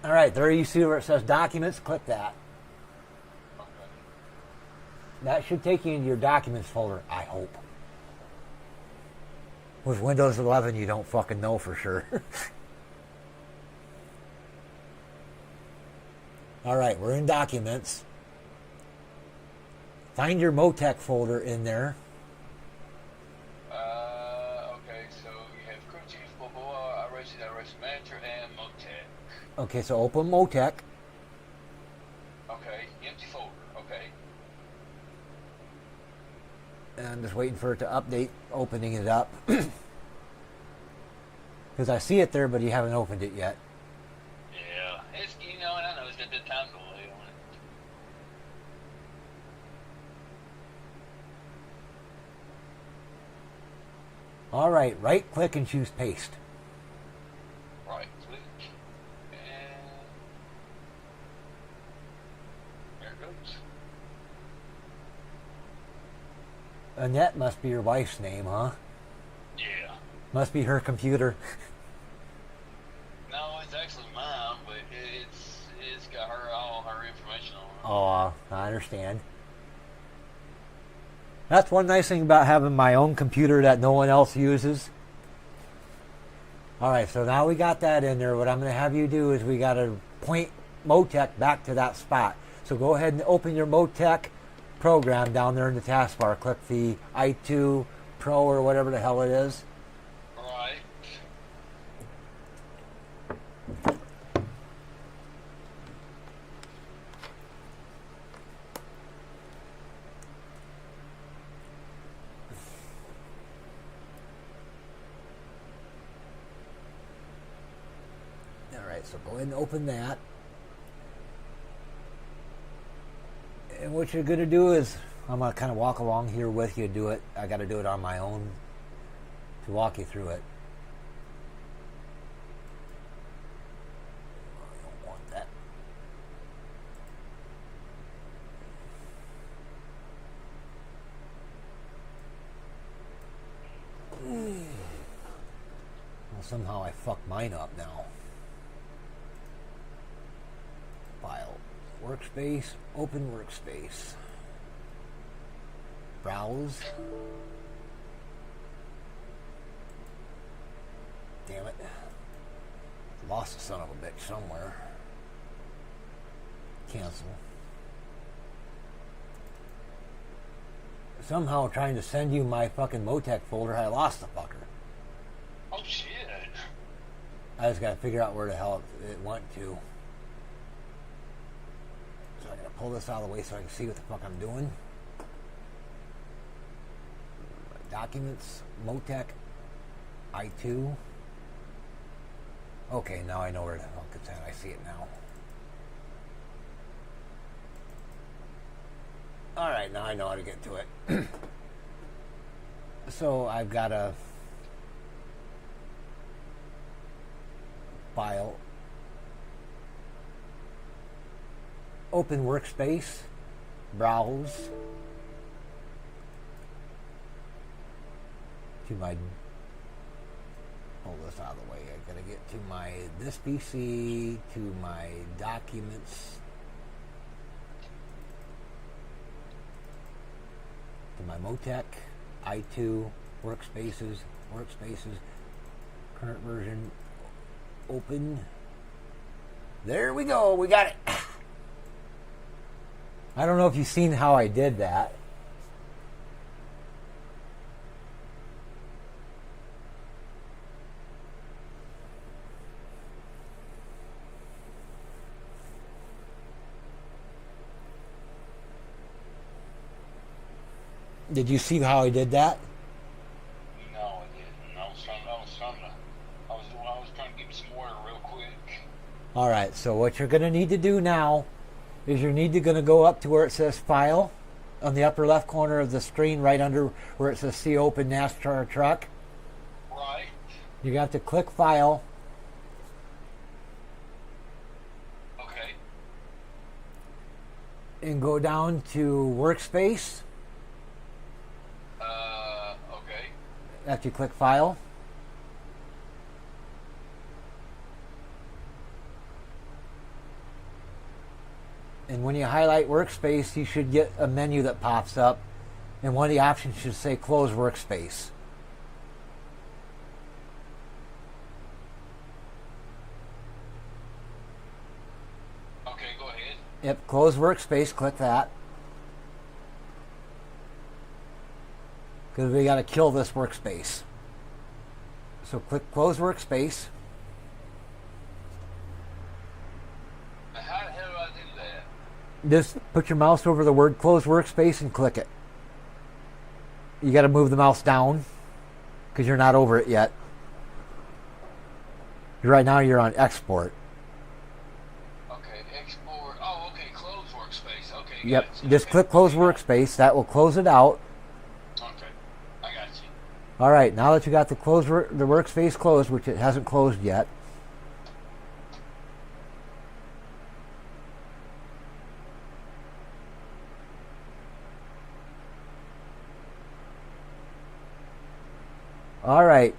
A: All right, there you see where it says documents. Click that.
B: Okay.
A: That should take you into your documents folder, I hope. With Windows 11, you don't fucking know for sure. All right, we're in documents. Find your Motec folder in there.
B: Okay, so you have crew chief, blah, blah, blah, RS manager, and Motec.
A: Okay, so open Motec.
B: Okay, empty folder, okay.
A: And I'm just waiting for it to update, opening it up. Because I see it there, but you haven't opened it yet.
B: Yeah, it's, and I know it's got the time delay on it.
A: All right, right click and choose paste.
B: Right click, and there it goes.
A: Annette must be your wife's name, huh?
B: Yeah.
A: Must be her computer.
B: No, it's actually mine, but it's got all her information on it.
A: Oh, I understand. That's one nice thing about having my own computer that no one else uses. All right, so now we got that in there. What I'm going to have you do is we got to point Motec back to that spot. So go ahead and open your Motec program down there in the taskbar. Click the i2 Pro or whatever the hell it is.
B: Right.
A: All right, so go ahead and open that. And what you're going to do is, I'm going to kind of walk along here with you, do it. I got to do it on my own to walk you through it. I don't want that. Well, somehow I fucked mine up now. File. Workspace. Open workspace. Browse. Damn it. Lost the son of a bitch somewhere. Cancel. Somehow trying to send you my fucking Motec folder, I lost the fucker.
B: Oh shit.
A: I just gotta figure out where the hell it went to. So I gotta pull this out of the way so I can see what the fuck I'm doing. Documents, Motec, i2. Okay, now I know where the fuck it's at. I see it now. Alright, now I know how to get to it. So I've got a file. Open workspace. Browse. To my, pull this out of the way. I gotta get to my this PC, to my documents, to my Motec, i2, workspaces, current version, open. There we go. We got it. I don't know if you've seen how I did that. Did you see how I did that?
B: No, I didn't. I was trying to get some water real quick.
A: All right, so what you're going to need to do now is you're going to go up to where it says File on the upper left corner of the screen, right under where it says See Open NASCAR Truck.
B: Right.
A: You got to click File.
B: Okay.
A: And go down to Workspace.
B: Okay.
A: After you click File. And when you highlight Workspace, you should get a menu that pops up. And one of the options should say Close Workspace.
B: Okay, go ahead.
A: Yep, Close Workspace, click that. Because we got to kill this workspace. So click Close Workspace.
B: Now, how the hell do I do that?
A: Just put your mouse over the word Close Workspace and click it. You got to move the mouse down because you're not over it yet. Right now you're on Export.
B: Okay, export. Oh, okay, close workspace. Okay,
A: Yep,
B: gotcha.
A: just
B: Okay.
A: click Close Workspace. That will close it out.
B: Okay, I got you.
A: All right, now that you got the workspace closed, which it hasn't closed yet, all right,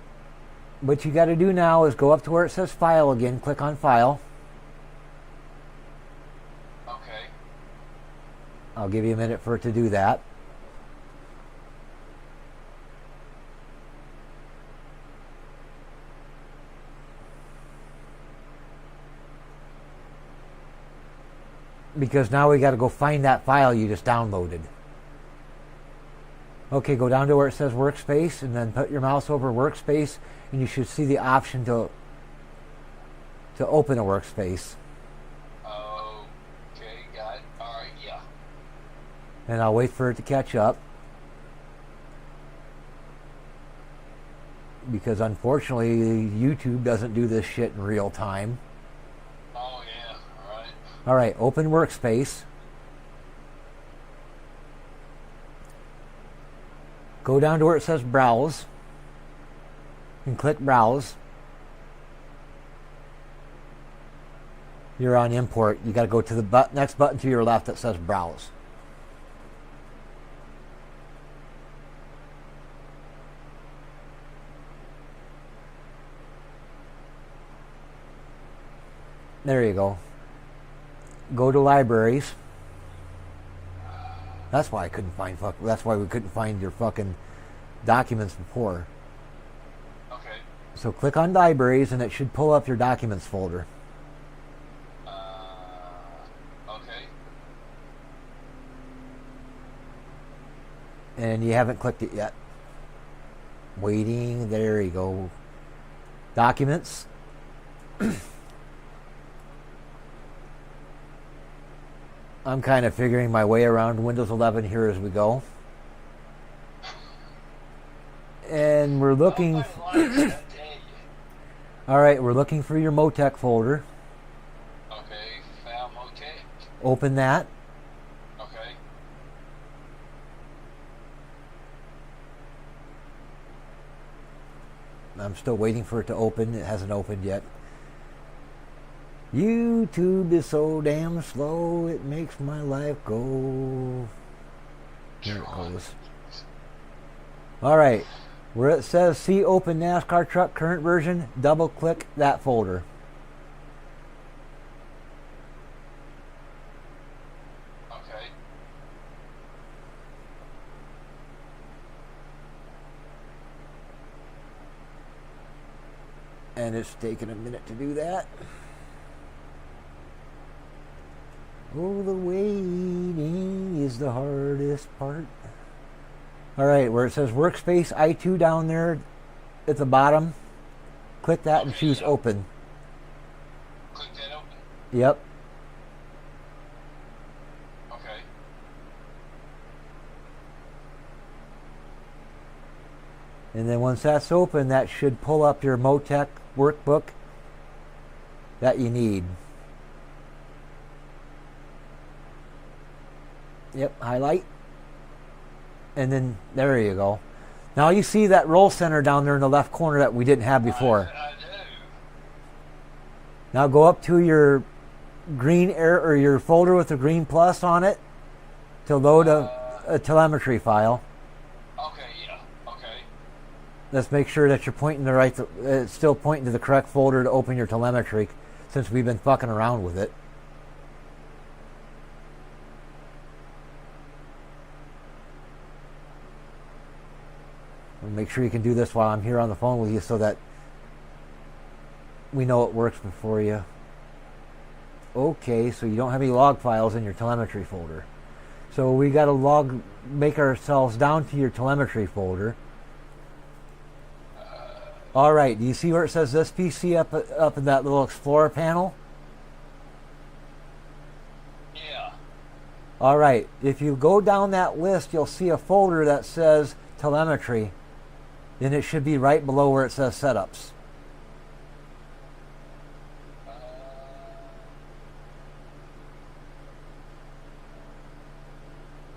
A: what you got to do now is go up to where it says File again, click on File.
B: Okay.
A: I'll give you a minute for it to do that. Because now we got to go find that file you just downloaded. Okay, go down to where it says Workspace and then put your mouse over Workspace and you should see the option to open a workspace.
B: Okay, got it. All right, yeah.
A: And I'll wait for it to catch up. Because unfortunately, YouTube doesn't do this shit in real time.
B: Oh, yeah, all right.
A: All right, open Workspace. Go down to where it says Browse and click Browse. You're on Import. You got to go to the next button to your left that says Browse. There you go. Go to Libraries. That's why I couldn't find that's why we couldn't find your fucking documents before.
B: Okay.
A: So click on Libraries and it should pull up your Documents folder.
B: Okay.
A: And you haven't clicked it yet. Waiting, there you go. Documents. I'm kind of figuring my way around Windows 11 here as we go. And we're looking...
B: Okay,
A: All right, we're looking for your Motec folder.
B: found Motec.
A: Open that.
B: Okay.
A: I'm still waiting for it to open. It hasn't opened yet. YouTube is so damn slow, it makes my life go. There it goes. All right, where it says See Open NASCAR Truck Current Version, double click that folder.
B: Okay.
A: And it's taking a minute to do that. Oh, the waiting is the hardest part. All right, where it says Workspace I2 down there at the bottom, click that and choose Open.
B: Click that open.
A: Yep.
B: Okay.
A: And then once that's open, that should pull up your Motec workbook that you need. Yep, highlight. And then there you go. Now you see that roll center down there in the left corner that we didn't have before.
B: I do.
A: Now go up to your green air or your folder with the green plus on it to load a telemetry file.
B: Okay, yeah. Okay.
A: Let's make sure that you're pointing the right. It's still pointing to the correct folder to open your telemetry, since we've been fucking around with it. And make sure you can do this while I'm here on the phone with you, so that we know it works before you. Okay, so you don't have any log files in your telemetry folder. So we got to make ourselves down to your telemetry folder. All right, do you see where it says this PC up in that little Explorer panel?
B: Yeah.
A: All right, if you go down that list, you'll see a folder that says telemetry. Then it should be right below where it says setups.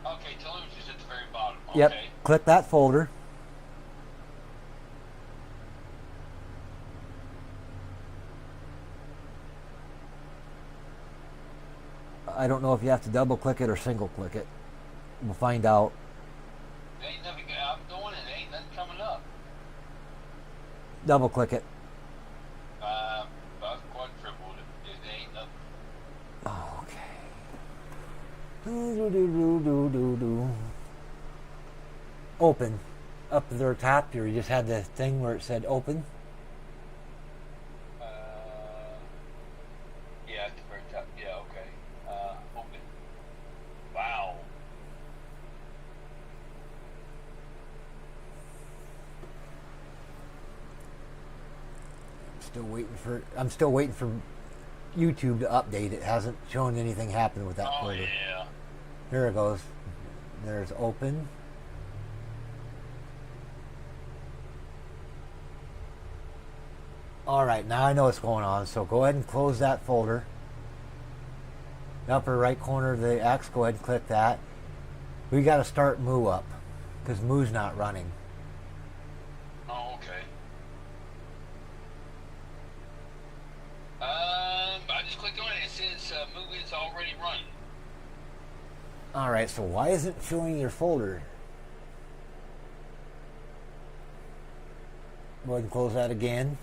B: Okay, telemetry's at the very bottom.
A: Yep,
B: Okay.
A: click that folder. I don't know if you have to double click it or single click it. We'll find out.
B: Ain't nothing. I'm doing it. Ain't nothing coming up.
A: Double click it.
B: I've quadrupled it. It ain't nothing.
A: Okay. Do. Open. Up to the top here, you just had the thing where it said open.
B: Yeah, at the very top. Yeah, okay. Open. Wow.
A: I'm still waiting for YouTube to update. It hasn't shown anything happen with that
B: Oh,
A: folder.
B: yeah.
A: There it goes. There's open. All right, now I know what's going on. So go ahead and close that folder. The upper right corner of the X, go ahead and click that. We got to start Moo up because Moo's not running.
B: Oh, okay. I just clicked on it. It says movie is already running.
A: All right, so why isn't it showing your folder? Go ahead and close that again.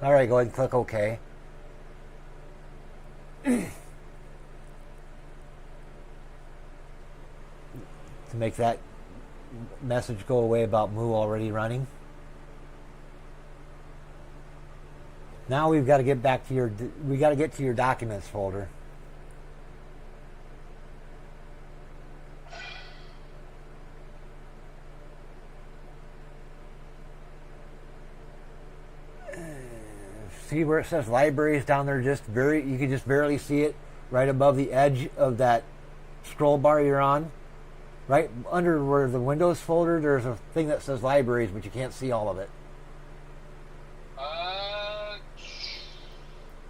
A: All right, go ahead and click OK. To make that message go away about Moo already running. Now we've got to get back to your documents folder. See where it says libraries down there? You can just barely see it right above the edge of that scroll bar you're on. Right under where the Windows folder, there's a thing that says libraries, but you can't see all of it.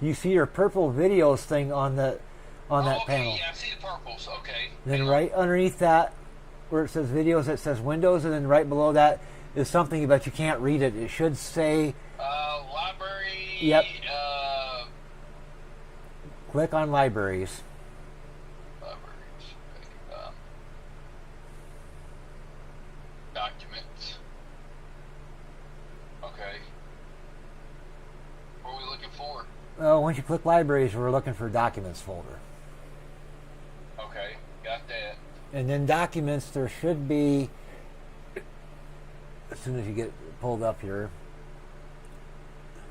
A: You see your purple videos thing on that panel.
B: Yeah, I see the purples. Okay.
A: Then right underneath that, where it says videos, it says Windows, and then right below that is something, but you can't read it. It should say
B: library.
A: Yep. Click on libraries.
B: Libraries. Okay. Documents. Okay. What are we looking for?
A: Once you click libraries, we're looking for documents folder.
B: Okay, got that.
A: And then documents, there should be, as soon as you get pulled up here,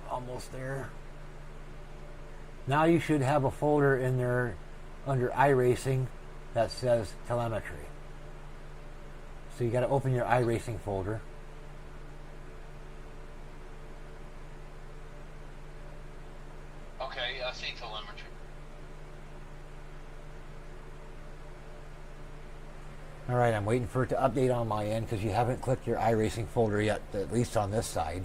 A: almost there. Now you should have a folder in there under iRacing that says telemetry. So you got to open your iRacing folder.
B: Okay, I see telemetry.
A: All right, I'm waiting for it to update on my end because you haven't clicked your iRacing folder yet, at least on this side.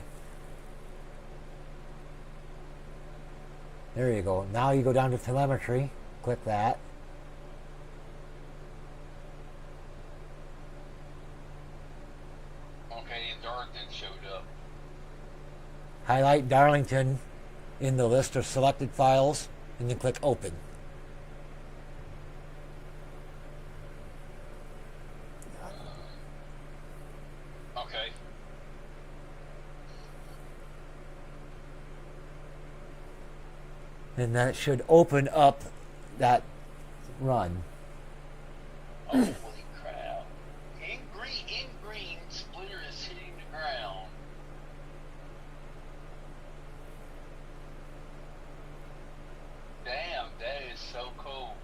A: There you go. Now you go down to telemetry. Click that.
B: Okay, and Darlington showed up.
A: Highlight Darlington in the list of selected files, and then click Open.
B: Okay.
A: And then it should open up that run.
B: Oh, holy crap. In green, splitter is hitting the ground. Damn, that is so cool.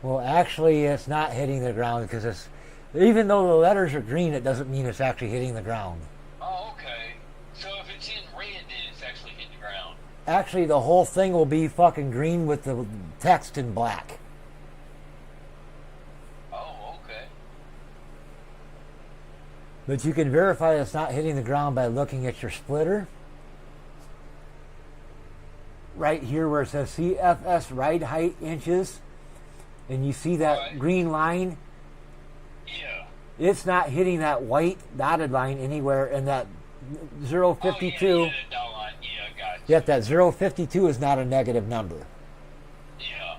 A: Well, actually, it's not hitting the ground because it's, even though the letters are green, it doesn't mean it's actually hitting the ground.
B: Oh, okay. So if it's in red, then it's actually hitting the ground.
A: Actually, the whole thing will be fucking green with the text in black.
B: Oh, okay.
A: But you can verify it's not hitting the ground by looking at your splitter. Right here where it says CFS ride height inches, and you see that
B: Right.
A: green line,
B: Yeah.
A: it's not hitting that white dotted line anywhere, and that 052,
B: Oh, yeah, the dot line. Yeah, gotcha.
A: yet that 052 is not a negative number.
B: Yeah.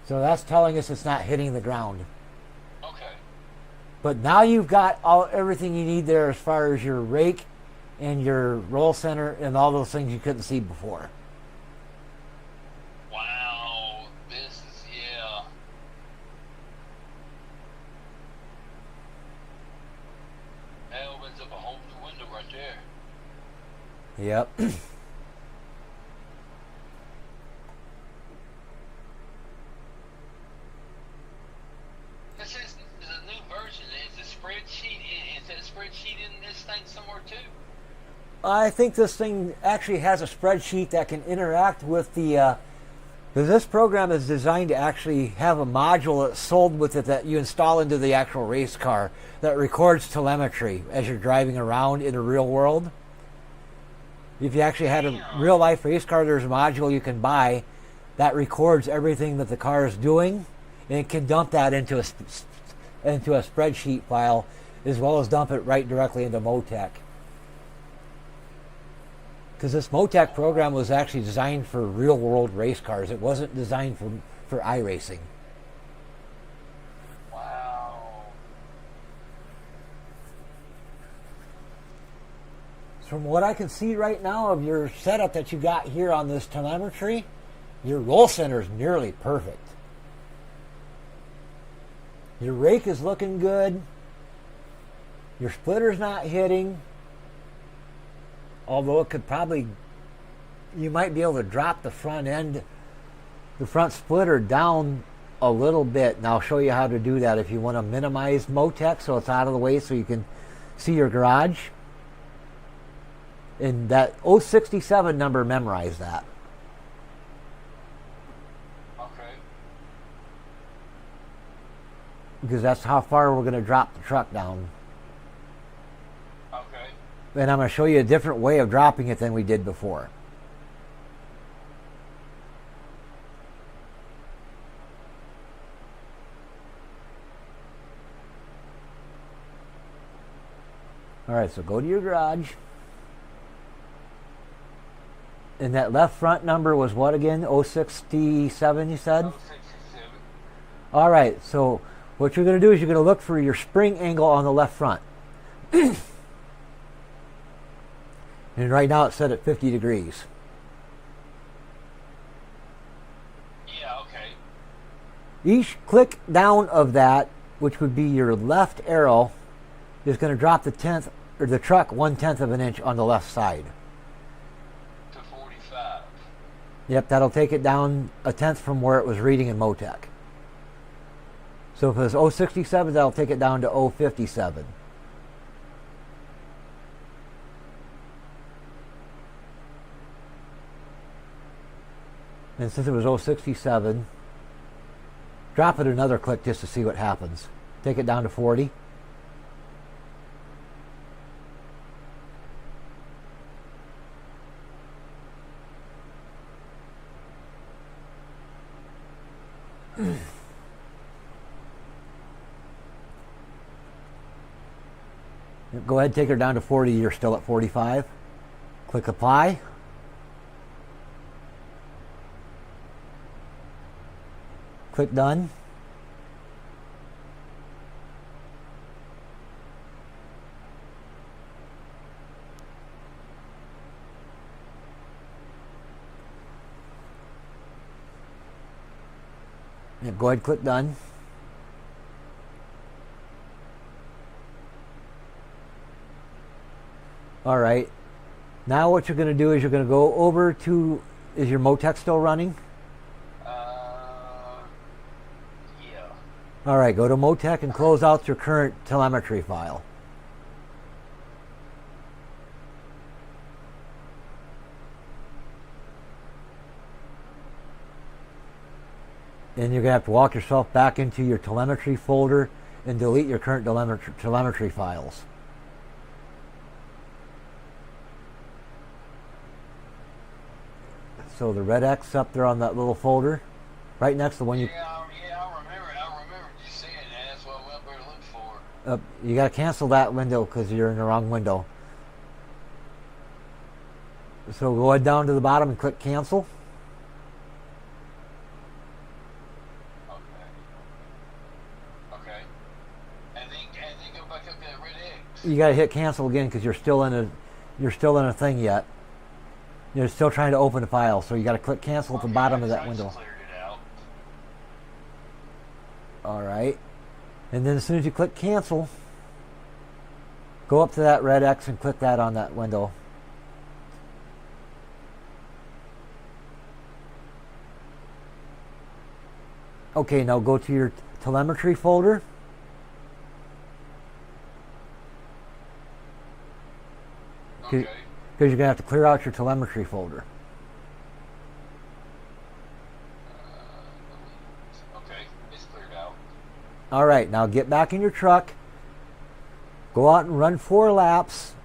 A: So that's telling us it's not hitting the ground.
B: Okay.
A: But now you've got everything you need there as far as your rake and your roll center and all those things you couldn't see before.
B: Wow. This is, yeah. That opens up a whole new window right there.
A: Yep.
B: This is a new version. Is a spreadsheet? Is that spreadsheet in this thing somewhere too?
A: I think this thing actually has a spreadsheet that can interact with the, because this program is designed to actually have a module that's sold with it that you install into the actual race car that records telemetry as you're driving around in the real world. If you actually had a real life race car, there's a module you can buy that records everything that the car is doing, and it can dump that into a spreadsheet file, as well as dump it right directly into Motec. Because this Motec program was actually designed for real world race cars. It wasn't designed for iRacing.
B: Wow.
A: From what I can see right now of your setup that you got here on this telemetry, your roll center is nearly perfect. Your rake is looking good. Your splitter's not hitting. Although it could probably, you might be able to drop the front end, the front splitter down a little bit. And I'll show you how to do that if you want to minimize Motec so it's out of the way so you can see your garage. And that 067 number, memorize that.
B: Okay.
A: Because that's how far we're going to drop the truck down.
B: Okay.
A: And I'm going to show you a different way of dropping it than we did before. Alright, so go to your garage. And that left front number was what again? 067 you said?
B: 067.
A: Alright, so what you're going to do is you're going to look for your spring angle on the left front. And right now it's set at 50 degrees.
B: Yeah, okay.
A: Each click down of that, which would be your left arrow, is going to drop the truck 1/10 of an inch on the left side.
B: To 45.
A: Yep, that'll take it down 1/10 from where it was reading in Motec. So if it was 067, that'll take it down to 057. And since it was 067, drop it another click just to see what happens. Take it down to 40. Go ahead, take her down to 40. You're still at 45. Click apply. Click done. Yeah, go ahead, click done. All right. Now what you're going to do is you're going to go over to, is your Motec still running?
B: Yeah.
A: All right, go to Motec and close out your current telemetry file. And you're going to have to walk yourself back into your telemetry folder and delete your current telemetry files. So the red X up there on that little folder, right next to the one you...
B: I remember you saying that. That's what I went there to look for.
A: You got to cancel that window because you're in the wrong window. So go ahead down to the bottom and click cancel.
B: Okay. And then go back up to that red X.
A: You got to hit cancel again because you're still in a thing yet. You're still trying to open the file, so you got to click cancel at the bottom of that window.
B: Cleared it out.
A: All right. And then as soon as you click cancel, go up to that red X and click that on that window. Okay, now go to your telemetry folder.
B: Okay.
A: Because you're going to have to clear out your telemetry folder.
B: Okay, it's cleared out.
A: All right, now get back in your truck. Go out and run 4 laps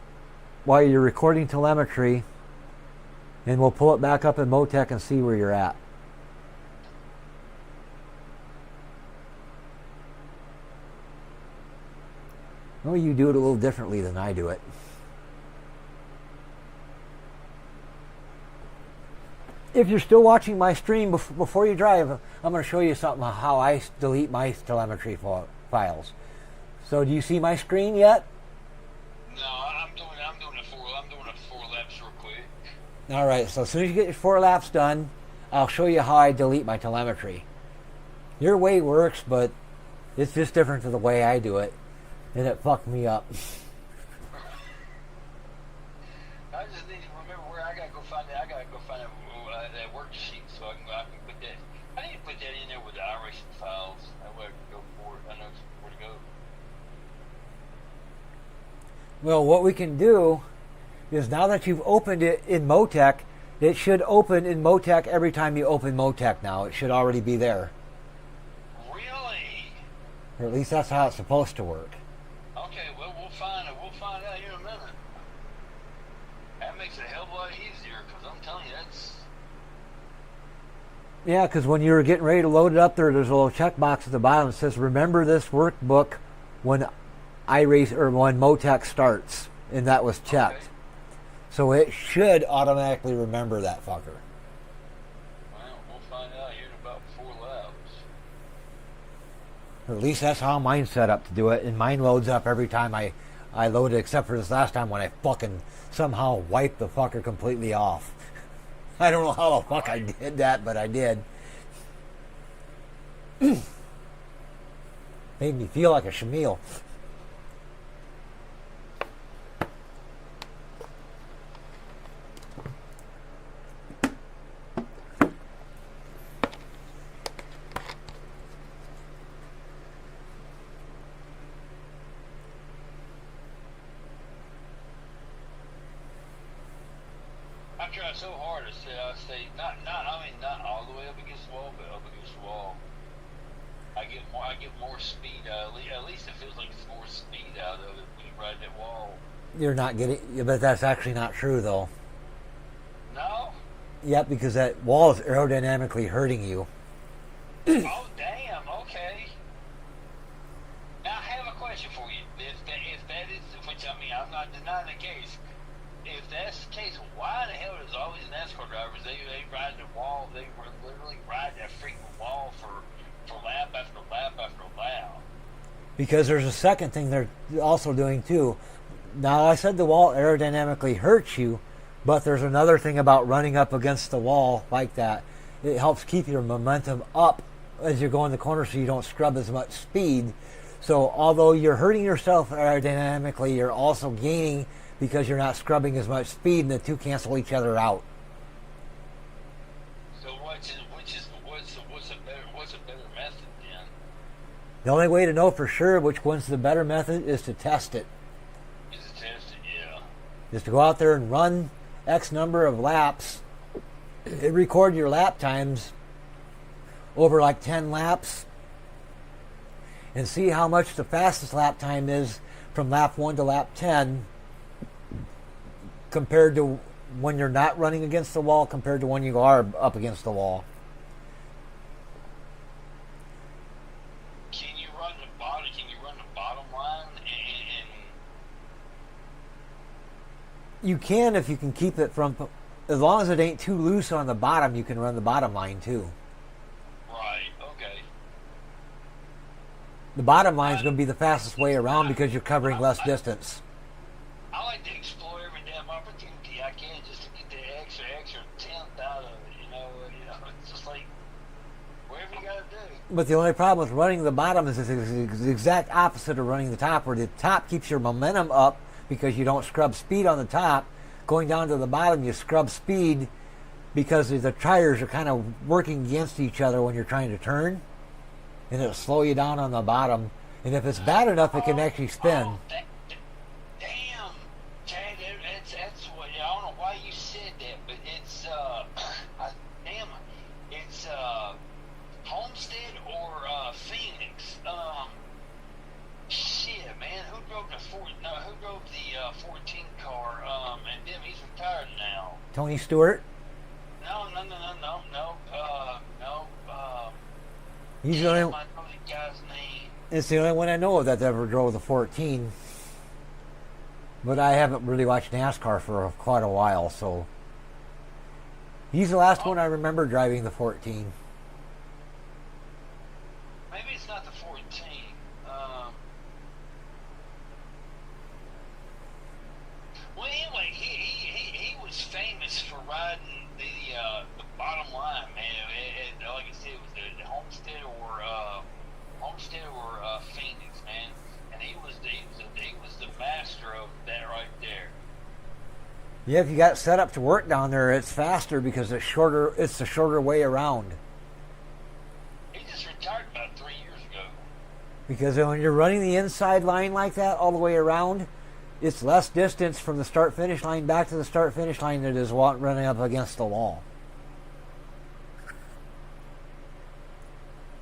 A: while you're recording telemetry. And we'll pull it back up in Motec and see where you're at. Well, you do it a little differently than I do it. If you're still watching my stream before you drive, I'm going to show you something how I delete my telemetry files. So do you see my screen yet?
B: No, I'm doing a 4 laps real quick.
A: All right, so as soon as you get your 4 laps done, I'll show you how I delete my telemetry. Your way works, but it's just different to the way I do it, and it fucked me up.
B: I just need to remember where I gotta go find that. I gotta go find that worksheet so I can put that. I need to put that in there with the iRacing files. That way I can go for it. I know where to go.
A: Well, what we can do is now that you've opened it in Motec, it should open in Motec every time you open Motec now. It should already be there.
B: Really?
A: Or at least that's how it's supposed to work.
B: Okay, well we'll find out here in a minute. That makes it a hell of a lot easier because I'm telling you that's.
A: Yeah, because when you were getting ready to load it up there's a little checkbox at the bottom that says, remember this workbook when when Motec starts. And that was checked.
B: Okay.
A: So it should automatically remember that fucker.
B: Well, we'll find out here in about 4 laps.
A: Or at least that's how mine's set up to do it. And mine loads up every time I load it, except for this last time when I fucking somehow wiped the fucker completely off. I don't know how the fuck I did that, but I did. Made me feel like a Shamil.
B: I try so hard to stay not all the way up against the wall, but up against the wall. I get more speed at least it feels like it's more speed out of it when you ride that wall.
A: You're not getting, but that's actually not true though.
B: No?
A: Yep, because that wall is aerodynamically hurting you.
B: Oh, that not the case. If that's the case, why the hell does all these NASCAR drivers they ride the wall? They literally ride that freaking wall for lap after lap after lap.
A: Because there's a second thing they're also doing too. Now I said the wall aerodynamically hurts you, but there's another thing about running up against the wall like that. It helps keep your momentum up as you go in the corner so you don't scrub as much speed. So although you're hurting yourself aerodynamically, you're also gaining because you're not scrubbing as much speed, and the two cancel each other out.
B: So what's a better method then?
A: The only way to know for sure which one's the better method is to test it.
B: Is to test it, yeah.
A: Is to go out there and run X number of laps, and record your lap times over like 10 laps, and see how much the fastest lap time is from lap 1 to lap 10 compared to when you're not running against the wall compared to when you are up against the wall.
B: Can you run the bottom line and
A: You can if you can keep it from, as long as it ain't too loose on the bottom, you can run the bottom line too.
B: right, okay.
A: The bottom line is going to be the fastest way around because you're covering less distance.
B: I like to explore every damn opportunity I can just to get the extra tenth out of it, you know, it's just like whatever you gotta do.
A: But the only problem with running the bottom is it's the exact opposite of running the top, where the top keeps your momentum up because you don't scrub speed on the top. Going down to the bottom, you scrub speed because the tires are kind of working against each other when you're trying to turn, and it'll slow you down on the bottom. And if it's bad enough, it can actually spin.
B: Damn, Chad, that's what, I don't know why you said that, but it's it's Homestead or Phoenix. Shit, man, who drove the 14 car? And then he's retired now.
A: Tony Stewart?
B: No.
A: He's the only,
B: I know the guy's name.
A: it's the only one I know of that ever drove the 14. But I haven't really watched NASCAR for quite a while, so he's the last one I remember driving the 14.
B: Maybe it's not the 14. Well, anyway, he was famous for riding the bottom line, man. Like I said, it was the Homestead or Phoenix, man. And he was the master of that right there.
A: Yeah, if you got it set up to work down there, it's faster because it's shorter. It's the shorter way around.
B: He just retired about 3 years ago.
A: Because when you're running the inside line like that all the way around, it's less distance from the start-finish line back to the start-finish line than it is running up against the wall.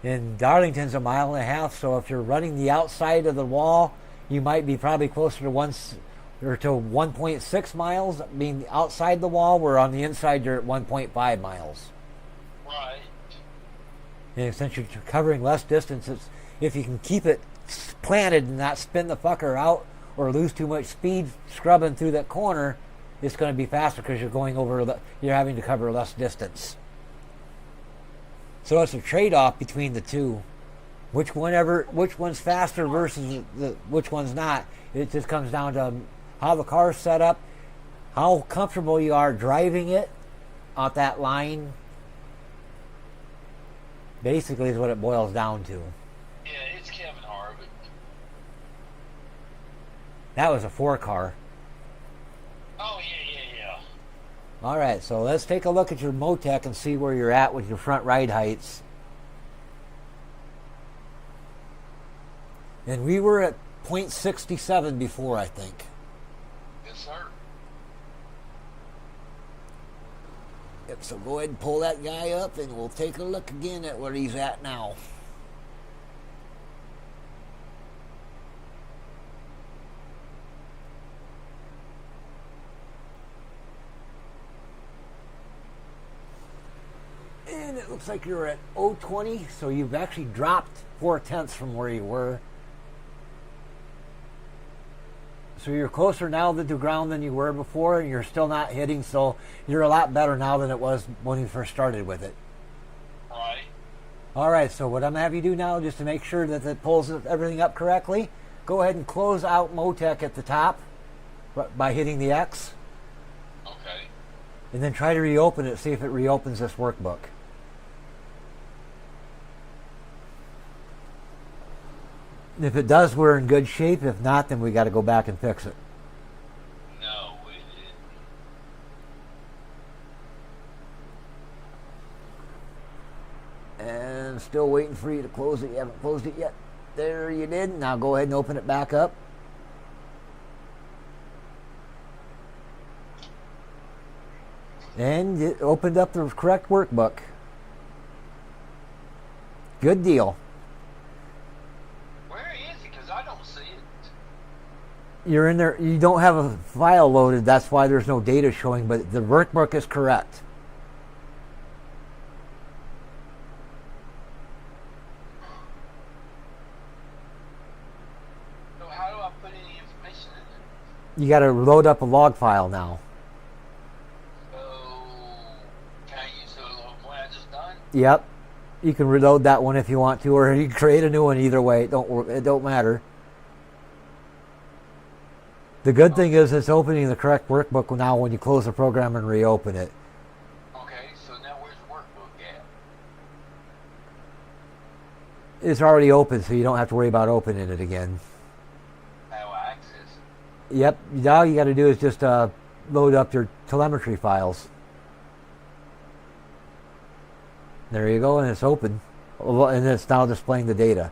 A: And Darlington's 1.5 miles, so if you're running the outside of the wall, you might be probably closer to 1.6 miles being outside the wall, where on the inside you're at 1.5 miles.
B: Right.
A: And since you're covering less distance, if you can keep it planted and not spin the fucker out or lose too much speed scrubbing through that corner, it's going to be faster because you're having to cover less distance. So it's a trade-off between the two. Which one's faster versus which one's not. It just comes down to how the car's set up, how comfortable you are driving it on that line. Basically is what it boils down to.
B: Yeah, it's Kevin Harvick.
A: That was a 4-car.
B: Oh, yeah.
A: All right, so let's take a look at your Motec and see where you're at with your front ride heights. And we were at 0.67 before, I think.
B: Yes, sir.
A: Yep, so go ahead and pull that guy up and we'll take a look again at where he's at now. And it looks like you're at 0.20, so you've actually dropped 0.4 from where you were. So you're closer now to the ground than you were before, and you're still not hitting, so you're a lot better now than it was when you first started with it.
B: Right.
A: All right, so what I'm going to have you do now, just to make sure that it pulls everything up correctly, go ahead and close out Motec at the top by hitting the X.
B: Okay.
A: And then try to reopen it, see if it reopens this workbook. If it does, we're in good shape. If not, then we got to go back and fix it.
B: No, we didn't.
A: And still waiting for you to close it. You haven't closed it yet. There you did. Now go ahead and open it back up. And it opened up the correct workbook. Good deal.
B: Where is it? Because I don't see it.
A: You're in there. You don't have a file loaded. That's why there's no data showing, but the workbook is correct.
B: So how do I put any information in it?
A: You got to load up a log file now.
B: So can I use the little one I just done?
A: Yep. You can reload that one if you want to, or you can create a new one. Either way, it don't matter. The good thing is it's opening the correct workbook now when you close the program and reopen it.
B: Okay, so now where's the workbook at?
A: It's already open, so you don't have to worry about opening it again.
B: How I access it?
A: Yep. All you got to do is just load up your telemetry files. There you go, and it's open. And it's now displaying the data.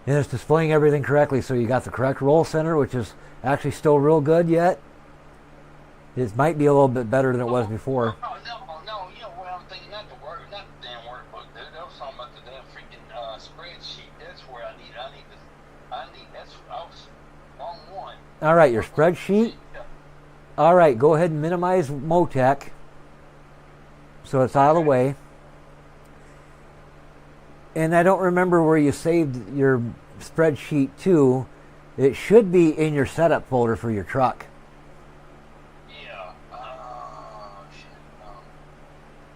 A: And it's displaying everything correctly, so you got the correct roll center, which is actually still real good yet. It might be a little bit better than it was before.
B: Oh, no, you know what I'm thinking? Not the damn workbook, dude. I was talking about the damn freaking spreadsheet. That's where I need that's, I was wrong one.
A: All right, your spreadsheet. All right, go ahead and minimize Motec so it's out of the way. And I don't remember where you saved your spreadsheet to. It should be in your setup folder for your truck.
B: Yeah. Oh, shit. No.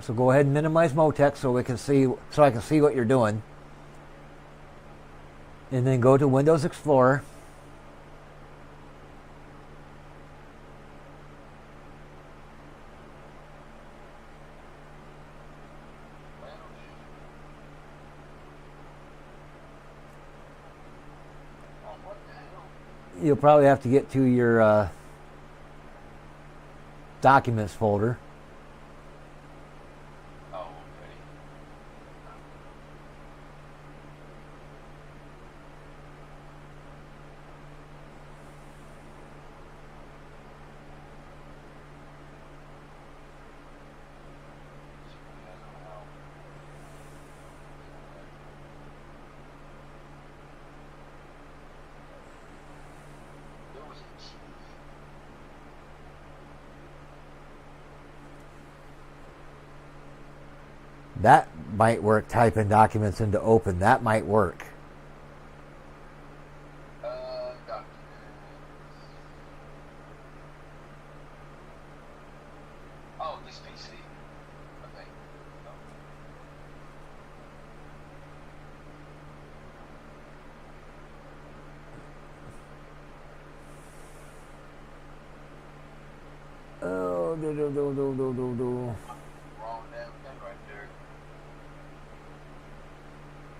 A: So go ahead and minimize Motec so I can see what you're doing. And then go to Windows Explorer. You'll probably have to get to your documents folder.
B: Oh, okay.
A: That might work. Typing documents into open. That might work.
B: Documents. Oh, this PC. Okay.
A: Oh, do.
B: Wrong damn thing right there.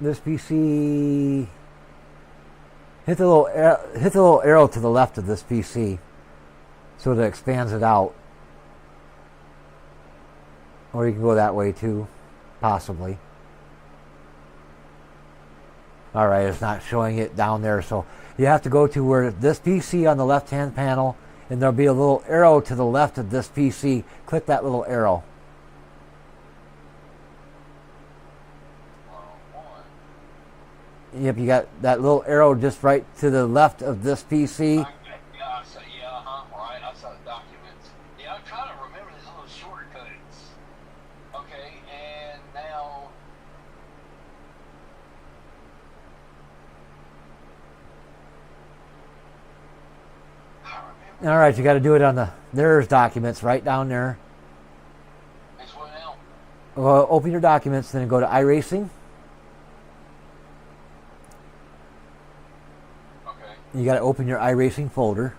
A: This PC. Hit the little arrow to the left of this PC, so that it expands it out. Or you can go that way too, possibly. All right, it's not showing it down there, so you have to go to where this PC on the left-hand panel, and there'll be a little arrow to the left of this PC. Click that little arrow. Yep, you got that little arrow just right to the left of this PC.
B: Yeah, right. I saw the documents. Yeah, I'm trying to remember these little shortcuts. Okay, and now.
A: All right, you got to do it on the. There's documents right down there.
B: That's what now?
A: Well, open your documents, then go to iRacing.
B: Okay.
A: You got to open your iRacing folder.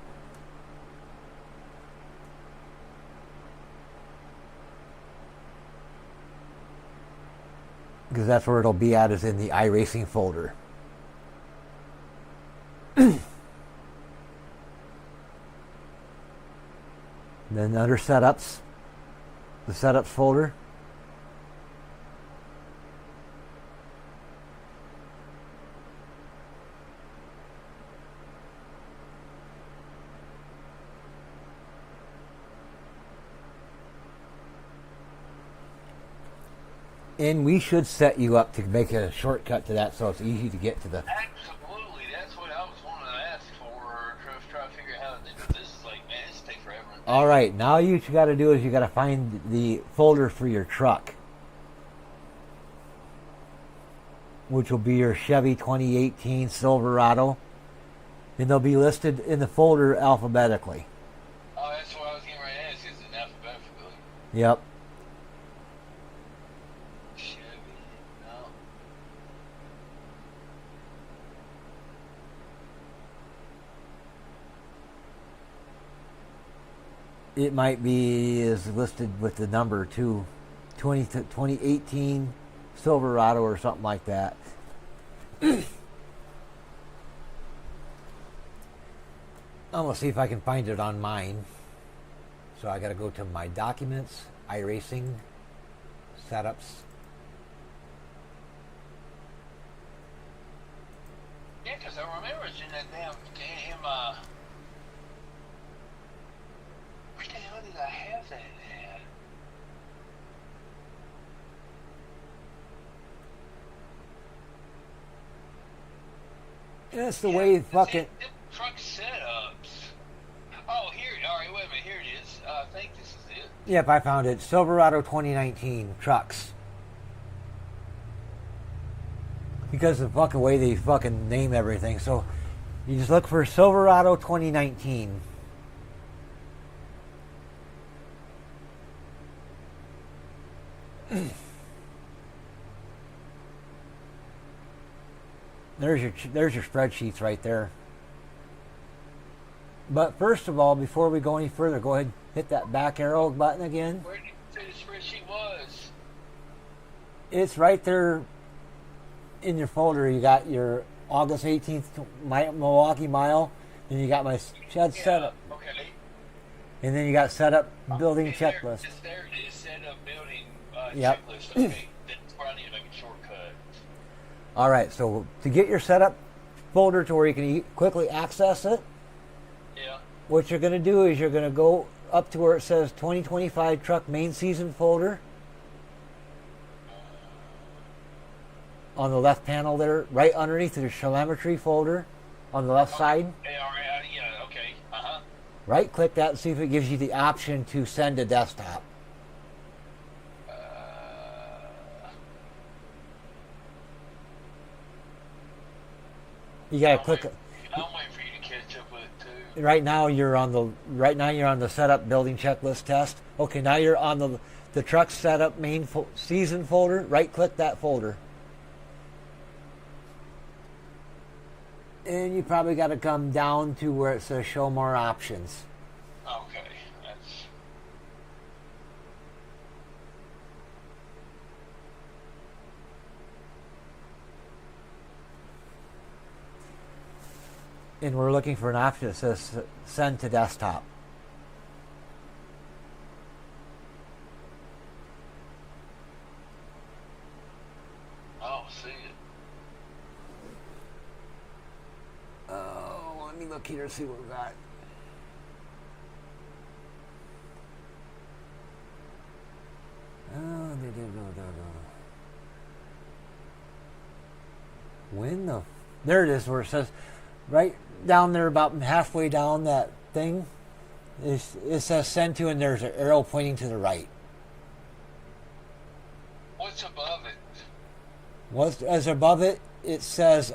A: Because that's where it'll be at, is in the iRacing folder. Then under setups, the setups folder. And we should set you up to make a shortcut to that so it's easy to get to the...
B: Absolutely. That's what I was wanting to ask for, or try to figure out. This is like, man, this takes forever.
A: All right, now what you got to do is you got to find the folder for your truck, which will be your Chevy 2018 Silverado, and they'll be listed in the folder alphabetically.
B: Oh, that's what I was getting ready to ask. Is it alphabetical?
A: Yep.
B: Chevy, no.
A: It might be is listed with the number too, 2018 Silverado or something like that. I'm gonna see if I can find it on mine. So I gotta go to my documents, iRacing, setups.
B: Yeah, because I remember it's in that damn where the hell did I have that at?
A: That's the way fucking...
B: Truck setups. Oh, here. All right, wait a minute. Here it is. I think this is it.
A: Yep, I found it. Silverado 2019 trucks. Because of the fucking way they fucking name everything. So you just look for Silverado 2019. There's your spreadsheets right there. But first of all, before we go any further, go ahead and hit that back arrow button again.
B: Where did you say the spreadsheet was?
A: It's right there in your folder. You got your August 18th Milwaukee Mile, and you got my shed setup.
B: Okay.
A: And then you got setup building
B: And
A: checklist.
B: There it is, setup building
A: Yep.
B: checklist. Okay. That's where I need to make a shortcut.
A: All right, so to get your setup folder to where you can quickly access it,
B: Yeah.
A: what you're going to do is you're going to go up to where it says 2025 truck main season folder. On the left panel there, right underneath the telemetry folder on the left side.
B: Yeah, okay. Uh-huh.
A: Right click that and see if it gives you the option to send to desktop. You gotta click.
B: I'm waiting for you to catch up with it too.
A: Right now you're on the setup building checklist test. Okay, now you're on the truck setup main season folder. Right click that folder. And you probably got to come down to where it says show more options.
B: Okay, that's...
A: And we're looking for an option that says send to desktop.
B: Oh, see it.
A: Oh, let me look here and see what we got. When the... There it is where it says, right down there about halfway down that thing, it says send to, and there's an arrow pointing to the right.
B: What's above it?
A: As above it, it says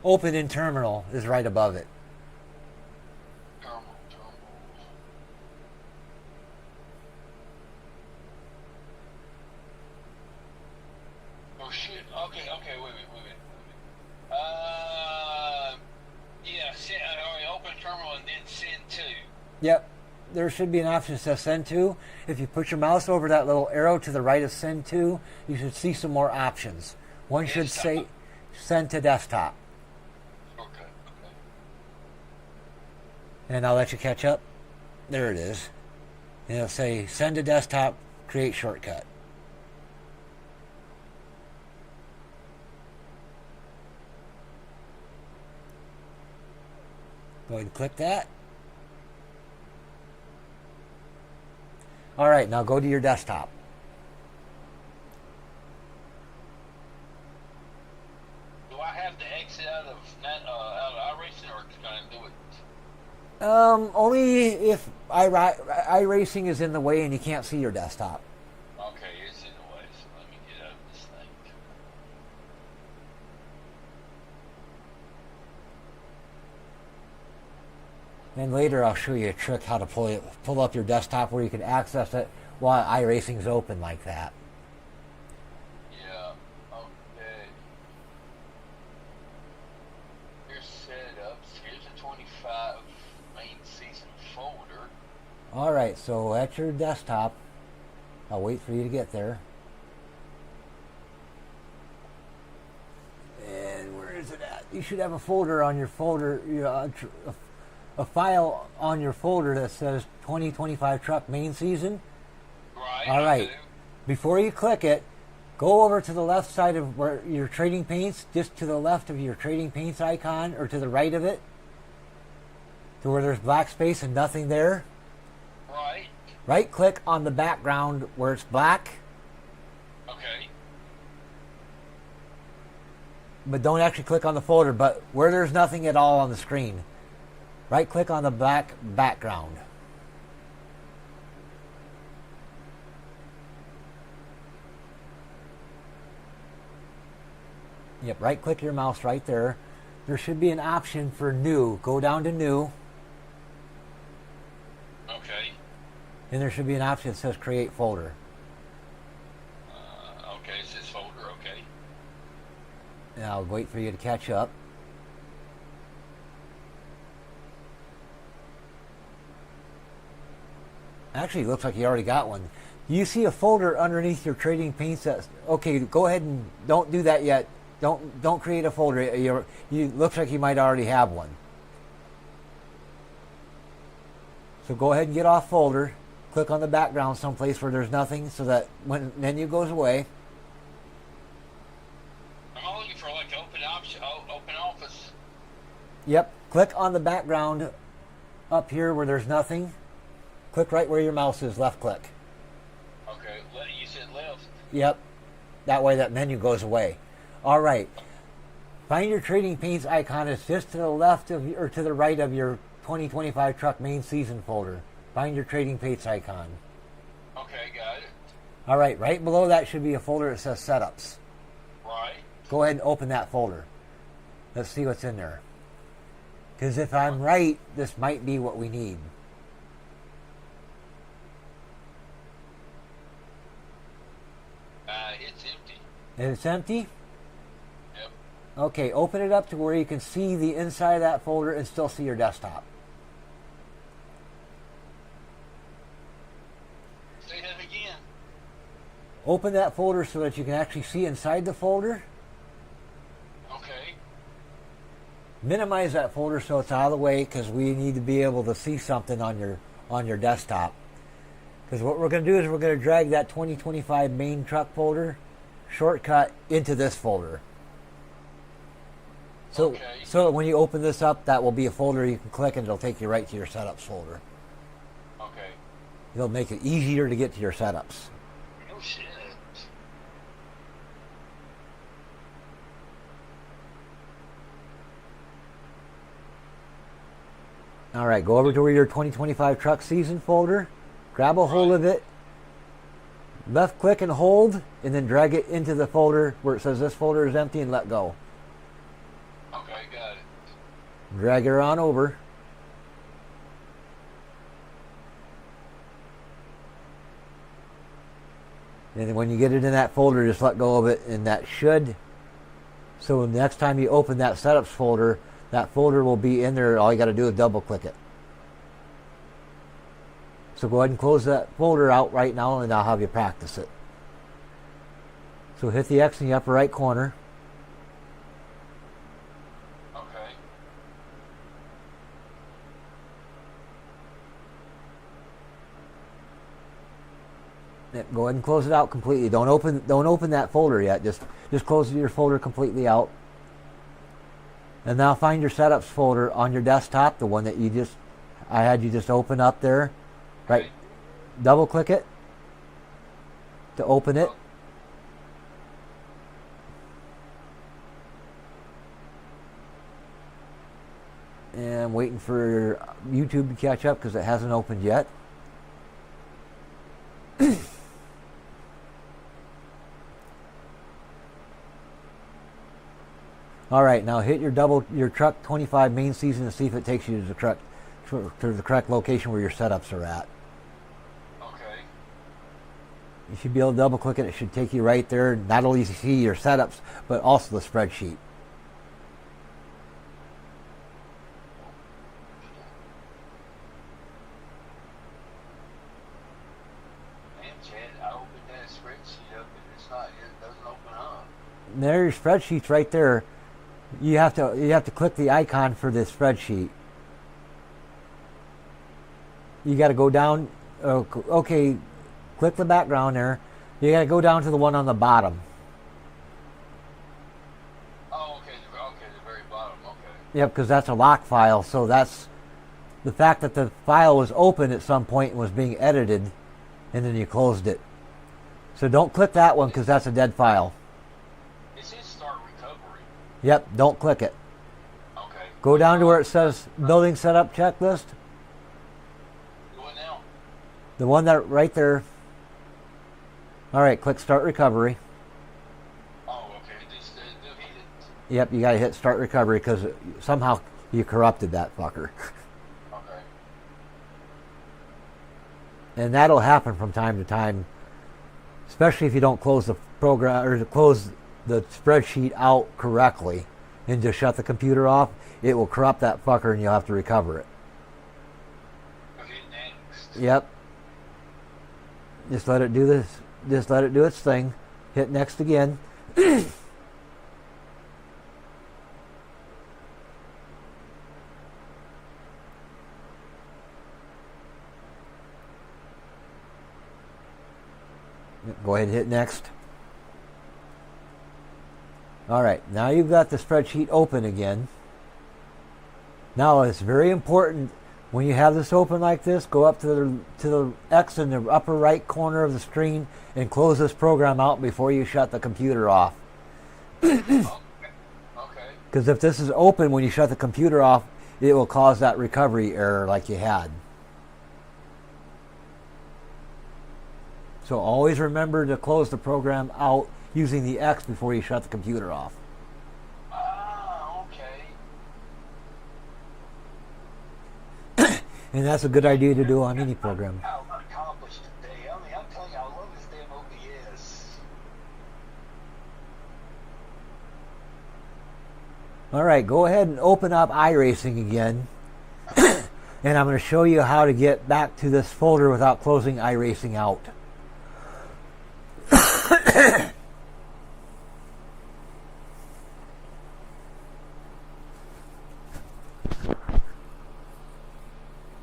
A: open in terminal is right above it.
B: Okay, wait a minute. Yeah, open terminal and then send to.
A: Yep. There should be an option that says send to. If you put your mouse over that little arrow to the right of send to, you should see some more options. One should say send to desktop.
B: Okay.
A: And I'll let you catch up. There it is. And it'll say send to desktop, create shortcut. Go ahead and click that. All right, now go to your desktop.
B: Do I have to exit out of iRacing, or can I do it?
A: Only if iRacing is in the way and you can't see your desktop.
B: Okay, it's in the way, so let me get out of this thing.
A: And later I'll show you a trick how to pull up your desktop where you can access it while iRacing's open like that.
B: Yeah, okay. Here's setups. Here's a 25 main season folder.
A: Alright, so at your desktop, I'll wait for you to get there. And where is it at? You should have a folder on your folder, a file on your folder that says 2025 truck main season.
B: Right.
A: All right. Before you click it, go over to the left side of where your trading paints, just to the left of your trading paints icon, or to the right of it, to where there's black space and nothing there.
B: Right.
A: Right click on the background where it's black,
B: Okay.
A: but don't actually click on the folder, but where there's nothing at all on the screen. Right click on the black background. Yep, right click your mouse right there. There should be an option for new. Go down to new.
B: Okay.
A: And there should be an option that says create folder.
B: Okay, it says folder, okay.
A: And I'll wait for you to catch up. Actually, it looks like you already got one. You see a folder underneath your trading paints that's okay. Go ahead and don't do that yet. Don't create a folder. You looks like you might already have one. So go ahead and get off folder. Click on the background someplace where there's nothing, so that when menu goes away.
B: I'm looking for like open option, open office.
A: Yep. Click on the background up here where there's nothing. Click right where your mouse is. Left click.
B: Okay, you said left.
A: Yep. That way that menu goes away. All right. Find your trading paints icon. It's just to the left of or to the right of your 2025 truck main season folder. Find your trading paints icon.
B: Okay, got it.
A: All right. Right below that should be a folder that says setups.
B: Right.
A: Go ahead and open that folder. Let's see what's in there. Because if I'm right, this might be what we need.
B: It's empty.
A: And it's empty?
B: Yep.
A: Okay, open it up to where you can see the inside of that folder and still see your desktop.
B: Say that again.
A: Open that folder so that you can actually see inside the folder.
B: Okay.
A: Minimize that folder so it's out of the way, because we need to be able to see something on your desktop. Because what we're going to do is we're going to drag that 2025 main truck folder shortcut into this folder. So that when you open this up, that will be a folder you can click and it'll take you right to your setups folder.
B: Okay.
A: It'll make it easier to get to your setups.
B: Oh shit.
A: All right, go over to where your 2025 truck season folder. Grab a hold of it, left click and hold, and then drag it into the folder where it says this folder is empty and let go.
B: Okay, got it.
A: Drag her on over. And then when you get it in that folder, just let go of it, and that should So the next time you open that setups folder, that folder will be in there. All you got to do is double click it. So go ahead and close that folder out right now, and I'll have you practice it. So hit the X in the upper right corner.
B: Okay.
A: Go ahead and close it out completely. Don't open that folder yet. Just close your folder completely out. And now find your setups folder on your desktop, the one that I had you just open up there. Right. Double click it to open it. And I'm waiting for YouTube to catch up because it hasn't opened yet. All right, now hit your truck 25 main season to see if it takes you to the correct location where your setups are at.
B: Okay.
A: You should be able to double click it. It should take you right there. Not only to see your setups, but also the spreadsheet.
B: Man, Chad, I opened that spreadsheet up and it doesn't open up.
A: There, your spreadsheet's right there. You have to click the icon for the spreadsheet. You got to go down. Okay, click the background there. You got to go down to the one on the bottom.
B: Oh, okay, the very bottom. Okay.
A: Yep, because that's a lock file. So that's the fact that the file was open at some point and was being edited, and then you closed it. So don't click that one because that's a dead file.
B: It says start recovery.
A: Yep, don't click it.
B: Okay.
A: Go down to where it says building setup checklist.
B: What now?
A: The one that right there. All right, click start recovery.
B: Oh, okay. Just delete it.
A: Yep, you got to hit start recovery because somehow you corrupted that fucker.
B: Okay.
A: And that'll happen from time to time, especially if you don't close the program or close the spreadsheet out correctly and just shut the computer off. It will corrupt that fucker and you'll have to recover it.
B: Okay, next.
A: Yep. Just let it do this. Just let it do its thing. Hit next again. Go ahead and hit next. All right, now you've got the spreadsheet open again. Now it's very important when you have this open like this, go up to the X in the upper right corner of the screen and close this program out before you shut the computer off.
B: Okay.
A: Because if this is open when you shut the computer off, it will cause that recovery error like you had. So always remember to close the program out using the X before you shut the computer off.
B: Ah, okay.
A: And that's a good idea to do on any program.
B: Got a lot accomplished today. I mean, I'm telling you, I love this damn OBS.
A: All right, go ahead and open up iRacing again. And I'm going to show you how to get back to this folder without closing iRacing out.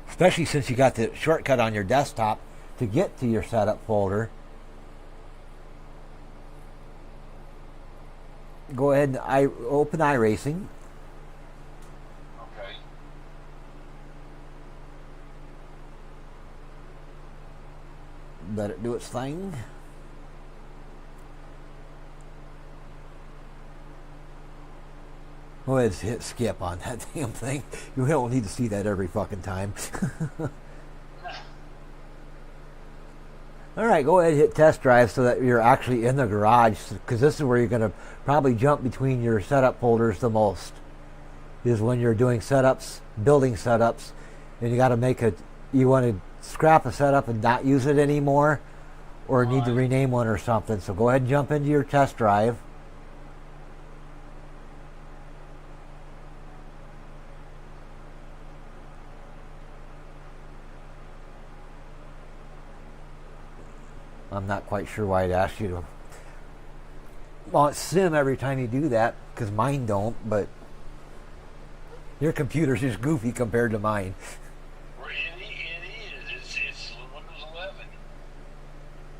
A: Especially since you got the shortcut on your desktop to get to your setup folder. Go ahead and open iRacing.
B: Okay.
A: Let it do its thing. Go ahead and hit skip on that damn thing. You don't need to see that every fucking time. All right, go ahead and hit test drive so that you're actually in the garage, because this is where you're going to probably jump between your setup folders the most, is when you're doing setups, building setups, and you got to make you want to scrap a setup and not use it anymore, or need to rename one or something. So go ahead and jump into your test drive. I'm not quite sure why it asks you to. Well, it's sim every time you do that, because mine don't, but your computer's just goofy compared to mine.
B: It is. It's Windows 11.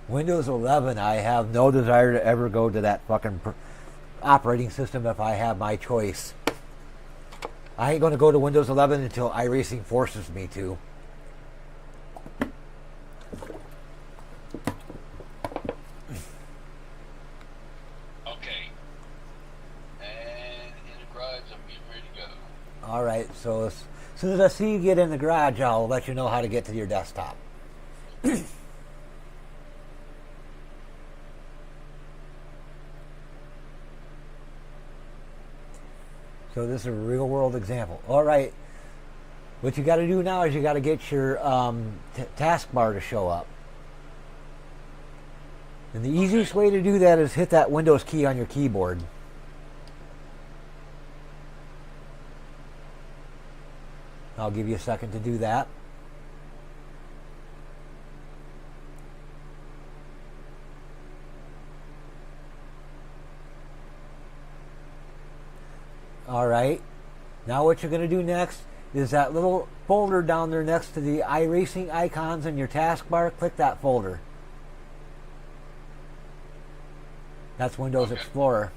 A: Windows 11, I have no desire to ever go to that fucking operating system if I have my choice. I ain't going to go to Windows 11 until iRacing forces me to.
B: Okay. And in the garage, I'm getting ready to go.
A: Alright, so as soon as I see you get in the garage, I'll let you know how to get to your desktop. So this is a real world example. Alright, what you got to do now is you got to get your taskbar to show up. And the easiest way to do that is hit that Windows key on your keyboard. I'll give you a second to do that. Alright, now what you're going to do next is that little folder down there next to the iRacing icons in your taskbar. Click that folder. That's Windows Explorer.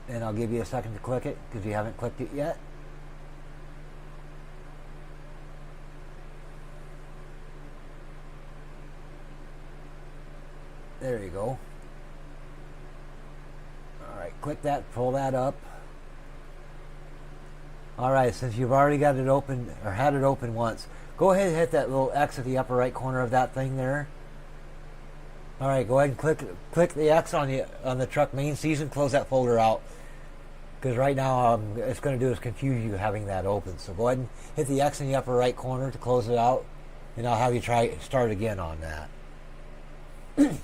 A: And I'll give you a second to click it because you haven't clicked it yet. There you go. Alright, click that, pull that up. Alright, since you've already got it open, or had it open once, go ahead and hit that little X at the upper right corner of that thing there. Alright, go ahead and click the X on the truck main season, close that folder out. Because right now, it's going to do is confuse you having that open. So go ahead and hit the X in the upper right corner to close it out, and I'll have you start again on that.
B: Okay,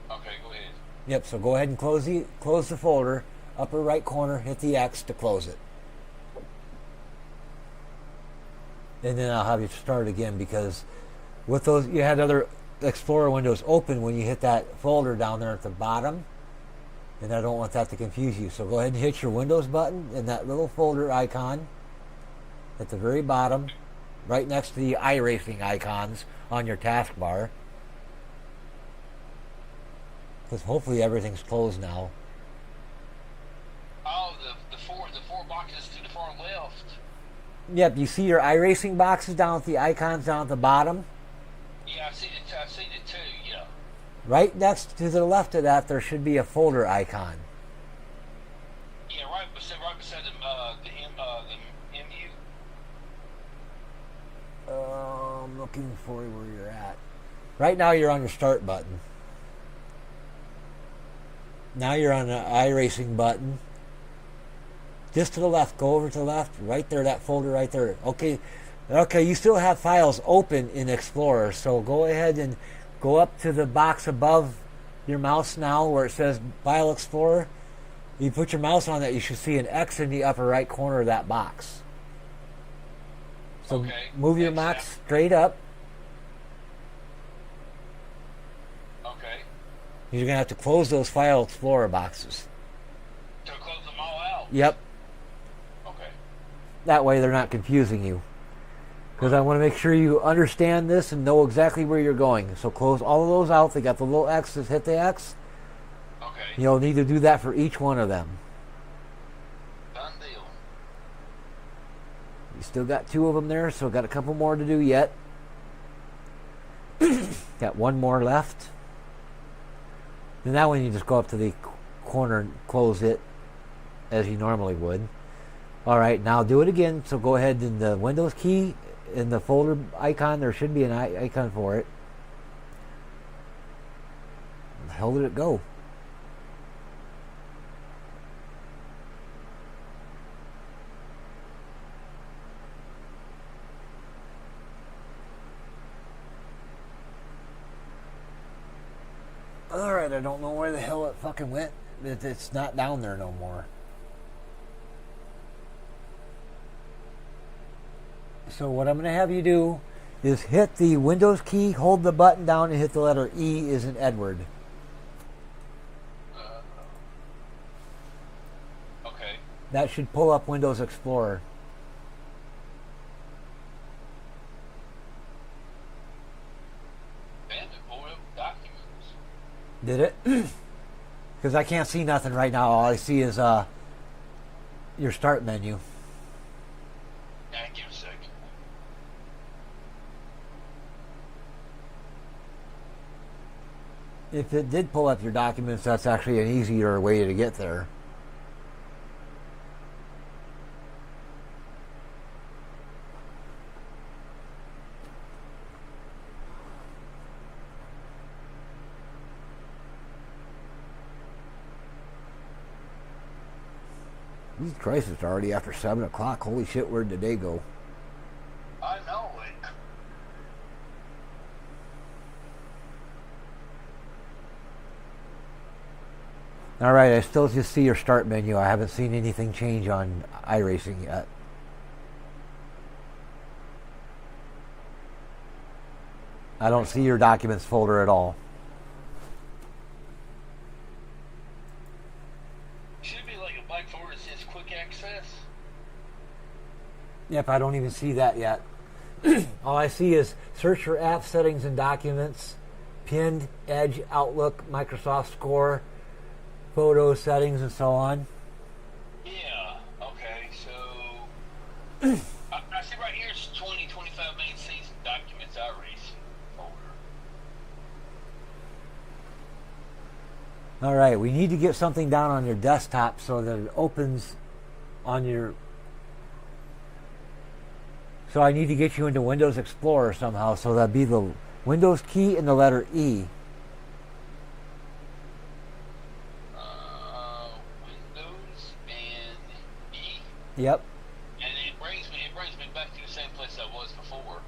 B: go ahead.
A: Yep, so go ahead and close the folder, upper right corner, hit the X to close it. And then I'll have you start again because with those, you had other Explorer windows open when you hit that folder down there at the bottom. And I don't want that to confuse you. So go ahead and hit your Windows button and that little folder icon at the very bottom, right next to the iRacing icons on your taskbar. Because hopefully everything's closed now.
B: Oh, the four boxes to the far left.
A: Yep, you see your iRacing boxes down with the icons down at the bottom?
B: Yeah, I see the two, yeah.
A: Right next to the left of that, there should be a folder icon.
B: Yeah, right beside the MU.
A: I'm looking for where you're at. Right now you're on your start button. Now you're on the iRacing button. Just to the left, go over to the left, right there, that folder right there. Okay, you still have files open in Explorer, so go ahead and go up to the box above your mouse now where it says File Explorer. You put your mouse on that, you should see an X in the upper right corner of that box. So move your mouse straight up.
B: Okay.
A: You're going to have to close those File Explorer boxes.
B: So close them all out?
A: Yep.
B: Okay.
A: That way they're not confusing you. Because I want to make sure you understand this and know exactly where you're going. So close all of those out. They got the little X's. Hit the X.
B: Okay.
A: You'll need to do that for each one of them.
B: Done deal.
A: You still got 2 of them there, so got a couple more to do yet. Got 1 more left. And that one you just go up to the corner and close it as you normally would. Alright, now do it again. So go ahead and the Windows key in the folder icon, there should be an icon for it. Where the hell did it go? Alright, I don't know where the hell it fucking went. It's not down there no more. So what I'm going to have you do is hit the Windows key, hold the button down, and hit the letter E as in Edward.
B: Okay.
A: That should pull up Windows Explorer.
B: And it pulled up documents.
A: Did it? Because I can't see nothing right now. All I see is your start menu.
B: Yeah, give it a second.
A: If it did pull up your documents, that's actually an easier way to get there. Jesus Christ, it's already after 7 o'clock. Holy shit, where'd the day go?
B: I know it.
A: All right, I still just see your start menu. I haven't seen anything change on iRacing yet. I don't see your documents folder at all.
B: Should be like a black folder that says quick access.
A: Yep, I don't even see that yet. All I see is search for app settings and documents, pinned, Edge, Outlook, Microsoft Score, photo settings, and so on.
B: Yeah, okay, so I see right here it's 2025 main season documents iRacing folder.
A: All right, we need to get something down on your desktop so that it opens on your... So I need to get you into Windows Explorer somehow, so that'd be the Windows key and the letter E.
B: Windows and E.
A: Yep.
B: And it brings me back to the same place I was before.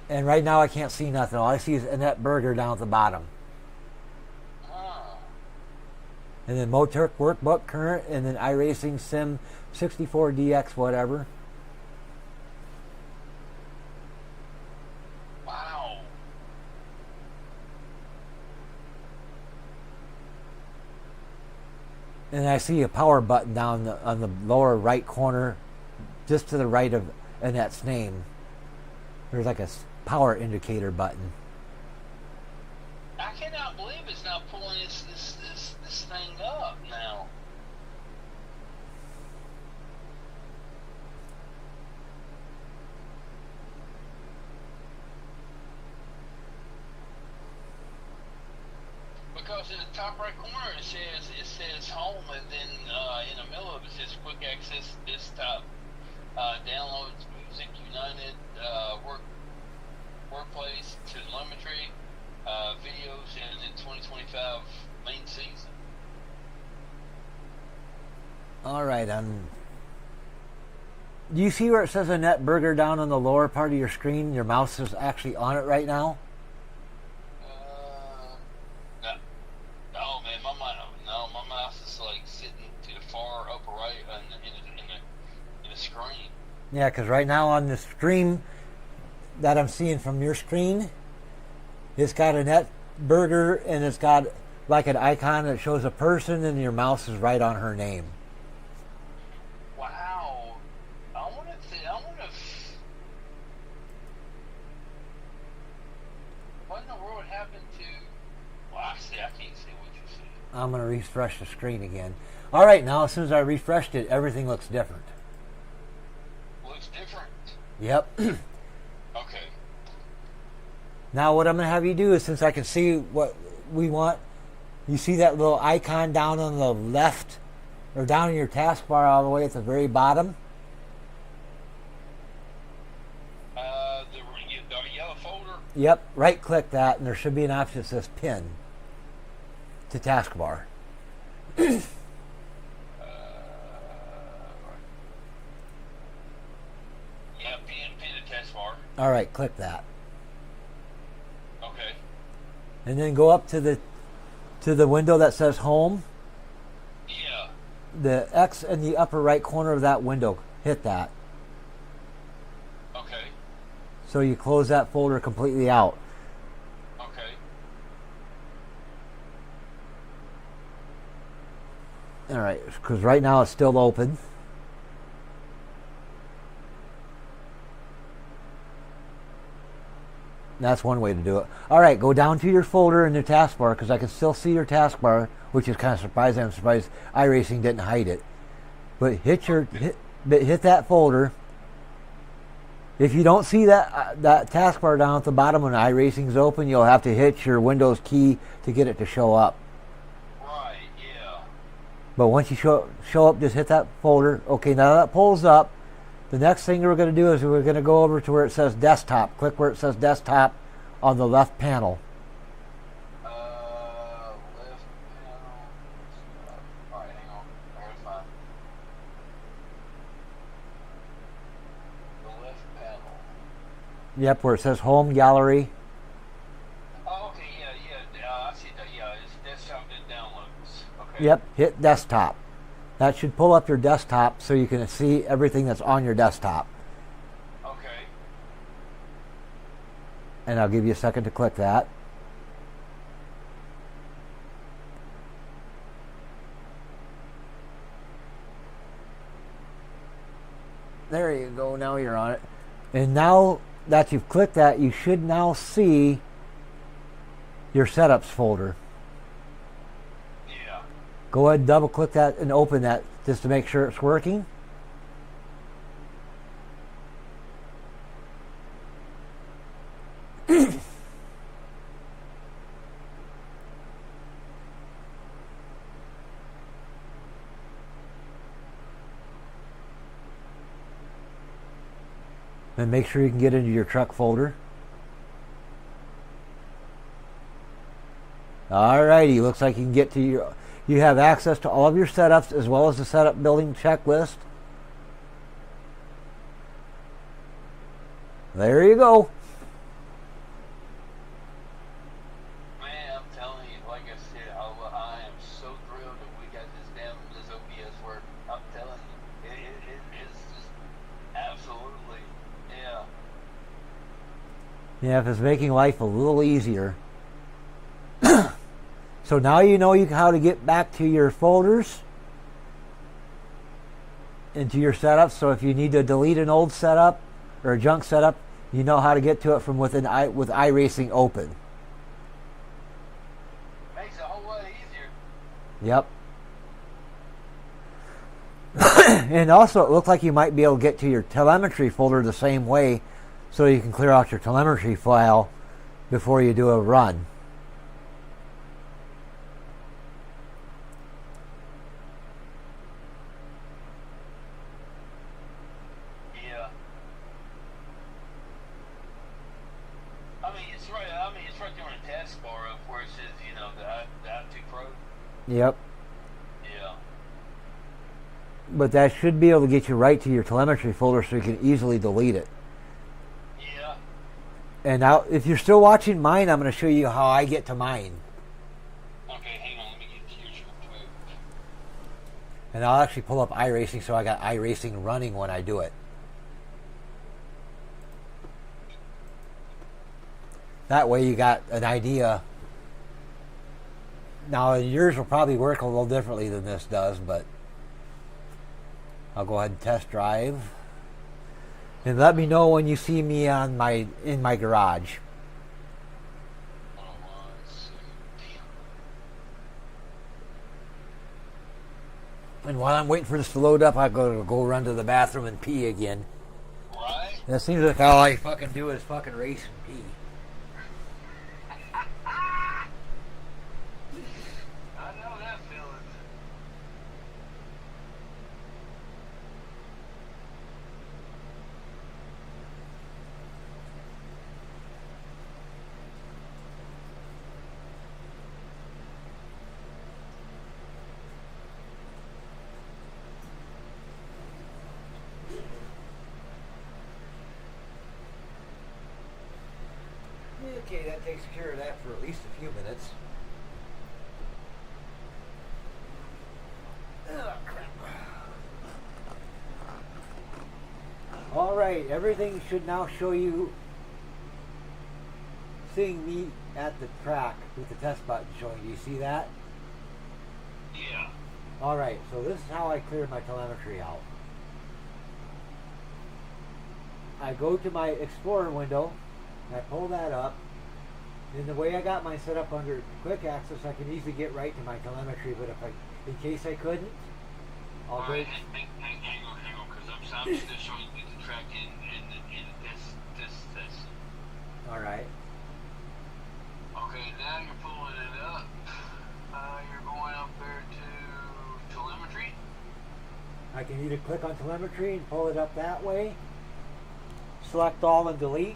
A: And right now I can't see nothing. All I see is Annette Berger down at the bottom. And then Moturk Workbook Current, and then iRacing Sim 64DX whatever.
B: Wow.
A: And I see a power button down on the lower right corner, just to the right of Annette's name. There's like a power indicator button.
B: I cannot believe it's not pulling this thing up now. Because in the top right corner it says home, and then in the middle of it says quick access desktop, downloads, music, United, workplace, telemetry, videos, and then 2025 main season.
A: All right, do you see where it says Annette Berger down on the lower part of your screen? Your mouse is actually on it right now.
B: No, man, my mouse is like sitting to the far upper right in the screen.
A: Yeah, because right now on the stream that I'm seeing from your screen, it's got Annette Berger, and it's got like an icon that shows a person, and your mouse is right on her name.
B: Wow. I wonder what in the world happened to... Well, I can't see what you see.
A: I'm going to refresh the screen again. All right, now as soon as I refreshed it, everything looks different.
B: Looks different.
A: Yep.
B: Okay.
A: Now what I'm going to have you do is, since I can see what we want, you see that little icon down on the left, or down in your taskbar all the way at the very bottom?
B: The yellow folder?
A: Yep, right click that, and there should be an option that says pin to taskbar.
B: Yeah, pin to taskbar.
A: All right, click that.
B: Okay.
A: And then go up to the window that says home.
B: Yeah.
A: The X in the upper right corner of that window, hit that.
B: Okay.
A: So you close that folder completely out.
B: Okay.
A: All right, because right now it's still open. That's one way to do it. All right, go down to your folder in the taskbar, because I can still see your taskbar, which is kind of surprising. I'm surprised iRacing didn't hide it. But hit that folder. If you don't see that taskbar down at the bottom when iRacing's open, you'll have to hit your Windows key to get it to show up.
B: Right, yeah.
A: But once you show up, just hit that folder. Okay, now that pulls up. The next thing we're going to do is we're going to go over to where it says desktop. Click where it says desktop on the left panel.
B: Left panel. Alright, hang on. There's mine. The left panel.
A: Yep, where it says home gallery.
B: Oh, okay, yeah. I see that. Yeah, it's desktop and downloads. Okay.
A: Yep, hit desktop. That should pull up your desktop so you can see everything that's on your desktop.
B: Okay.
A: And I'll give you a second to click that. There you go, now you're on it. And now that you've clicked that, you should now see your setups folder.
B: Yeah.
A: Go ahead and double click that and open that just to make sure it's working. And make sure you can get into your truck folder. Alrighty, looks like you can get to your... You have access to all of your setups as well as the setup building checklist. There you go.
B: Man, I'm telling you, like I said, I am so thrilled that we got this OBS work. I'm telling you, it's just absolutely, yeah.
A: Yeah, if it's making life a little easier. So now you know how to get back to your folders, into your setup. So if you need to delete an old setup or a junk setup, you know how to get to it from with iRacing open.
B: Makes it a whole lot easier.
A: Yep. And also, it looks like you might be able to get to your telemetry folder the same way, so you can clear out your telemetry file before you do a run.
B: Yeah. It's right there on the taskbar of where it says, the i2 Pro.
A: Yep.
B: Yeah.
A: But that should be able to get you right to your telemetry folder so you can easily delete it.
B: Yeah.
A: And now, if you're still watching mine, I'm going to show you how I get to mine.
B: Okay, hang on, let me get to yours real quick.
A: And I'll actually pull up iRacing so I got iRacing running when I do it. That way you got an idea. Now yours will probably work a little differently than this does, but I'll go ahead and test drive. And let me know when you see me in my garage. And while I'm waiting for this to load up, I go run to the bathroom and pee again.
B: Right?
A: That seems like all I fucking do is fucking race and pee.
B: I know that feeling.
A: Okay, that takes care of that for at least a few minutes. Oh, crap. All right, everything should now show you seeing me at the track with the test button showing. Do you see that?
B: Yeah.
A: All right, so this is how I clear my telemetry out. I go to my Explorer window, and I pull that up. And the way I got mine set up under quick access, I can easily get right to my telemetry. But in case I couldn't, I'll
B: All
A: go.
B: right, hang on, because I'm still showing you the track in this.
A: All right.
B: Okay, now you're pulling it up. You're going up there to telemetry.
A: I can either click on telemetry and pull it up that way, select all and delete.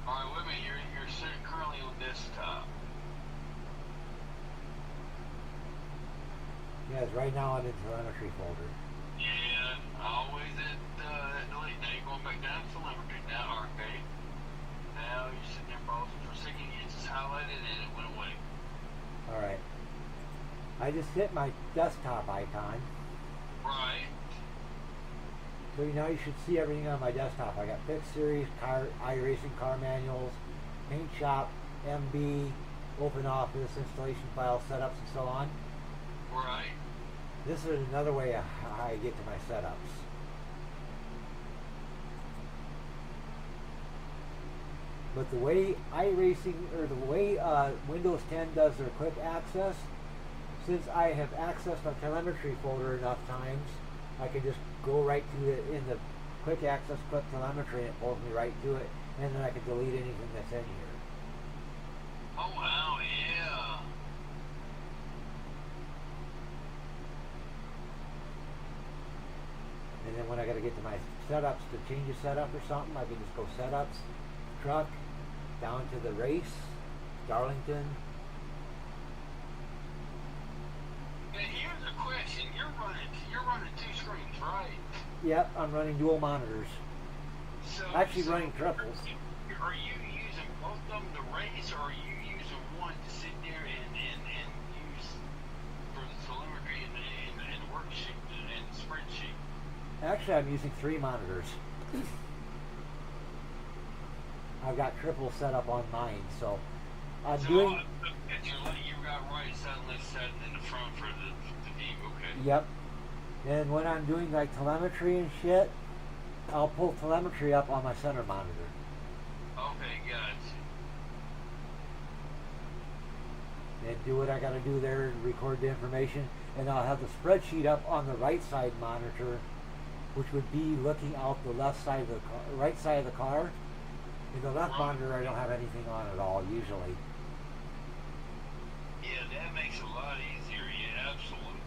B: All right, wait a minute. You're sitting currently on desktop.
A: Yes, right now I'm in telemetry folder.
B: Yeah, always at delete. Now you're going back down to telemetry. Now, okay. Now you're sitting there pausing for a second. You just highlighted and it went away.
A: All right. I just hit my desktop icon.
B: Right.
A: So now you should see everything on my desktop. I got Fix Series, iRacing car manuals, Paint Shop, MB, Open Office, installation files, setups, and so on.
B: Right.
A: This is another way how I get to my setups. But the way iRacing, or the way Windows 10 does their quick access, since I have accessed my telemetry folder enough times, I can just go right to it in the quick access, click telemetry, and it pulls me right to it, and then I can delete anything that's in here.
B: Oh wow, yeah.
A: And then when I got to get to my setups to change a setup or something, I can just go setups, truck, down to the race, Darlington.
B: Now here's a question. You're running two screens, right?
A: Yep, I'm running dual monitors.
B: So
A: Actually running triples.
B: Are you using both of them to race, or are you using one to sit there and use for the telemetry and the worksheet and the spreadsheet?
A: Actually, I'm using 3 monitors. I've got triple set up on mine, so I'm doing.
B: You got right side, left side, and then the front for the view. Okay.
A: Yep. And when I'm doing like telemetry and shit, I'll pull telemetry up on my center monitor.
B: Okay, gotcha.
A: And do what I got to do there and record the information. And I'll have the spreadsheet up on the right side monitor, which would be looking out the left side of the car, right side of the car. In the left monitor, I don't have anything on at all usually.
B: Yeah, that makes it a lot easier. Yeah, absolutely.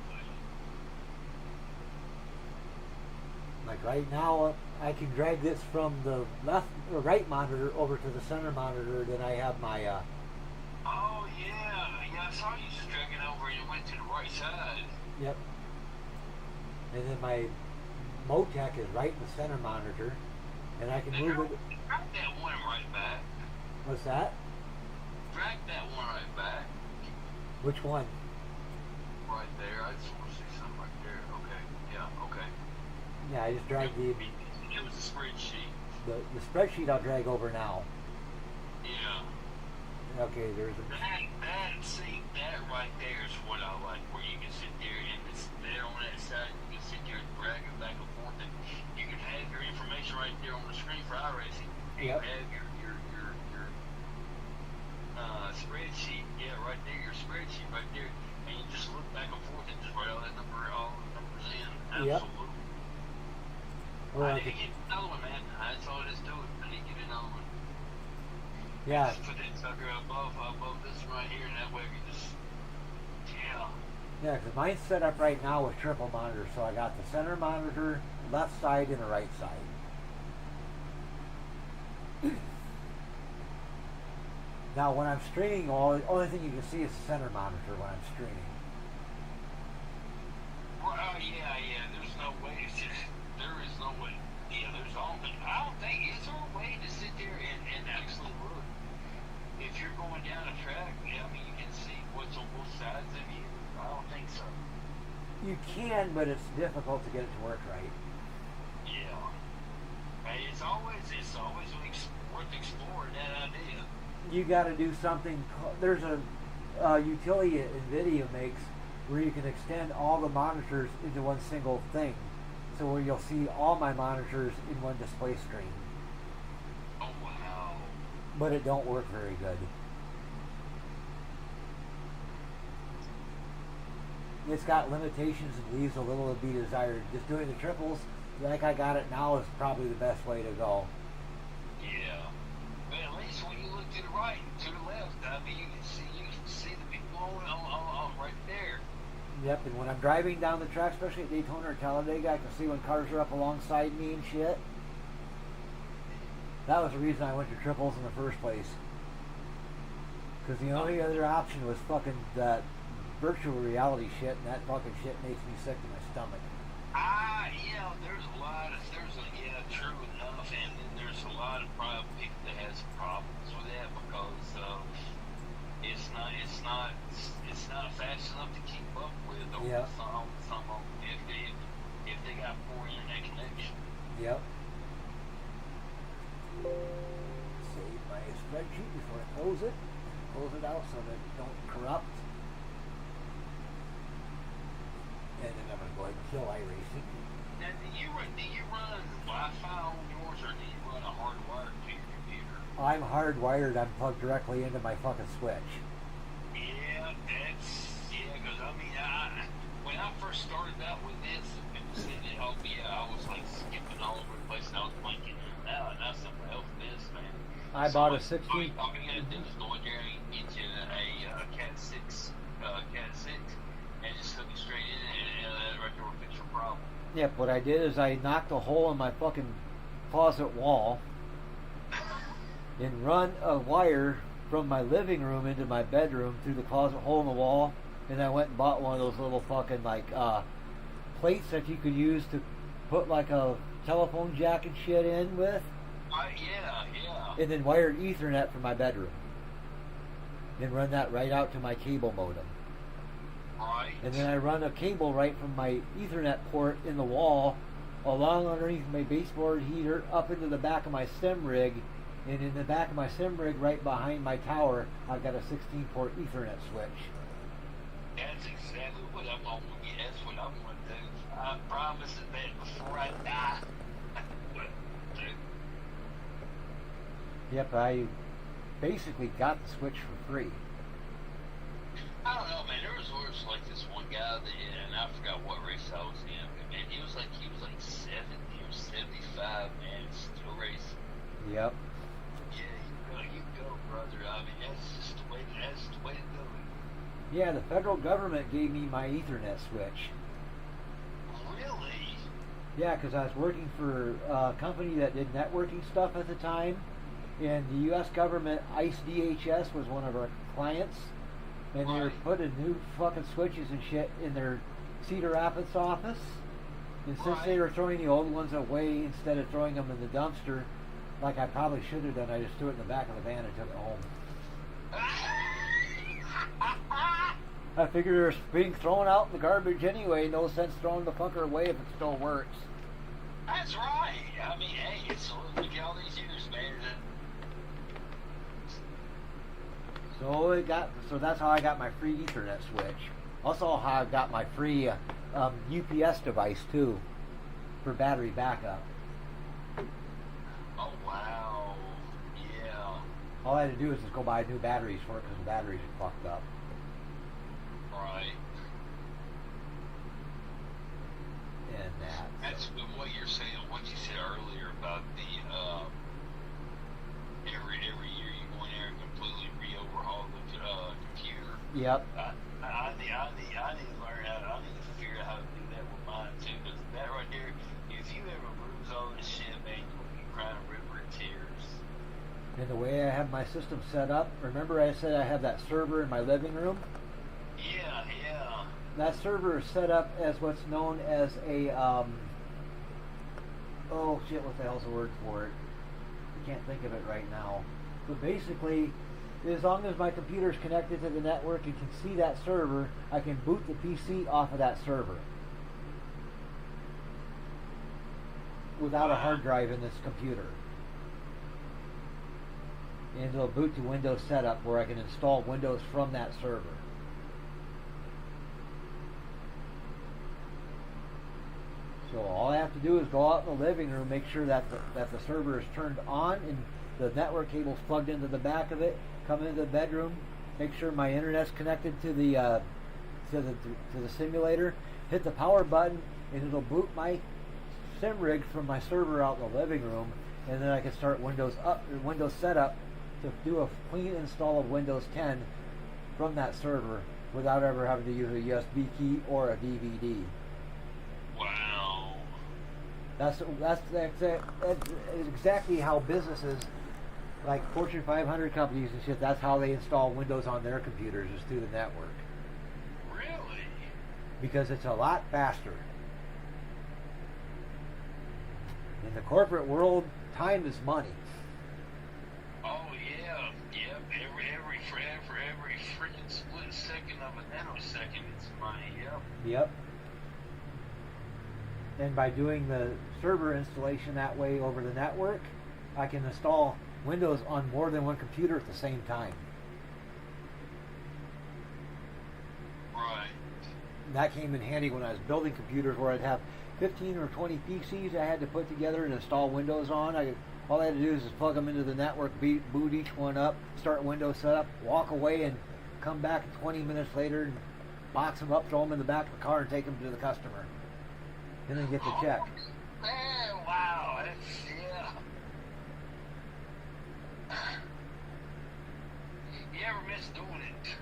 A: Like right now, I can drag this from the left or right monitor over to the center monitor. Then I have my.
B: Oh yeah, I saw you just dragging over and it went to the right side.
A: Yep. And then my Motec is right in the center monitor, and I can move it.
B: Drag that one right back.
A: What's that?
B: Drag that one right back.
A: Which one?
B: Right there. I just want to see something right there. Okay. Yeah. Okay.
A: Yeah, I just drag the
B: It was a spreadsheet.
A: the spreadsheet. I'll drag over now.
B: Yeah.
A: Okay, there's a.
B: That right there is what I like, where you can sit there and it's there on that side. You can sit there and drag it back and forth, and you can have your information right there on the screen for iRacing. You
A: Yep.
B: can have your spreadsheet, yeah, right there, your spreadsheet right there, and you just look back and forth and just write all the numbers in.
A: Yep.
B: Absolutely.
A: Or
B: I
A: I
B: need to
A: could,
B: get another one, man. That's all it is to it. I need to get another one.
A: yeah,
B: Just put that sucker above this right here, and that way we just, yeah.
A: yeah, because mine's set up right now with triple monitors, so I got the center monitor, left side, and the right side. Now, when I'm streaming, the only thing you can see is the center monitor when I'm streaming.
B: Well, yeah. There's no way. There is no way. Yeah, I don't think. Is there a way to sit there and actually look? If you're going down a track, I mean, you can see what's on both sides of you. I don't think so.
A: You can, but it's difficult to get it to work right.
B: Yeah. Hey, it's always worth exploring that idea.
A: you got to do something. There's a utility NVIDIA makes where you can extend all the monitors into one single thing. So where you'll see all my monitors in one display screen.
B: Oh wow.
A: But it don't work very good. It's got limitations and leaves a little to be desired. Just doing the triples like I got it now is probably the best way to go.
B: Yeah. But at least when you look to the right and to the left, I mean, you can see the people on right there.
A: Yep, and when I'm driving down the track, especially at Daytona or Talladega, I can see when cars are up alongside me and shit. That was the reason I went to triples in the first place. Because the only other option was fucking that virtual reality shit, and that fucking shit makes me sick to my stomach.
B: Yeah, yeah, true enough, and then there's a lot of people that has problems with that because it's not fast enough to keep up with over
A: Yeah.
B: some of them if they got poor internet connection.
A: Yep. Save my spreadsheet before I close it. Close it out so that it don't corrupt. And then I'm going to go ahead and kill iRacing.
B: Now, do you run Wi-Fi on yours, or do you run a hardwired to your computer?
A: I'm hardwired. I'm plugged directly into my fucking switch.
B: Yeah, because I mean, when I first started out with this, people said that, oh yeah, I was like skipping all over the place, and I was thinking, now somebody else this, man.
A: I bought a 16.
B: All you gotta do is go in there and get you a Cat 6, and just hook it straight in, and that right there will fix your problem.
A: Yep, what I did is I knocked a hole in my fucking closet wall and run a wire from my living room into my bedroom through the closet hole in the wall, and I went and bought one of those little fucking like plates that you could use to put like a telephone jack and shit in with.
B: Yeah.
A: And then wired Ethernet from my bedroom. And run that right out to my cable modem.
B: Right.
A: And then I run a cable right from my Ethernet port in the wall along underneath my baseboard heater up into the back of my sim rig. And in the back of my sim rig right behind my tower, I've got a 16-port Ethernet switch.
B: That's exactly what I'm going to do. That's what I'm going to do. I promise that before I die.
A: Yep, I basically got the switch for free.
B: I don't know, man. There was like this one guy that, and I forgot what race I was in, but man, he was like 70 or 75, man, still racing.
A: Yep.
B: Yeah, you go, brother. I mean, that's the way to do it.
A: Yeah, the federal government gave me my Ethernet switch.
B: Really?
A: Yeah, because I was working for a company that did networking stuff at the time, and the U.S. government, ICE DHS, was one of our clients, and they were putting new fucking switches and shit in their Cedar Rapids office. And since they were throwing the old ones away instead of throwing them in the dumpster, like I probably should have done, I just threw it in the back of the van and took it home. I figured it's being thrown out in the garbage anyway. No sense throwing the fucker away if it still works.
B: That's right. I mean, hey, it's look at all these years, man.
A: So that's how I got my free Ethernet switch. Also, how I got my free UPS device too, for battery backup.
B: Oh wow, yeah.
A: All I had to do is just go buy new batteries for it because the batteries are fucked up.
B: Right.
A: And
B: that's what you're saying. What you said earlier about the every year you go in there and completely re-overhaul the computer.
A: Yep.
B: I need to learn how. I need to figure out how to do that with mine too. Because that right there, if you ever lose all this shit, man, you'll be crying a river of tears.
A: And the way I have my system set up, remember I said I have that server in my living room?
B: Yeah.
A: That server is set up as what's known as a, oh shit, what the hell's the word for it? I can't think of it right now. But basically, as long as my computer is connected to the network and can see that server, I can boot the PC off of that server without a hard drive in this computer. and it'll boot to Windows Setup where I can install Windows from that server. So all I have to do is go out in the living room, make sure that the server is turned on and the network cable's plugged into the back of it, come into the bedroom, make sure my internet's connected to the simulator, hit the power button, and it'll boot my sim rig from my server out in the living room, and then I can start Windows Setup to do a clean install of Windows 10 from that server without ever having to use a USB key or a DVD.
B: Wow.
A: That's exactly how businesses like Fortune 500 companies and shit, that's how they install Windows on their computers, is through the network.
B: Really?
A: Because it's a lot faster. In the corporate world, time is money.
B: Oh yeah, yep. For every freaking split second of a nanosecond, it's money. Yep.
A: Yep. And by doing the server installation that way over the network, I can install Windows on more than one computer at the same time.
B: Right.
A: That came in handy when I was building computers where I'd have 15 or 20 PCs I had to put together and install Windows on. All I had to do is just plug them into the network, boot each one up, start Windows Setup, walk away, and come back 20 minutes later and box them up, throw them in the back of the car, and take them to the customer. And then get the check.
B: Man, wow. That's, yeah. You ever miss doing it?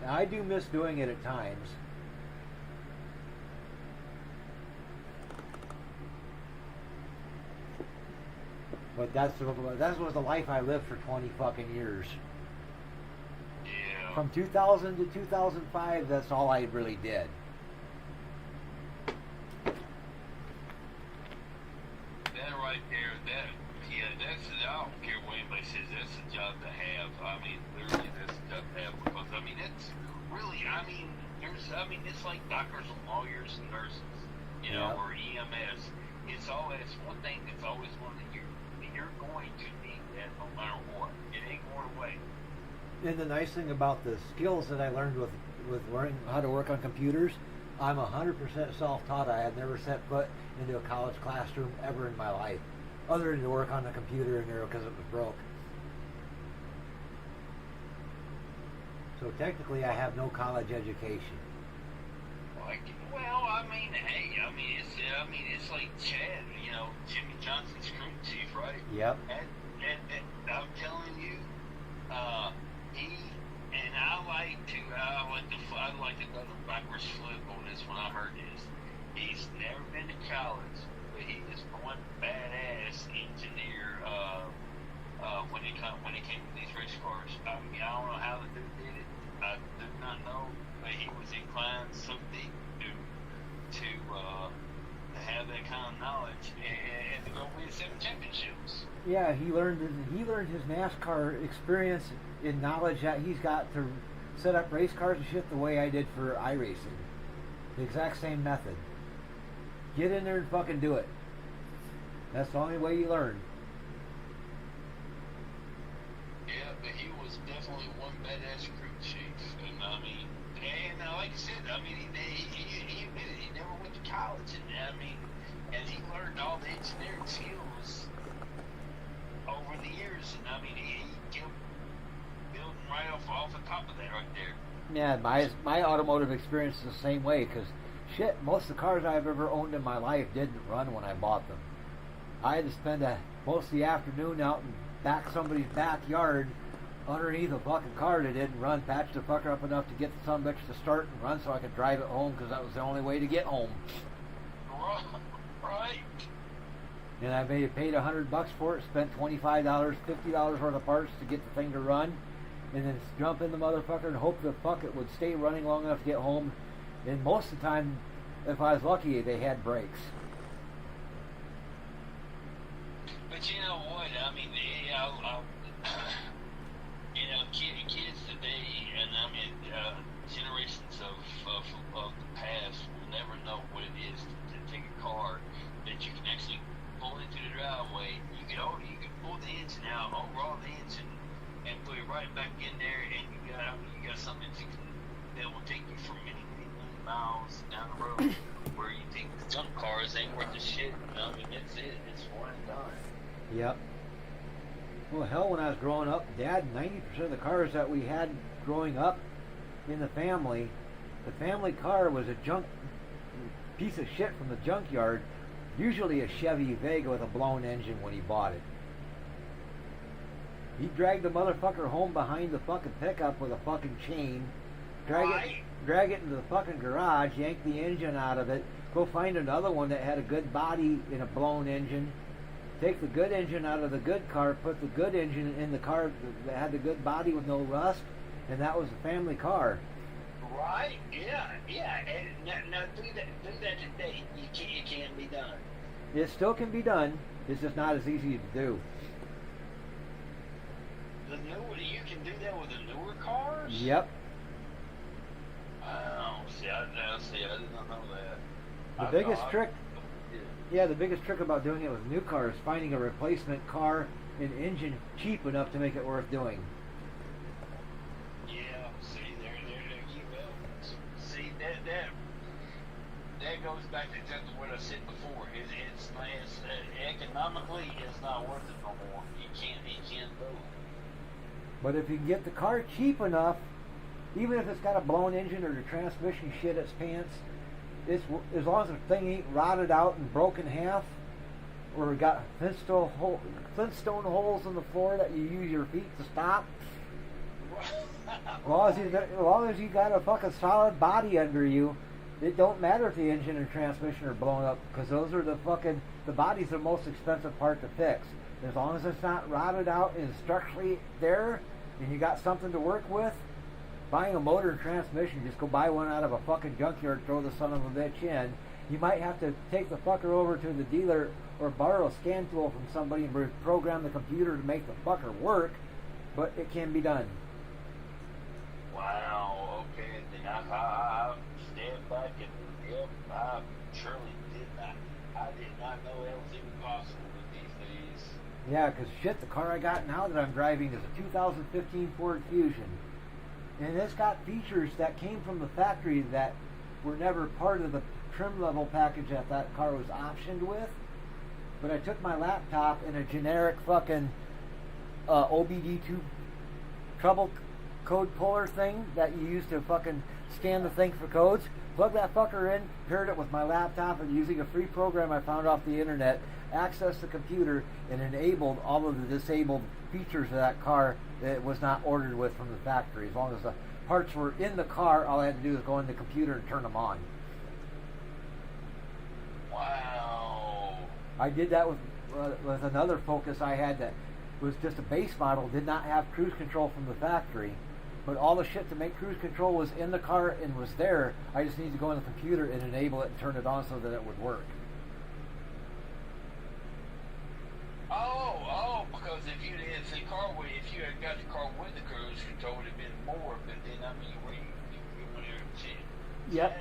A: Now, I do miss doing it at times. But that was the life I lived for 20 fucking years.
B: Yeah.
A: From 2000 to 2005, that's all I really did.
B: That right there, that's, I don't care what anybody says, that's a job to have. I mean, literally, that's a job to have, because, I mean, it's really, it's like doctors and lawyers and nurses, you know, or EMS. It's one thing that's always one that you're going to need that no matter what. It ain't going away.
A: And the nice thing about the skills that I learned with learning how to work on computers, I'm 100% self-taught. I had never set foot into a college classroom ever in my life, other than to work on the computer in there because it was broke. So technically, I have no college education.
B: Well, I mean, hey, it's like Chad, you know, Jimmy Johnson's crew chief, right?
A: Yep.
B: And I'm telling you, I'd like to go the backwards flip on this when I heard this. He's never been to college, but he is one badass engineer. When it came to these race cars, I mean, I don't know how the dude did it. I do not know, but he was inclined so deep to have that kind of knowledge and to go win 7 championships.
A: Yeah, he learned his NASCAR experience in knowledge that he's got to set up race cars and shit the way I did for iRacing. The exact same method. Get in there and fucking do it. That's the only way you learn.
B: Yeah, but he was definitely one badass crew chief, and I mean, like I said, I mean, he admitted he never went to college, and he learned all the engineering skills over the years, and I mean, he kept building right off the top of that right there.
A: Yeah, my automotive experience is the same way, because shit, most of the cars I've ever owned in my life didn't run when I bought them. I had to spend most of the afternoon out in somebody's backyard underneath a fucking car that didn't run, patch the fucker up enough to get the son of a bitch to start and run so I could drive it home, because that was the only way to get home.
B: Right.
A: And I paid $100 for it, spent $25, $50 worth of parts to get the thing to run, and then jump in the motherfucker and hope the fuck it would stay running long enough to get home. And most of the time, if I was lucky, they had brakes.
B: But you know what? I mean, kids today, and I mean, generations of the past will never know what it is to take a car that you can actually pull into the driveway. You can pull the engine out, overhaul the engine, and put it right back in there, and you got something that will take you for many, many, many miles down the road, where you think the junk cars ain't worth the shit. I mean, it's it. It's one and done.
A: Yep. Well, hell, when I was growing up, Dad, 90% of the cars that we had growing up in the family car was a junk piece of shit from the junkyard, usually a Chevy Vega with a blown engine when he bought it. He dragged the motherfucker home behind the fucking pickup with a fucking chain, drag it into the fucking garage, yank the engine out of it, go find another one that had a good body in a blown engine, take the good engine out of the good car, put the good engine in the car that had the good body with no rust, and that was a family car.
B: Right? Yeah. And now do that today. It can't be done.
A: It still can be done. It's just not as easy to do.
B: You can do that with the newer cars?
A: Yep.
B: See, I did not know that.
A: The biggest trick about doing it with new cars is finding a replacement car and engine cheap enough to make it worth doing.
B: Yeah, see, there you go. See, that goes back to exactly what I said before. It's economically, it's not worth it no more. You can't do it.
A: But if you can get the car cheap enough, even if it's got a blown engine or the transmission shit its pants, it's, as long as the thing ain't rotted out and broken in half, or got flintstone holes in the floor that you use your feet to stop, as long as you got a fucking solid body under you, it don't matter if the engine and transmission are blown up, because those are the body's the most expensive part to fix. As long as it's not rotted out and structurally there, and you got something to work with, buying a motor and transmission, just go buy one out of a fucking junkyard, throw the son of a bitch in. You might have to take the fucker over to the dealer or borrow a scan tool from somebody and program the computer to make the fucker work, but it can be done.
B: Wow, okay, then I stand back and, yep, I surely did not know that was even possible with these days.
A: Yeah, because shit, the car I got now that I'm driving is a 2015 Ford Fusion. And it's got features that came from the factory that were never part of the trim level package that car was optioned with. But I took my laptop and a generic fucking OBD2 trouble code puller thing that you use to fucking scan the thing for codes. Plug that fucker in, paired it with my laptop, and using a free program I found off the internet, accessed the computer and enabled all of the disabled features of that car that it was not ordered with from the factory. As long as the parts were in the car, all I had to do was go in the computer and turn them on.
B: Wow.
A: I did that with another Focus I had that was just a base model, did not have cruise control from the factory, but all the shit to make cruise control was in the car and was there. I just needed to go in the computer and enable it and turn it on so that it would work.
B: Because if you had got the car with the cruise control, it would have been more. But then I mean, you went there and see.
A: Yep.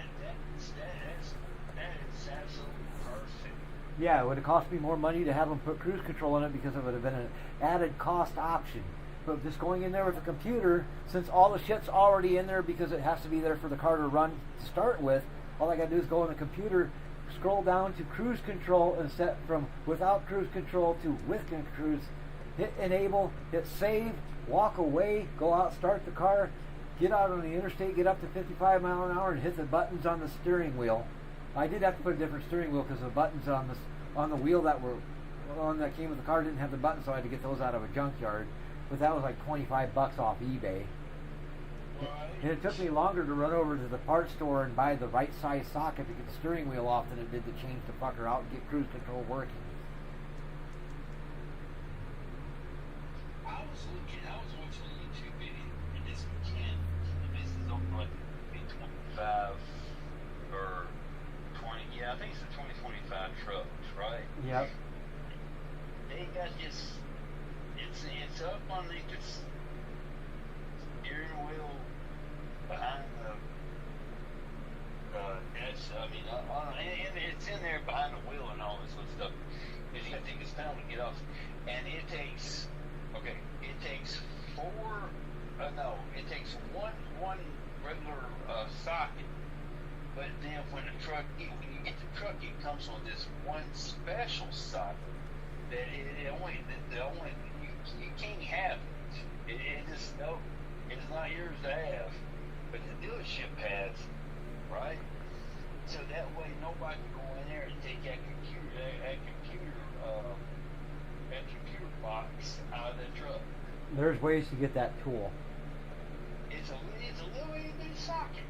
B: That is absolutely perfect.
A: Yeah, it would have cost me more money to have them put cruise control in it because it would have been an added cost option. But just going in there with the computer, since all the shit's already in there because it has to be there for the car to run to start with, all I got to do is go in the computer, scroll down to cruise control and set from without cruise control to with cruise, hit enable, hit save, walk away, go out, start the car, get out on the interstate, get up to 55 mile an hour and hit the buttons on the steering wheel. I did have to put a different steering wheel because the buttons on the wheel that came with the car didn't have the buttons, so I had to get those out of a junkyard. But that was like $25 off eBay. And it took me longer to run over to the parts store and buy the right size socket to get the steering wheel off than it did to change the fucker out and get cruise control working.
B: I was watching a YouTube video, and this mechanic, and this is on like a 25 or 20, yeah, I think it's a 2025 trucks, right?
A: Yep.
B: They got this, it's up underneath this steering wheel behind the and it's in there behind the wheel and all this sort of stuff. If you think it's time to get off, and it takes 4 somebody to go in there and take that computer box out of the truck.
A: There's ways to get that tool.
B: It's a little itty bitty socket.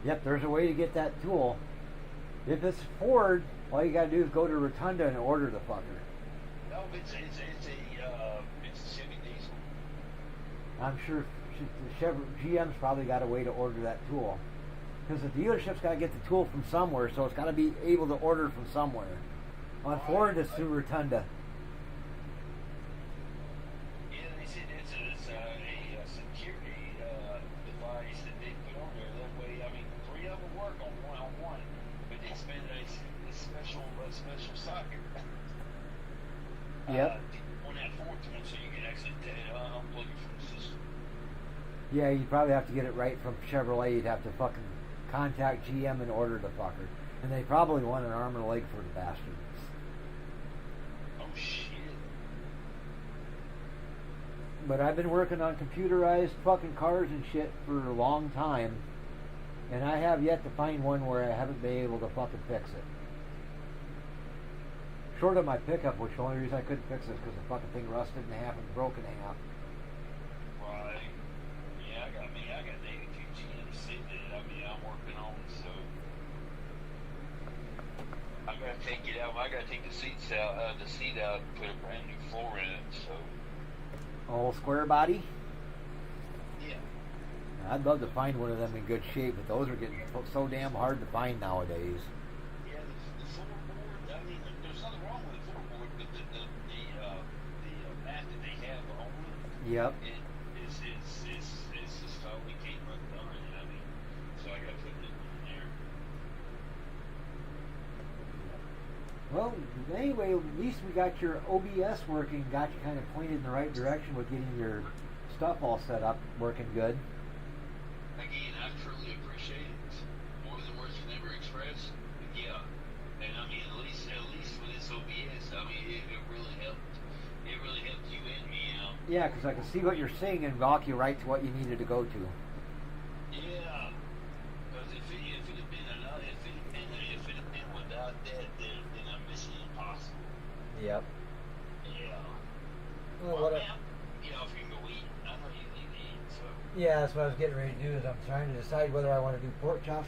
A: Yep, there's a way to get that tool. If it's Ford, all you gotta do is go to Rotunda and order the fucker.
B: No, it's a Chevy diesel.
A: I'm sure GM's probably got a way to order that tool. Because the dealership's got to get the tool from somewhere, so it's got to be able to order from somewhere. On Ford, it's through Rotunda.
B: Yeah, they said it's a security device that they put on there. That way, I mean, 3 of them work on one, but they spend a special socket.
A: Yep.
B: On that fourth one, so you can actually unplug it from the system.
A: Yeah, you'd probably have to get it right from Chevrolet. You'd have to fucking contact GM and order the fucker. And they probably want an arm and a leg for the bastard.
B: Oh, shit.
A: But I've been working on computerized fucking cars and shit for a long time. And I have yet to find one where I haven't been able to fucking fix it. Short of my pickup, which the only reason I couldn't fix it is because the fucking thing rusted in half and broke in half.
B: Right. Yeah, I got 82 GM sitting in it. I mean, I'm working on it, so I gotta take it out. I gotta take the seat out and put a brand new floor in it. So.
A: All square body?
B: Yeah.
A: I'd love to find one of them in good shape, but those are getting so damn hard to find nowadays.
B: Yeah, the floorboard. I mean, there's nothing wrong with the floorboard, but the mat that they have on it.
A: Yep.
B: It's just totally can't run done. I mean, so I got to put it in there.
A: Well, anyway, at least we got your OBS working, got you kind of pointed in the right direction with getting your stuff all set up, working good.
B: Again, I truly appreciate it. More than words can ever express. But yeah, and I mean, at least with this OBS, I mean, it really helped. It really helped you and me out.
A: Yeah, because I can see what you're saying and walk you right to what you needed to go to.
B: Yeah, because if it had been without that, then I'm missing impossible.
A: Yep.
B: Yeah.
A: Well, what
B: man, you know, if you can go eat, I know you need to eat, so.
A: Yeah, that's what I was getting ready to do. Is I'm trying to decide whether I want to do pork chops